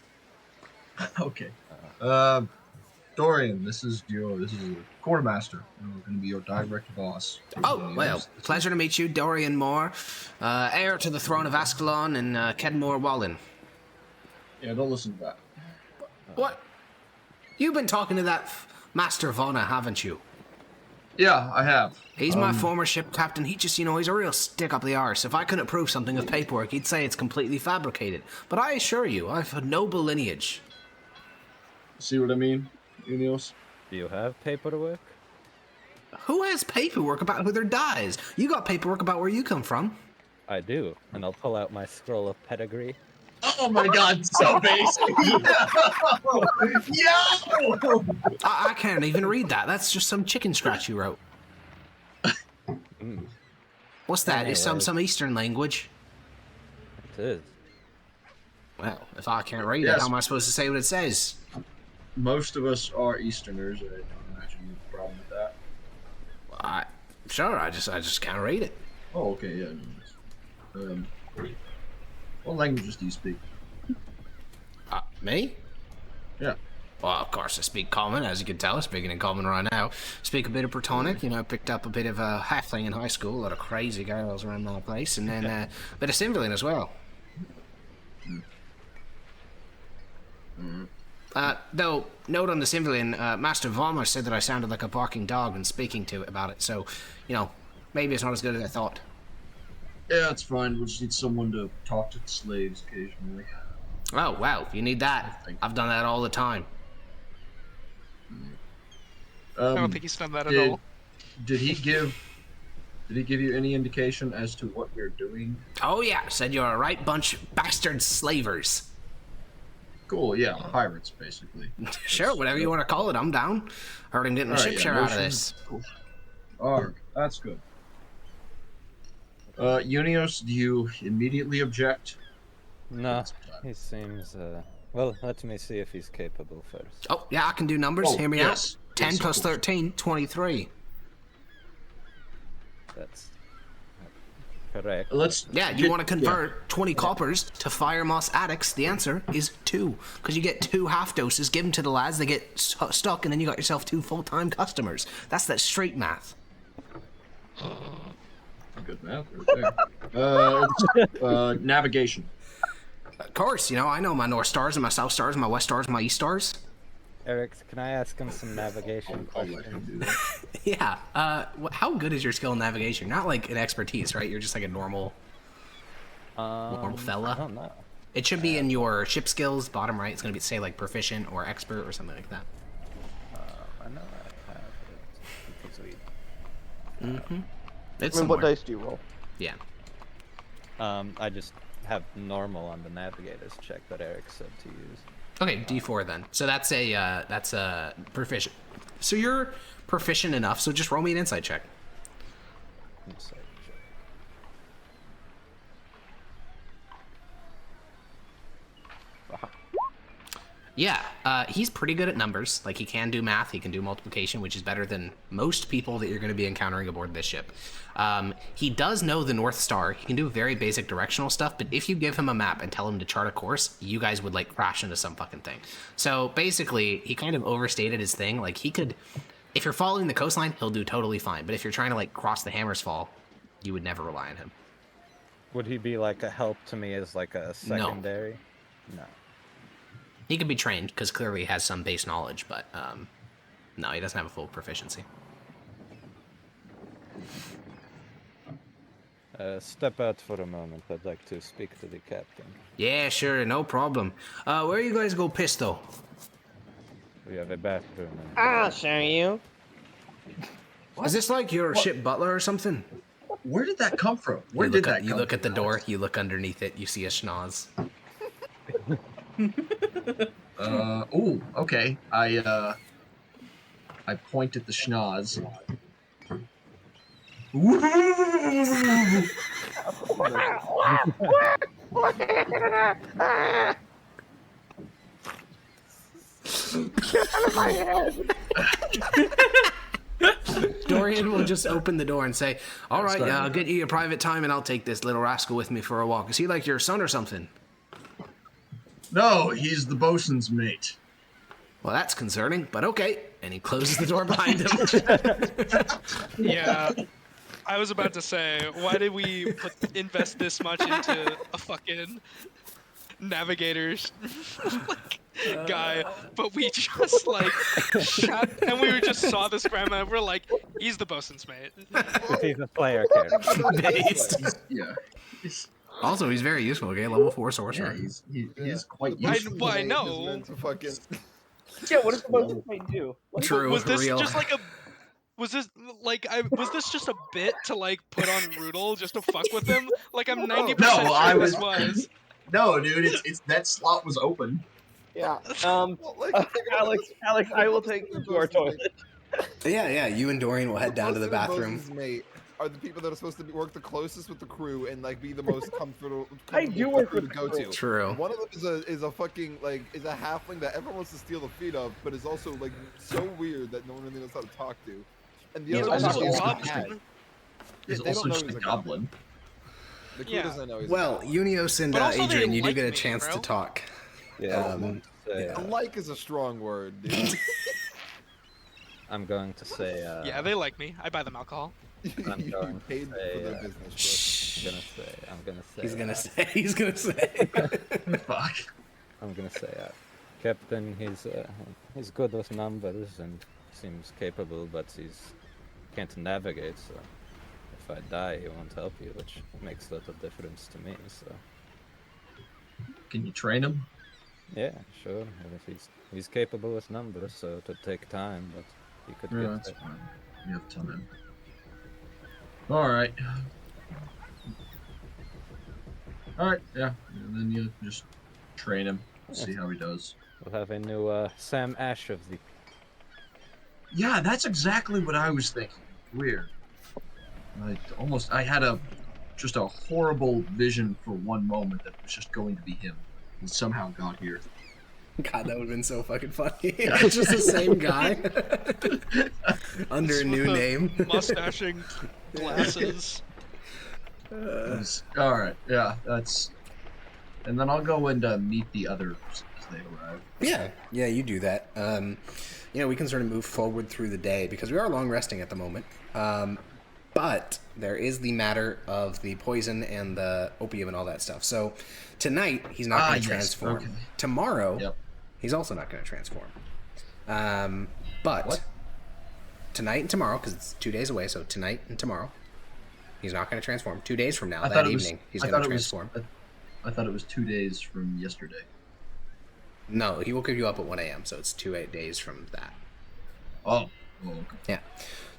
Okay. Dorian, this is a quartermaster. We're going to be your direct boss. Oh, well, pleasure to meet you, Dorian Moore, heir to the throne of Ascalon and Kedmore Wallen. Yeah, don't listen to that. What? You've been talking to that Master Vona, haven't you? Yeah, I have. He's my former ship captain. He just, he's a real stick up the arse. If I couldn't prove something with paperwork, he'd say it's completely fabricated. But I assure you, I've a noble lineage. See what I mean, Unios? Do you have paperwork? Who has paperwork about who their dies? You got paperwork about where you come from. I do, and I'll pull out my scroll of pedigree. Oh my god, so basic! Yo! I can't even read that. That's just some chicken scratch you wrote. What's that? Is some Eastern language? It is. Well, if I can't read it, Yes. how am I supposed to say what it says? Most of us are Easterners. I don't imagine you have a problem with that. Sure, I just can't read it. Oh, okay, yeah. What languages do you speak? Me? Yeah. Well, of course, I speak Common, as you can tell. I'm speaking in Common right now. Speak a bit of Bretonic. I picked up a bit of Halfling in high school. A lot of crazy girls around my place. And then a bit of Cymberlin as well. Though, note on the Cymberlin, Master Vollmer said that I sounded like a barking dog when speaking to it about it. So, maybe it's not as good as I thought. Yeah, it's fine. We'll just need someone to talk to the slaves occasionally. Oh, well, if you need that, I've done that all the time. I don't think he's done that at all. Did he give Did he give you any indication as to what we're doing? Oh yeah, said you're a right bunch bastard slavers. Cool, yeah, pirates, basically. Sure, whatever you want to call it, I'm down. Heard him getting a ship share out of this. Cool. Alright, that's good. Unios, do you immediately object? No, he seems. Well, let me see if he's capable first. Oh, yeah, I can do numbers. Oh, Hear me yes. out. 10 Yes, of plus course. 13, 23. That's correct. Let's. Yeah, you want to convert 20 coppers to Fire Moss Addicts? The answer is 2. Because you get 2 half doses, give them to the lads, they get stuck, and then you got yourself 2 full-time customers. That's that straight math. Good math right there. Navigation. Of course, you know, I know my North Stars and my South Stars and my West Stars and my East Stars. Eric, can I ask him some navigation I'll let him questions? do that. Yeah, how good is your skill in navigation? Not like an expertise, right? You're just like a normal fella. I don't know. It should be in your ship skills, bottom right. It's going to be, say, like proficient or expert or something like that. I know I have it. Because we... Mm-hmm. I mean, what dice do you roll? Yeah. I just have normal on the navigator's check that Eric said to use. Okay, D4 then. So that's a proficient. So you're proficient enough. So just roll me an insight check. Insight check. Yeah, he's pretty good at numbers. Like, he can do math, he can do multiplication, which is better than most people that you're going to be encountering aboard this ship. He does know the North Star. He can do very basic directional stuff, but if you give him a map and tell him to chart a course, you guys would, like, crash into some fucking thing. So, basically, he kind of overstated his thing. Like, he could... If you're following the coastline, he'll do totally fine. But if you're trying to, like, cross the Hammer's Fall, you would never rely on him. Would he be like a help to me as like a secondary? No. He can be trained, because clearly he has some base knowledge, but no, he doesn't have a full proficiency. Step out for a moment. I'd like to speak to the captain. Yeah, sure, no problem. Where you guys go piss, though? We have a bathroom. I'll show you. Is this like your ship butler or something? Where did that come from? Where you did look that come You look from? at the door, you look underneath it, you see a schnoz. Oh, okay. I point at the schnoz. Get out of my head! Dorian will just open the door and say, all right, Sorry. I'll get you your private time and I'll take this little rascal with me for a walk. Is he like your son or something? No, he's the bosun's mate. Well, that's concerning, but okay. And he closes the door behind him. Yeah, I was about to say, why did we invest this much into a fucking navigators guy? But we just like shot, and we just saw this grandma. And we're like, he's the bosun's mate. He's a player character. Based. Yeah. Also, he's very useful, okay? Level 4 Yeah, sorcerer. he's quite I, useful. well, I Just know. meant to fucking... Yeah, what does the bosun's mate do? True, Was this real. just like a? Was this like was this just a bit to like put on Rudel just to fuck with him? Like I'm 90% No, sure I this was- was. No, dude, it's that slot was open. Yeah. Well, like, Alex, I will take you to our toilet. Yeah, you and Dorian will head down to the Bosun and bathroom. Bosun's mate are the people that are supposed to work the closest with the crew and like be the most comfortable. I do work with to the go crew. to. True. One of them is a fucking like is a halfling that everyone wants to steal the feet of, but is also like so weird that no one really knows how to talk to. And the He's other also one a is goblin. bad. He's They don't also know just he's a a goblin. The crew Yeah. doesn't know he's Well, Unios and But also they Adrian, you do like get a me, chance bro. to talk. Yeah. a like is a strong word, dude. I'm going to say. Yeah, they like me. I buy them alcohol. I'm You going to paid for say, their business, I'm gonna say. He's gonna say. He's gonna say. Fuck. I'm gonna say, Captain. He's good with numbers and seems capable, but he's can't navigate. So if I die, he won't help you, which makes little difference to me. So Can you train him? yeah, sure. And if he's capable with numbers, so it'll take time, but he could Yeah, get that's there. fine. You have time. All right. All right. Yeah. And then you just train him. See how he does. We'll have a new Sam Ash of the. Yeah, that's exactly what I was thinking. Weird. I had just a horrible vision for one moment that it was just going to be him, and somehow got here. God, that would have been so fucking funny. It's just the same guy under a new name. Mustaching glasses. All right, yeah, that's. And then I'll go and meet the others as they arrive. Yeah, you do that. We can sort of move forward through the day because we are long resting at the moment. But there is the matter of the poison and the opium and all that stuff. So tonight he's not going to transform. Okay. Tomorrow, he's also not going to transform. But what? Tonight and tomorrow, because it's 2 days away, so tonight and tomorrow, he's not going to transform. 2 days from now, that evening, he's going to transform. I thought it was 2 days from yesterday. No, he woke you up at 1 a.m., so it's 2 days from that. Oh. Okay. Yeah.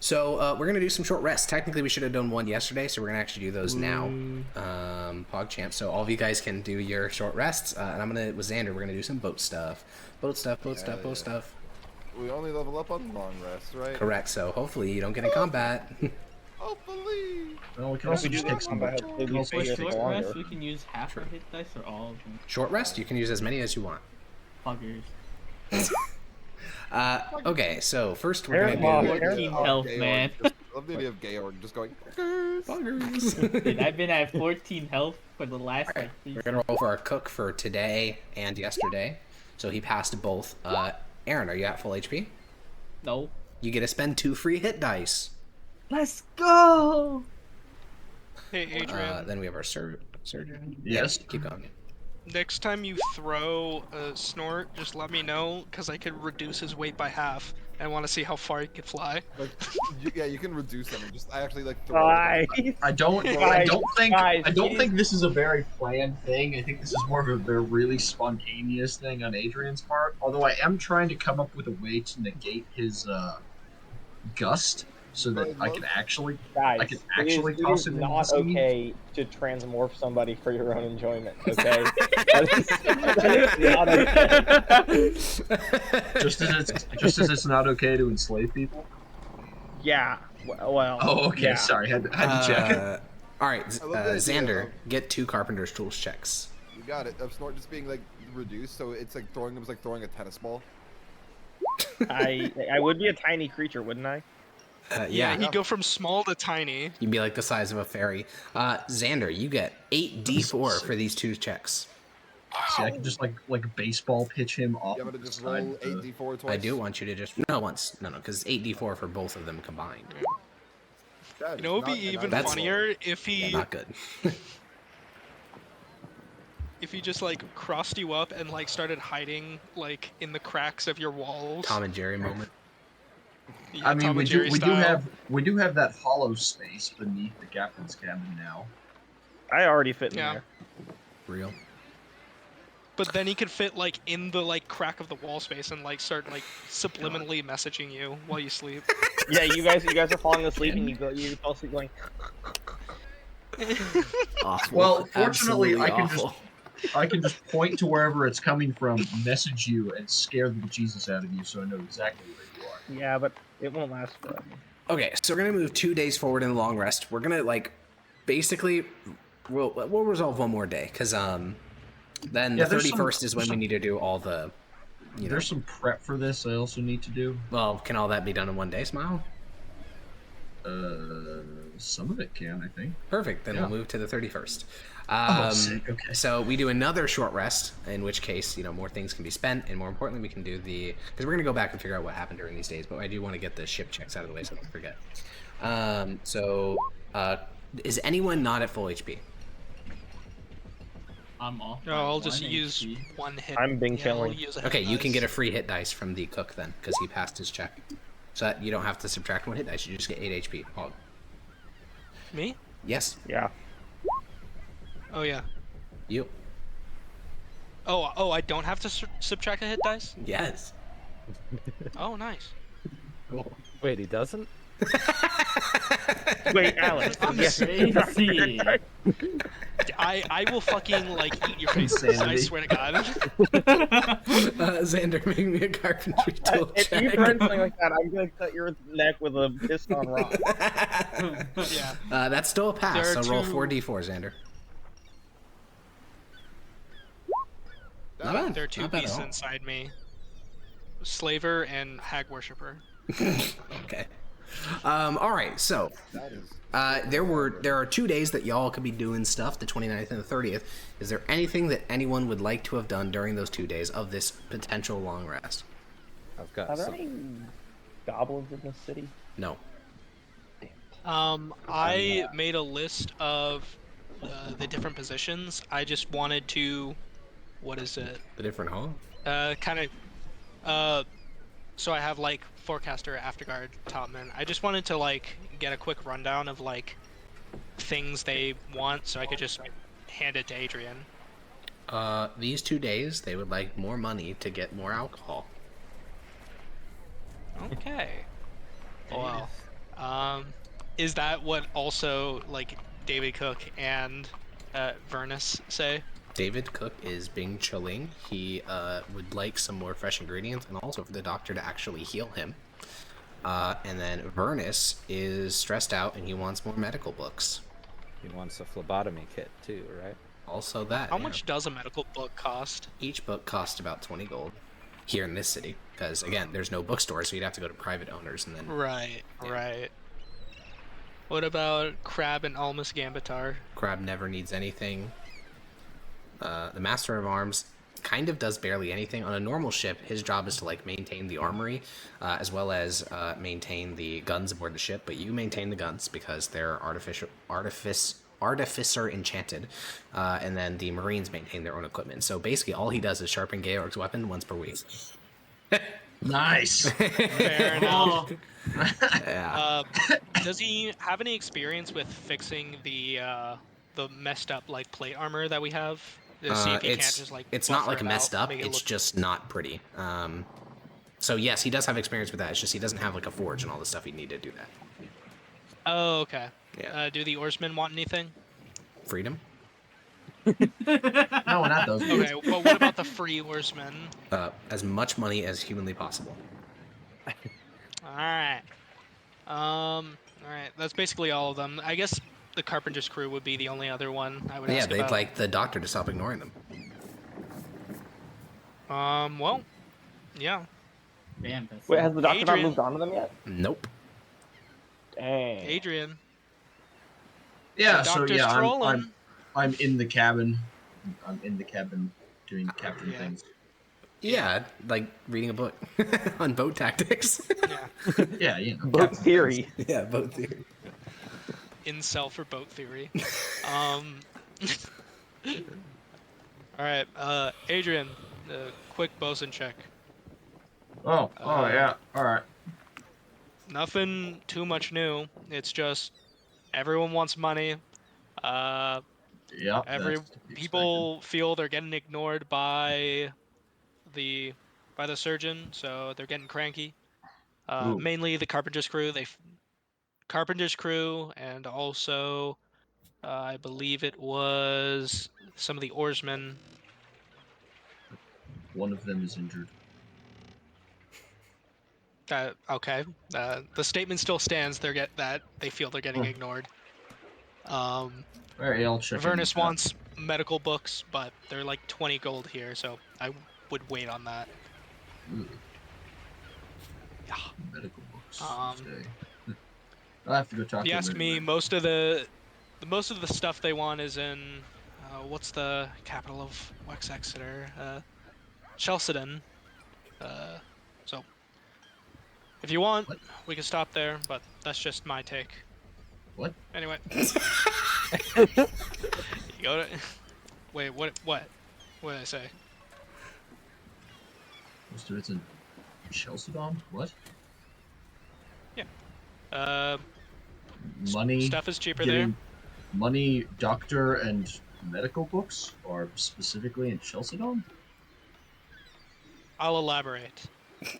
So we're going to do some short rests. Technically, we should have done one yesterday, so we're going to actually do those now. PogChamp. So all of you guys can do your short rests, and I'm going to, with Xander, we're going to do some boat stuff. Boat stuff. We only level up on long rest, right? Correct, so hopefully you don't get in combat. Hopefully. Well, we can also just take some back. For short rest, we can use half our hit dice or all of them. Short rest, you can use as many as you want. Buggers. Okay, so first we're going to do... 14 health, man. I love the idea of Georg just going, Buggers. Dude, I've been at 14 health for the last, Right. We're going to roll for our cook for today and yesterday. So he passed both. Aaron, are you at full HP? No. You get to spend 2 free hit dice. Let's go! Hey, Adrian. Then we have our surgeon. Yes. Yeah, keep going. Next time you throw a snort, just let me know, because I could reduce his weight by half. I want to see how far he can fly. like, you can reduce them. I actually like throw Guys. I don't think this is a very planned thing. I think this is more of a very really spontaneous thing on Adrian's part. Although I am trying to come up with a way to negate his gust so that I can actually toss him not into the sea. okay to transmorph somebody for your own enjoyment, okay? that is not okay. just as it's not okay to enslave people. Yeah. Well. Oh, okay. Yeah. Sorry, had to check. All right, I love the idea Xander, of- get 2 Carpenter's Tools checks. You got it. Of snort just being like reduced, so it's like throwing them is like throwing a tennis ball. I would be a tiny creature, wouldn't I? Yeah, He'd go from small to tiny. you'd be like the size of a fairy. Xander, you get 8d4 for these 2 checks. See, I can just like baseball pitch him off. You want me to just roll 8d4 twice? I do want you to just once. No, because 8d4 for both of them combined. That You know, it'd is be not- even That's- funnier if Yeah, he not good. if he just like crossed you up and like started hiding like in the cracks of your walls. Tom and Jerry moment. Yeah, I mean, Tom we and Jerry do style. have that hollow space beneath the captain's cabin now. I already fit in Yeah. there. Real. But then he could fit like in the like crack of the wall space and like start like subliminally messaging you while you sleep. Yeah, you guys are falling asleep and you fall asleep going. Awful. Well, fortunately, Absolutely I can just point to wherever it's coming from, message you, and scare the bejesus out of you, so I know exactly where you are. Yeah, but it won't last forever. Okay, so we're gonna move 2 days forward in the long rest. We're gonna basically we'll resolve one more day because then the 31st is when we need to do all the. There's some prep for this I also need to do. Well, can all that be done in one day, Smile? Some of it can, I think. Perfect. Then we'll move to the 31st. Sick. Okay. So we do another short rest, in which case, more things can be spent, and more importantly, we can do because we're gonna go back and figure out what happened during these days. But I do want to get the ship checks out of the way so I don't forget. Is anyone not at full HP? I'm off. No, by I'll just 1 use HP. one hit. I'm Bing yeah, we'll killing. use a Okay, hit you can dice. get a free hit dice from the cook then, because he passed his check. So that you don't have to subtract 1 hit dice. You just get 8 HP. Oh, Me? yes, Yeah. Oh yeah. you. Oh, I don't have to subtract a hit dice? Yes. Oh, nice. Wait, he doesn't? Wait, Alex. I'm yes, crazy. I will fucking like eat your faces. I Insanity. swear to God. Xander, make me a carpentry tool If you check. turn something like that, I'm gonna cut your neck with a piston rod. Yeah. That's still a pass, There so are roll two- 4d4, Xander. Not bad. There are two Not bad beasts at all. inside me. Slaver and hag worshipper. Okay. All right, so there are 2 days that y'all could be doing stuff, the 29th and the 30th. Is there anything that anyone would like to have done during those 2 days of this potential long rest? I've got Are there some. any goblins in this city? No. I made a list of the different positions. I just wanted to, what is it? The different hall? So I have like forecaster, afterguard, topman. I just wanted to like get a quick rundown of like things they want, so I could just hand it to Adrian. These 2 days, they would like more money to get more alcohol. Okay. Well, is that what also like David Cook and Vernus say? David Cook is Bing Chilling. He would like some more fresh ingredients and also for the doctor to actually heal him. And then Vernus is stressed out and he wants more medical books. He wants a phlebotomy kit too, right? Also that. How much does a medical book cost? Each book costs about 20 gold here in this city. Because, again, there's no bookstore, so you'd have to go to private owners and then... Right, Yeah. right. What about Crab and Almus Gambitar? Crab never needs anything. The Master of Arms kind of does barely anything. On a normal ship, his job is to like maintain the armory, as well as maintain the guns aboard the ship. But you maintain the guns because they're artificer enchanted, and then the Marines maintain their own equipment. So basically, all he does is sharpen Georg's weapon once per week. Nice. Fair enough. Yeah. Does he have any experience with fixing the messed up like plate armor that we have? To see if he can't just like it's not buffer like it messed out, up. make it It's look- just not pretty. So yes, he does have experience with that. It's just he doesn't have like a forge and all the stuff he'd need to do that. Oh, okay. Yeah. Do the oarsmen want anything? Freedom. No, not those. Okay, well, what about the free oarsmen? As much money as humanly possible. Alright. Alright, that's basically all of them. I guess the carpenter's crew would be the only other one I would Yeah, ask they'd about. like the doctor to stop ignoring them. Well, yeah. Damn, that's Wait, has the doctor not Adrian. moved on to them yet? Nope. Dang. Adrian. Yeah, The so doctor's yeah, trolling. I'm in the cabin. I'm in the cabin doing captain Yeah. things. Yeah, like reading a book on boat tactics. Yeah. Yeah, you know. Boat captain theory. Yeah, boat theory. Incel for boat theory. Alright, Adrian, quick bosun check. Oh, yeah. All right. Nothing too much new. It's just everyone wants money. Yeah. People feel they're getting ignored by the surgeon, so they're getting cranky. Ooh. Mainly the carpenter's crew. Carpenter's crew, and also I believe it was some of the oarsmen. One of them is injured. Okay. The statement still stands. They feel they're getting ignored. All right, I'll check. Vernus wants medical books, but they're like 20 gold here, so I would wait on that. Ooh, Yeah. medical books. Um, Okay. I'll have to go talk If you to ask him me, anyway. most of the stuff they want is in what's the capital of Wex Exeter? Chelsedon. So if you want, What? we can stop there, but that's just my take. What? Anyway. You go to wait, what did I say? Mr. It's in Chelsedon? What? Money. Stuff is cheaper getting money, doctor, and medical books are specifically in Chelsedon? I'll elaborate. You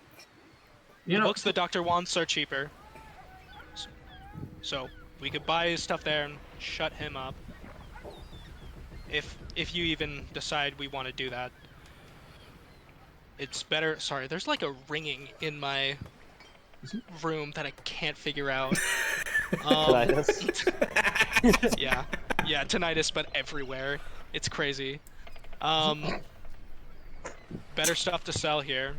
The know, books the doctor wants are cheaper. So we could buy his stuff there and shut him up. If you even decide we want to do that. It's better. Sorry, there's like a ringing in my room that I can't figure out. Tinnitus. Yeah, tinnitus, but everywhere. It's crazy. Better stuff to sell here.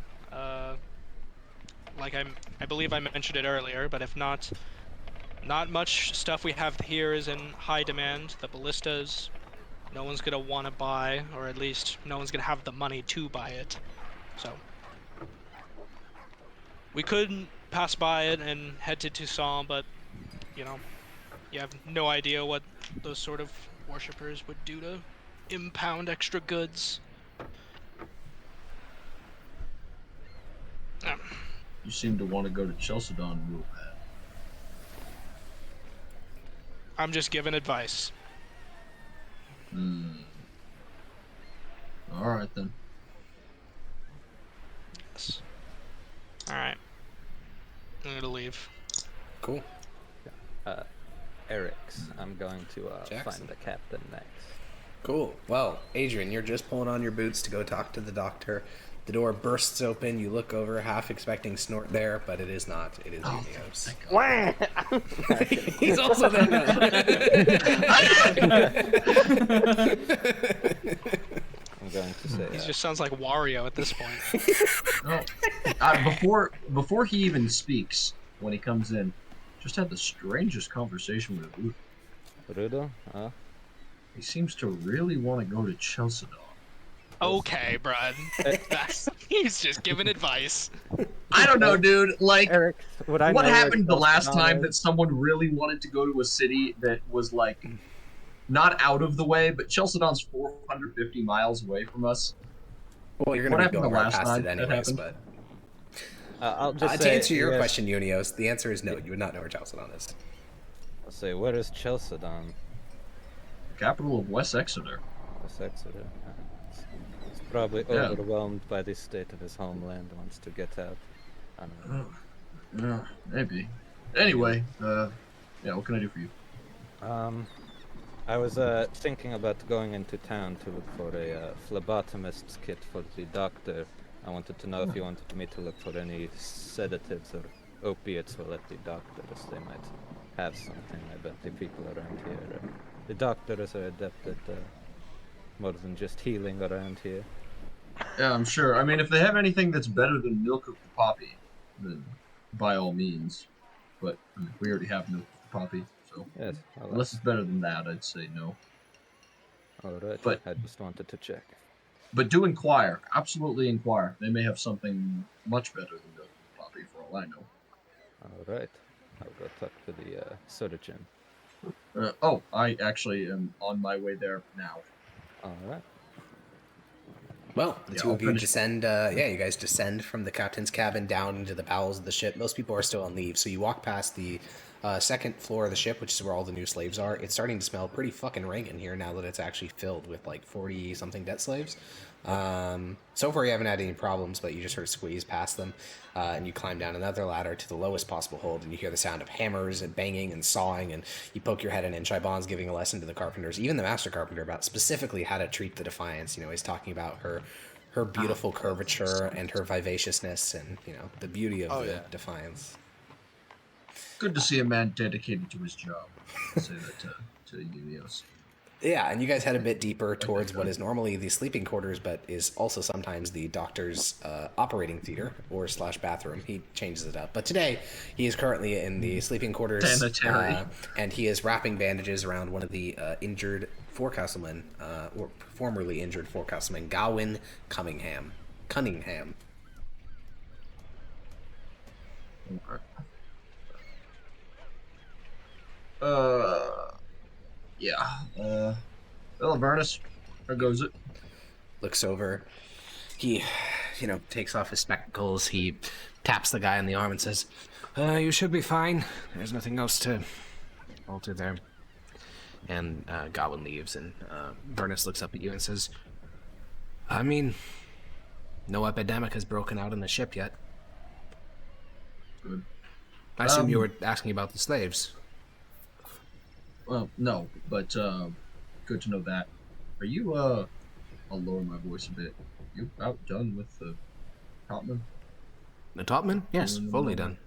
Like I believe I mentioned it earlier, but if not, not much stuff we have here is in high demand. The ballistas, no one's gonna want to buy, or at least no one's gonna have the money to buy it. So we could pass by it and head to Toussaint, but you know, you have no idea what those sort of worshippers would do to impound extra goods. You seem to want to go to Chalcedon real bad. I'm just giving advice. Alright then. Yes. Alright. I'm gonna leave. Cool. Eric's. I'm going to find the captain next. Cool. Well, Adrian, you're just pulling on your boots to go talk to the doctor. The door bursts open. You look over, half expecting Snort there, but it is not. It is Unios. He's also there now. I'm going to say He just sounds like Wario at this point. Before he even speaks, when he comes in, just had the strangest conversation with Rudo. Rudo? Huh? He seems to really want to go to Chalcedon. Okay, Brad. He's just giving advice. I don't know, dude. Like, Eric, what happened the last time that someone really wanted to go to a city that was, like, not out of the way, but Chalcedon's 450 miles away from us? Well, you're going to be going right past it anyways, but... I'll just to answer your question, Unios, the answer is no. You would not know where Chalcedon is. I'll say, where is Chalcedon? Capital of West Exeter. West Exeter. He's probably overwhelmed by the state of his homeland, wants to get out. I don't know. Yeah, maybe. Anyway, yeah, what can I do for you? I was thinking about going into town to look for a phlebotomist's kit for the doctor. I wanted to know if you wanted me to look for any sedatives or opiates while at the doctor's. They might have something. I bet the people around here, the doctors are adept at more than just healing around here. Yeah, I'm sure. I mean, if they have anything that's better than milk of the poppy, then by all means. But I mean, we already have milk of the poppy, so yes, unless it's better than that, I'd say no. Alright, but I just wanted to check. But do inquire. Absolutely inquire. They may have something much better than milk of the poppy, for all I know. Alright, I'll go talk to the surgeon. I actually am on my way there now. Alright. Well, the two of you descend, you guys descend from the captain's cabin down into the bowels of the ship. Most people are still on leave, so you walk past the second floor of the ship, which is where all the new slaves are. It's starting to smell pretty fucking rank in here now that it's actually filled with like 40-something debt slaves. So far you haven't had any problems, but you just sort of squeeze past them, and you climb down another ladder to the lowest possible hold, and you hear the sound of hammers and banging and sawing, and you poke your head in, and Shaibon's giving a lesson to the carpenters, even the master carpenter, about specifically how to treat the Defiance. You know, he's talking about her beautiful curvature and her vivaciousness, and, you know, the beauty of the Defiance. Good to see a man dedicated to his job. I'll say that to Unios. Yeah, and you guys head a bit deeper towards what is normally the sleeping quarters, but is also sometimes the doctor's operating theater or / bathroom. He changes it up. But today, he is currently in the sleeping quarters, and he is wrapping bandages around one of the injured forecastlemen, or formerly injured forecastleman, Gawain Cunningham. Well, Avernus, how goes it? Looks over. He, takes off his spectacles. He taps the guy on the arm and says, you should be fine. There's nothing else to alter there. And Gawain leaves, and Avernus looks up at you and says, I mean, no epidemic has broken out on the ship yet. Good. I assume you were asking about the slaves. Well, no, but good to know that. Are you I'll lower my voice a bit. You about done with the topman? The topman? Yes, fully done.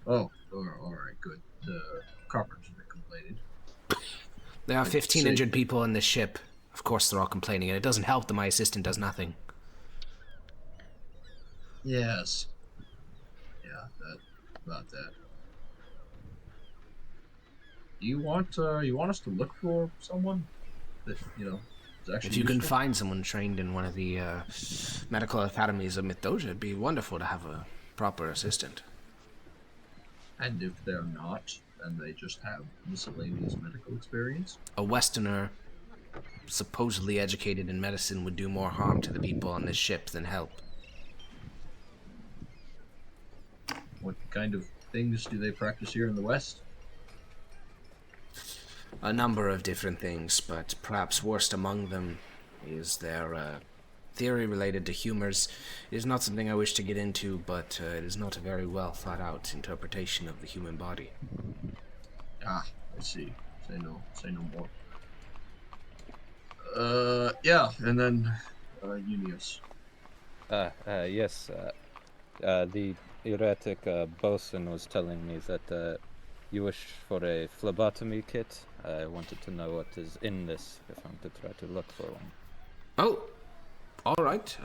Oh, all right, good. The carpenters have been completed. There are 15 injured people on this ship. Of course, they're all complaining, and it doesn't help that my assistant does nothing. Yes. Yeah, about that. You want us to look for someone that is actually If you can useful? find someone trained in one of the medical academies of Mythosia, it'd be wonderful to have a proper assistant. And if they're not, and they just have miscellaneous medical experience? A Westerner, supposedly educated in medicine, would do more harm to the people on this ship than help. What kind of things do they practice here in the West? A number of different things, but perhaps worst among them is their theory related to humors. It is not something I wish to get into, but it is not a very well thought out interpretation of the human body. Ah, I see. Say no more. Yeah, and then, Unius. Yes, the erratic bosun was telling me that you wish for a phlebotomy kit. I wanted to know what is in this if I'm to try to look for one. Oh, all right.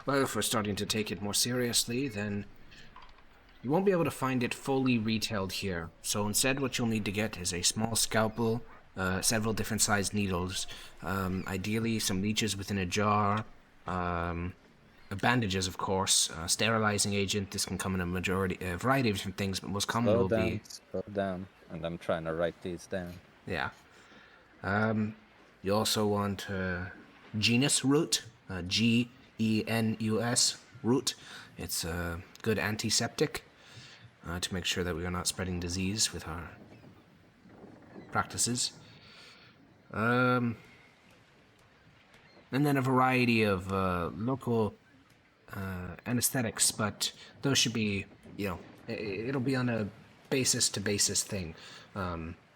Well, if we're starting to take it more seriously, then you won't be able to find it fully retailed here. So instead, what you'll need to get is a small scalpel, several different sized needles, ideally some leeches within a jar, bandages, of course, sterilizing agent. This can come in a variety of different things, but most common will be... Slow down, and I'm trying to write these down. Yeah. You also want genus root, Genus root. It's a good antiseptic to make sure that we are not spreading disease with our practices. And then a variety of local anesthetics, but those should be, it'll be on a basis-to-basis thing.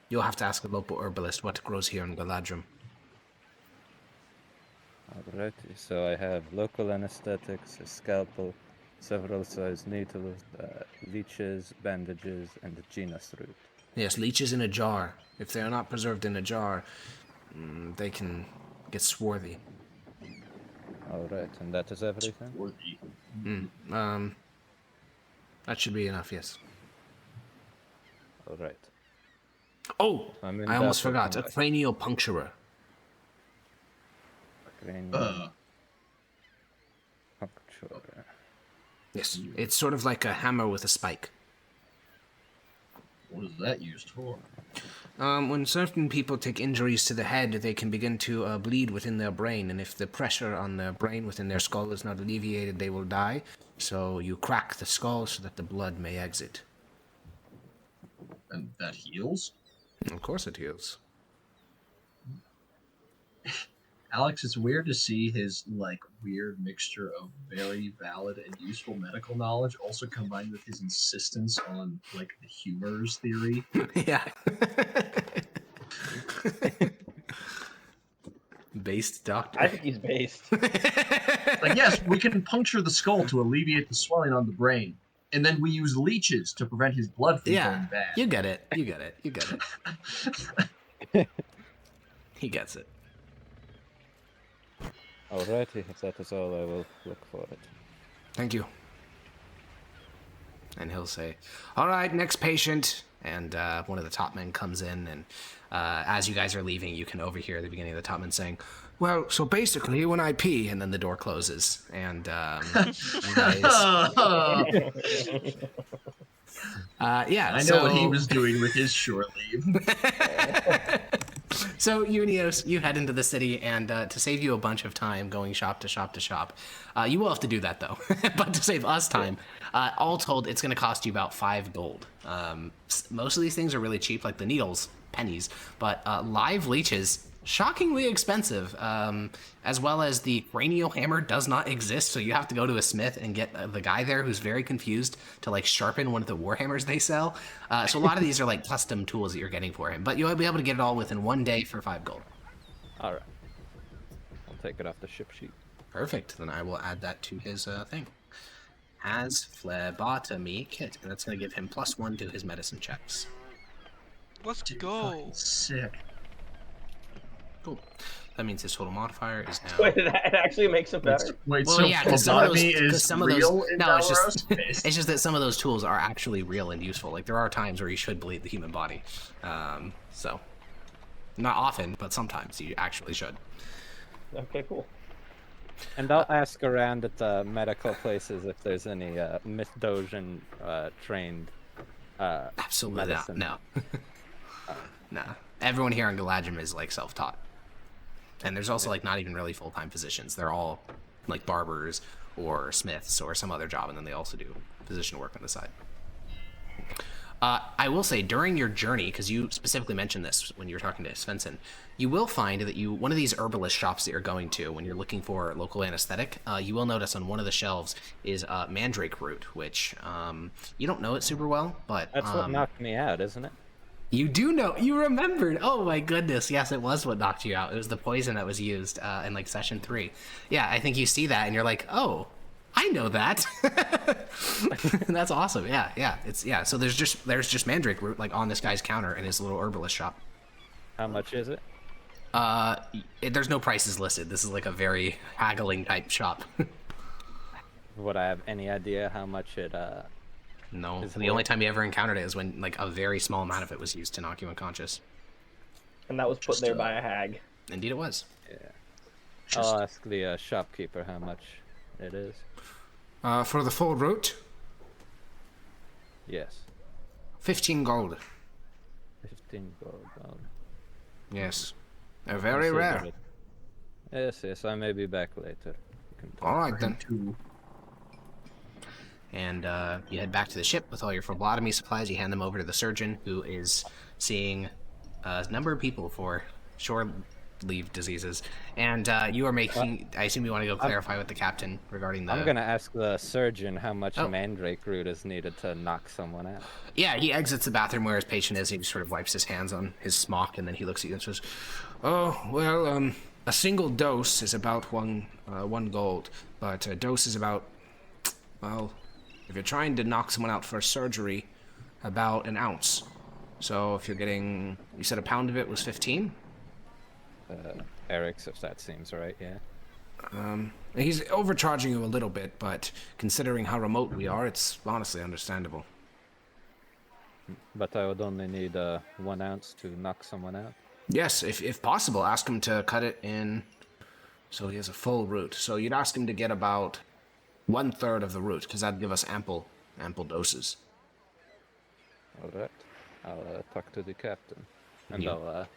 You'll have to ask a local herbalist what grows here in Galadrim. Alright, so I have local anesthetics, a scalpel, several size needles, leeches, bandages, and the genus root. Yes, leeches in a jar. If they are not preserved in a jar, they can get swarthy. Alright, and that is everything? Swarthy. That should be enough, yes. Alright. Oh! I almost forgot. A cranial puncturer. Puncturer. Yes, it's sort of like a hammer with a spike. What is that used for? When certain people take injuries to the head, they can begin to bleed within their brain, and if the pressure on their brain within their skull is not alleviated, they will die. So you crack the skull so that the blood may exit. And that heals? Of course it heals. Alex, it's weird to see his, weird mixture of very valid and useful medical knowledge also combined with his insistence on, the humors theory. Yeah. Based doctor. I think he's based. Yes, we can puncture the skull to alleviate the swelling on the brain. And then we use leeches to prevent his blood from going bad. You get it. You get it. He gets it. Alrighty, if that is all, I will look for it. Thank you. And he'll say, all right, next patient. And one of the top men comes in, and as you guys are leaving, you can overhear the beginning of the top man saying, well, so basically, when I pee, and then the door closes, and you guys... I know what he was doing with his short leave. So, Unios, you head into the city, and to save you a bunch of time going shop to shop to shop, you will have to do that, though. But to save us time, all told, it's going to cost you about 5 gold. Most of these things are really cheap, like the needles, pennies. But live leeches, shockingly expensive, as well as the cranial hammer does not exist, so you have to go to a smith and get the guy there who's very confused to like sharpen one of the warhammers they sell. So a lot of these are like custom tools that you're getting for him, but you'll be able to get it all within 1 day for 5 gold. All right. I'll take it off the ship sheet. Perfect. Then I will add that to his thing. Has phlebotomy kit, and that's going to give him +1 to his medicine checks. Let's Dude, go. fucking sick. Cool. That means his total modifier is now. Wait, that actually makes it better. Wait, Well, so yeah, because some of those, phlebotomy is real in no, it's Valorous? it's just that some of those tools are actually real and useful. Like there are times where you should bleed the human body, so not often, but sometimes you actually should. Okay, cool. And I'll ask around at the medical places if there's any Myth-Dojan trained Absolutely medicine. not. No. No. Everyone here on Galadrim is like self-taught. And there's also like not even really full-time physicians. They're all like barbers or smiths or some other job, and then they also do physician work on the side. I will say during your journey, because you specifically mentioned this when you were talking to Svensson, you will find that one of these herbalist shops that you're going to when you're looking for local anesthetic, you will notice on one of the shelves is mandrake root, which you don't know it super well, but That's what knocked me out, isn't it? you do know. You remembered. Oh my goodness. Yes, it was what knocked you out. It was the poison that was used in like session 3. Yeah, I think you see that and you're like, oh, I know that. That's awesome. Yeah. So there's just mandrake root like on this guy's counter in his little herbalist shop. How much is it? There's no prices listed. This is like a very haggling type shop. Would I have any idea how much it No. The only time you ever encountered it is when like a very small amount of it was used to knock you unconscious. And that was put there by a hag. Indeed it was. Yeah. I'll ask the shopkeeper how much it is. For the full root, Yes. 15 gold. 15 gold. Yes. They're very rare. Yes, I may be back later. All right then. And you head back to the ship with all your phlebotomy supplies. You hand them over to the surgeon, who is seeing a number of people for shore leave diseases. And you are making. I assume you want to go clarify with the captain regarding the. I'm gonna ask the surgeon how much mandrake root is needed to knock someone out. Yeah, he exits the bathroom where his patient is. He just sort of wipes his hands on his smock, and then he looks at you and says, "Oh well, a single dose is about one gold, but a dose is about, well, if you're trying to knock someone out for surgery, about an ounce. So if you're getting, you said a pound of it was 15? Eric's, if that seems right, yeah. He's overcharging you a little bit, but considering how remote we are, it's honestly understandable. But I would only need 1 ounce to knock someone out. Yes, if possible, ask him to cut it in so he has a full root. So you'd ask him to get about 1/3 of the root, because that'd give us ample doses. Alright. I'll talk to the captain. And I'll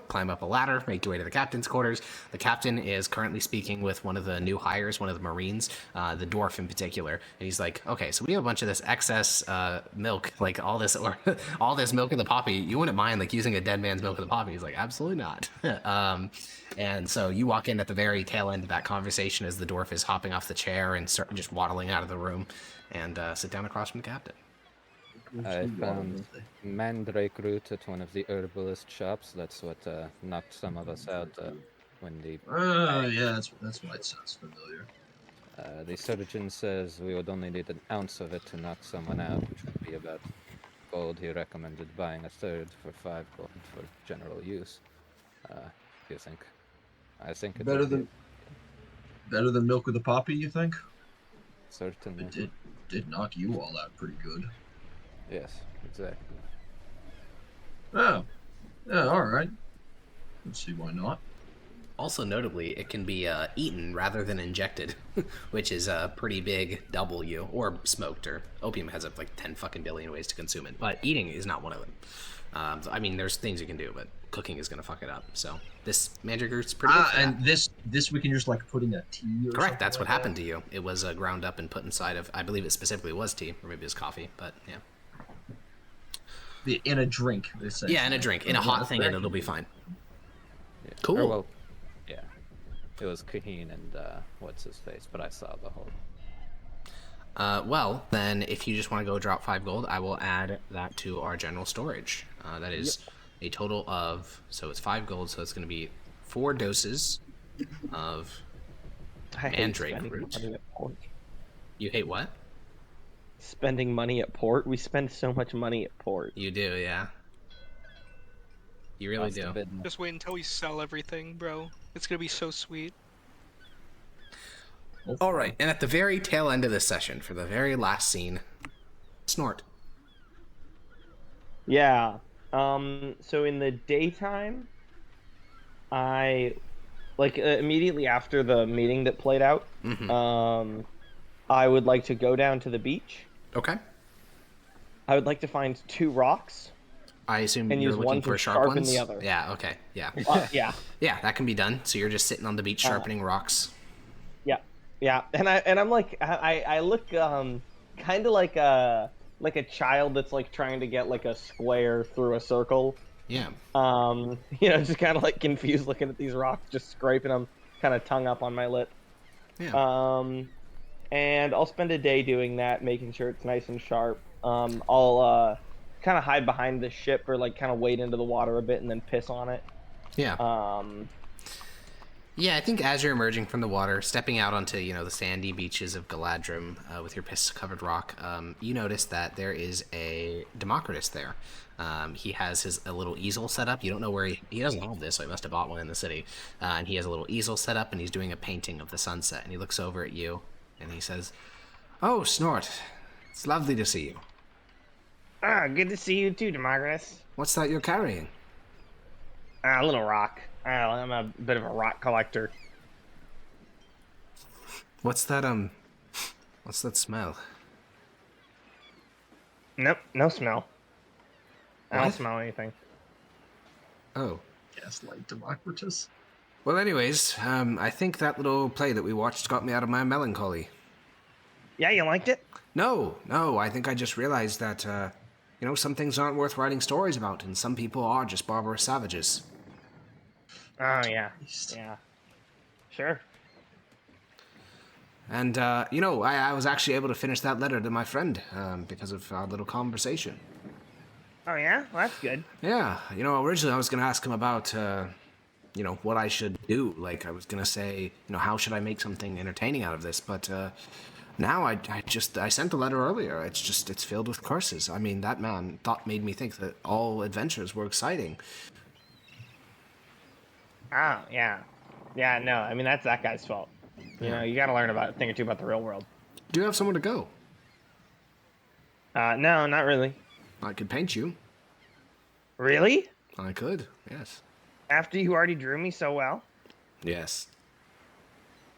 climb up a ladder, make your way to the captain's quarters. The captain is currently speaking with one of the new hires, one of the Marines, the dwarf in particular. And he's like, okay, so we have a bunch of this excess milk, like all this milk of the poppy. You wouldn't mind like using a dead man's milk of the poppy? He's like, absolutely not. And so you walk in at the very tail end of that conversation as the dwarf is hopping off the chair and start just waddling out of the room, and sit down across from the captain. I found mandrake root at one of the herbalist shops. That's what knocked some of us out when the... yeah, that's why it sounds familiar. The surgeon says we would only need an ounce of it to knock someone out, which would be about gold. He recommended buying 1/3 for 5 gold for general use. You think? I think better than milk of the poppy, you think? Certainly. It did knock you all out pretty good. Yes, exactly. Oh, yeah, all right. Let's see why not. Also notably, it can be eaten rather than injected, which is a pretty big W, or smoked, or opium has like 10 fucking billion ways to consume it, but eating is not one of them. So, I mean, there's things you can do, but cooking is going to fuck it up. So this mandrake root's pretty good for and that. this we can just like put in a tea or Correct, that's like what happened to you. It was ground up and put inside of, I believe it specifically was tea, or maybe it was coffee, but yeah. In a drink. Yeah, in a drink, in a hot thing, and it'll be fine. Yeah. Cool. Or, well, yeah. It was Kaheen and what's his face, but I saw the whole. Well, then, if you just want to go drop 5 gold, I will add that to our general storage. That is a total of, so it's 5 gold, so it's going to be 4 doses of I hate mandrake spending root. money at port. You hate what? Spending money at port? We spend so much money at port. You do, yeah. You really do. Just wait until we sell everything, bro. It's gonna be so sweet. All right, and at the very tail end of this session, for the very last scene, Snort. Yeah. So in the daytime, I immediately after the meeting that played out, I would like to go down to the beach. Okay. I would like to find 2 rocks. I assume and you're use looking one for to sharp sharpen ones? the other. Yeah, okay, yeah. Yeah. Yeah, that can be done. So you're just sitting on the beach sharpening rocks. Yeah. And I'm like I look kind of like a child that's like trying to get like a square through a circle. Yeah. Just kind of like confused looking at these rocks, just scraping them, kind of tongue up on my lip. Yeah. And I'll spend a day doing that, making sure it's nice and sharp. I'll kind of hide behind the ship or like kind of wade into the water a bit and then piss on it. Yeah. Yeah, I think as you're emerging from the water, stepping out onto, the sandy beaches of Galadrim with your piss-covered rock, you notice that there is a Democritus there. He has a little easel set up. You don't know where he doesn't have this, so he must have bought one in the city. And he has a little easel set up, and he's doing a painting of the sunset. And he looks over at you, and he says, "Oh, Snort, it's lovely to see you. Good to see you too, Democritus. What's that you're carrying?" A little rock. I'm a bit of a rock collector. What's that smell? Nope, no smell. I don't What? smell anything. Oh. Gaslight Democritus. Well, anyways, I think that little play that we watched got me out of my melancholy. Yeah, you liked it? No, I think I just realized that, some things aren't worth writing stories about, and some people are just barbarous savages. Oh, yeah. Yeah. Sure. And, I was actually able to finish that letter to my friend because of our little conversation. Oh, yeah? Well, that's good. Yeah, originally I was going to ask him about, what I should do. Like, I was going to say, how should I make something entertaining out of this? But now I sent the letter earlier. It's filled with curses. I mean, that man made me think that all adventures were exciting. Oh, yeah. Yeah, no, I mean, that's that guy's fault. You gotta learn about a thing or two about the real world. Do you have somewhere to go? No, not really. I could paint you. Really? I could, yes. After you already drew me so well? Yes.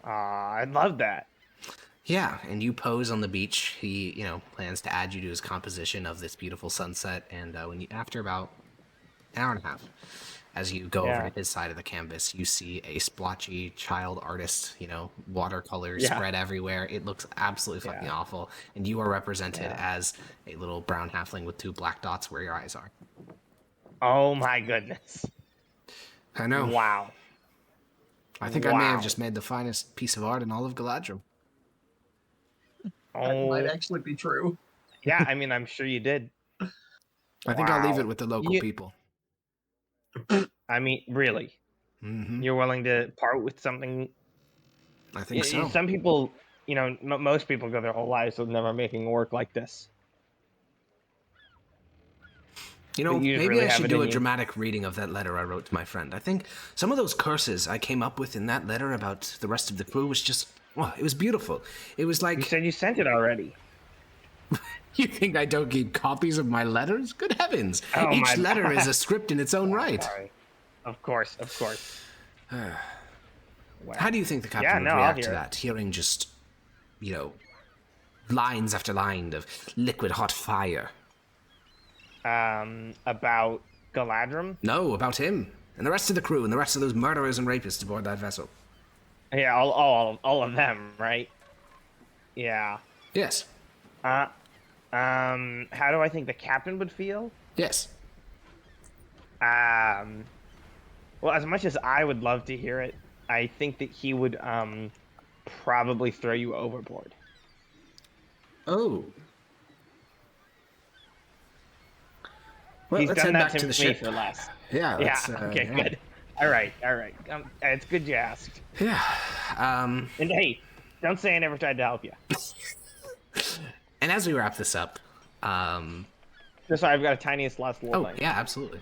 I'd love that. Yeah, and you pose on the beach. He, plans to add you to his composition of this beautiful sunset. And after about an hour and a half, as you go over to his side of the canvas, you see a splotchy child artist, watercolors spread everywhere. It looks absolutely fucking awful. And you are represented as a little brown halfling with 2 black dots where your eyes are. Oh my goodness. I know. Wow. I think I may have just made the finest piece of art in all of Galadrim. That might actually be true. Yeah, I mean, I'm sure you did. I think I'll leave it with the local people. I mean, really? Mm-hmm. You're willing to part with something? I think so. Some people, most people go their whole lives with never making work like this. Maybe I should do a dramatic reading of that letter I wrote to my friend. I think some of those curses I came up with in that letter about the rest of the crew was just, it was beautiful. It was like... You said you sent it already. You think I don't keep copies of my letters? Good heavens. Each letter is a script in its own right. Sorry. Of course. Wow. How do you think the captain would react to that? Hearing just, lines after line of liquid hot fire. About Galadrim? No, about him. And the rest of the crew and the rest of those murderers and rapists aboard that vessel. Yeah, all of them, right? Yeah. Yes. How do I think the captain would feel? Yes. Well, as much as I would love to hear it, I think that he would probably throw you overboard. Oh. Well, He's let's done head that back to the me ship. for less. Yeah. Yeah. Let's, Okay. yeah. Good. All right. It's good you asked. Yeah. And hey, don't say I never tried to help you. And as we wrap this up, Just so I've got a tiniest last little thing. yeah, absolutely.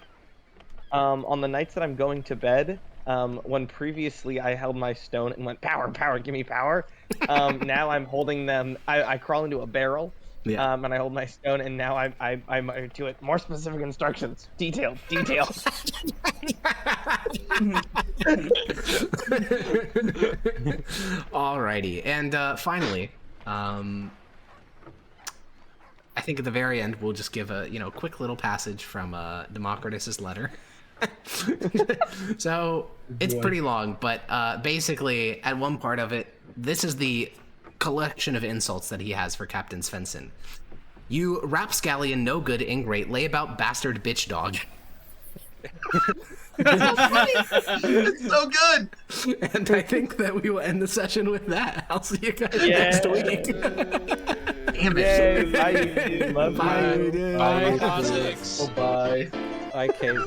On the nights that I'm going to bed, when previously I held my stone and went, power, give me power. Now I'm holding them. I crawl into a barrel. Yeah. And I hold my stone, and now I'm to it. More specific instructions. Detail. Alrighty, and finally, I think at the very end we'll just give a quick little passage from Democritus's letter. So it's pretty long, but basically at one part of it, this is the collection of insults that he has for Captain Svensson. You rapscallion, no good, ingrate, layabout, bastard, bitch dog. It's so good. And I think that we will end the session with that. I'll see you guys next week. Damn it. Bye. Bye. Bye. Bye. Bye. Bye. I cave.